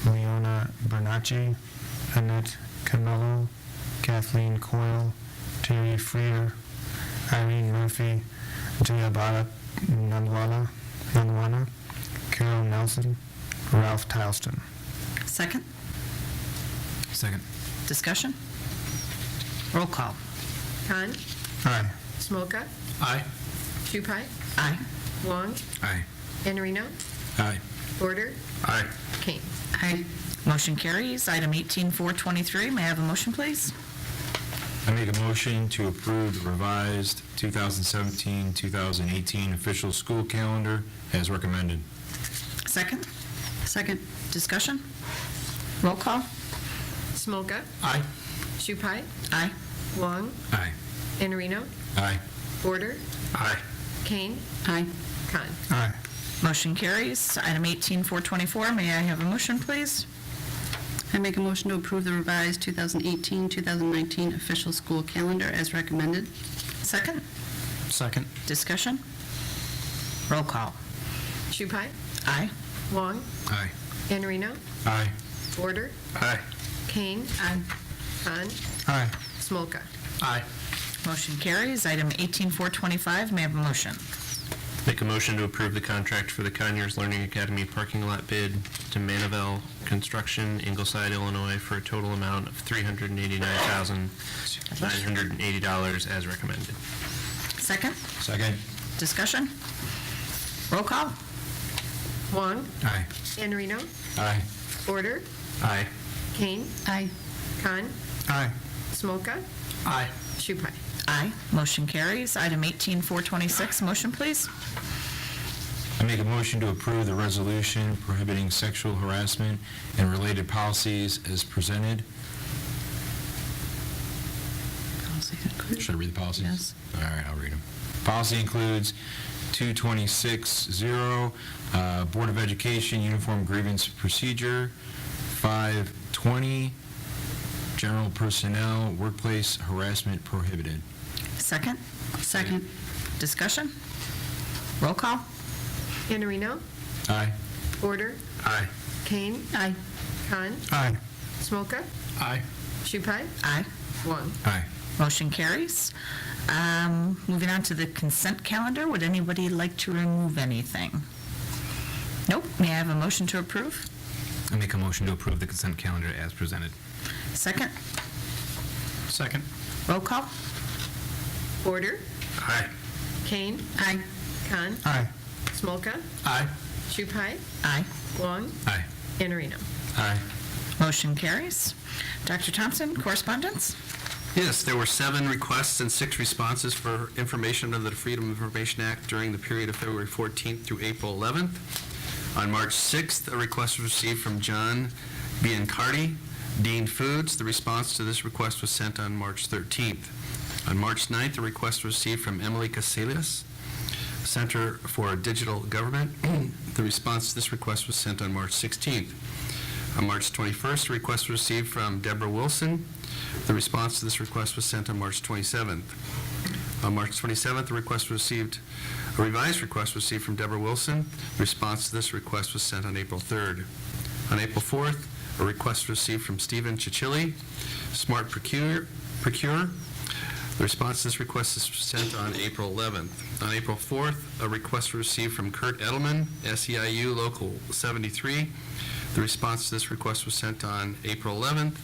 Leona Bernacci, Annette Camello, Kathleen Coyle, Terry Freer, Irene Murphy, Jayabara Nandwana, Carol Nelson, Ralph Tileston. Second? Second. Discussion? Roll call? Khan. Aye. Smolka. Aye. Shupai. Aye. Wong. Aye. Iannarino. Aye. Order. Aye. Kane. Aye. Motion carries. Item 18-423. May I have a motion, please? I make a motion to approve the revised 2017-2018 official school calendar as recommended. Second? Second. Discussion? Roll call? Smolka. Aye. Shupai. Aye. Wong. Aye. Iannarino. Aye. Order. Aye. Kane. Aye. Khan. Aye. Motion carries. Item 18-424. May I have a motion, please? I make a motion to approve the revised 2018-2019 official school calendar as recommended. Second? Second. Discussion? Roll call? Shupai. Aye. Wong. Aye. Iannarino. Aye. Order. Aye. Kane. Aye. Khan. Aye. Smolka. Aye. Motion carries. Item 18-425. May I have a motion? Make a motion to approve the contract for the Conyers Learning Academy parking lot bid to Manivel Construction, Ingleside, Illinois, for a total amount of $389,980 as recommended. Second? Second. Discussion? Roll call? Wong. Aye. Iannarino. Aye. Order. Aye. Kane. Aye. Khan. Aye. Smolka. Aye. Shupai. Aye. Motion carries. Item 18-426. Motion, please. I make a motion to approve the resolution prohibiting sexual harassment and related policies as presented. Should I read the policies? Yes. All right, I'll read them. Policy includes 2260, Board of Education Uniform Grievance Procedure, 520, General Personnel Workplace Harassment Prohibited. Second? Second. Discussion? Roll call? Iannarino. Aye. Order. Aye. Kane. Aye. Khan. Aye. Smolka. Aye. Shupai. Aye. Wong. Aye. Motion carries. Moving on to the consent calendar, would anybody like to remove anything? Nope. May I have a motion to approve? I make a motion to approve the consent calendar as presented. Second? Second. Roll call? Porter? Aye. Kane? Aye. Khan? Aye. Smolka? Aye. Shupai? Aye. Wong? Aye. Iannarino. Aye. Motion carries. Dr. Thompson, correspondence? Yes, there were 7 requests and 6 responses for information under the Freedom of Information Act during the period of February 14th through April 11th. On March 6th, a request was received from John Biancardi, Dean Foods. The response to this request was sent on March 13th. On March 9th, a request was received from Emily Casillas, Center for Digital Government. The response to this request was sent on March 16th. On March 21st, a request was received from Deborah Wilson. The response to this request was sent on March 27th. On March 27th, a revised request was received from Deborah Wilson. The response to this request was sent on April 3rd. On April 4th, a request was received from Stephen Chichilli, Smart Procure. The response to this request is sent on April 11th. On April 4th, a request was received from Kurt Edelman, SEIU Local 73. The response to this request was sent on April 11th.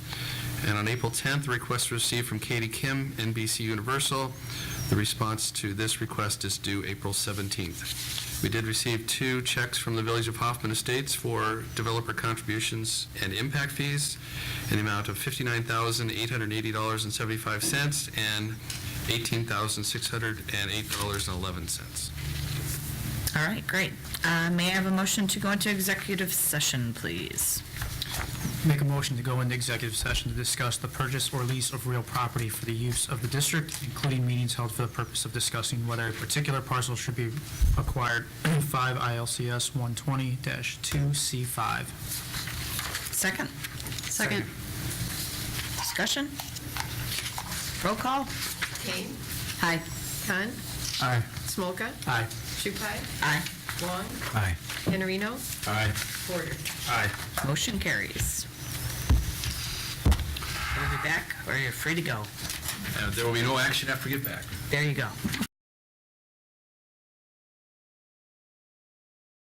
And on April 10th, a request was received from Katie Kim, NBC Universal. The response to this request is due April 17th. We did receive 2 checks from the Village of Hoffman Estates for developer contributions and impact fees in the amount of $59,880.75 and $18,608.11. All right, great. May I have a motion to go into executive session, please? Make a motion to go into executive session to discuss the purchase or lease of real property for the use of the district, including meetings held for the purpose of discussing whether a particular parcel should be acquired. 5 ILCS 120-2C5. Second? Second. Discussion? Roll call? Kane? Aye. Khan? Aye. Smolka? Aye. Shupai? Aye. Wong? Aye. Iannarino. Aye. Porter. Aye. Motion carries. We'll be back, or you're free to go. There will be no action after we get back. There you go.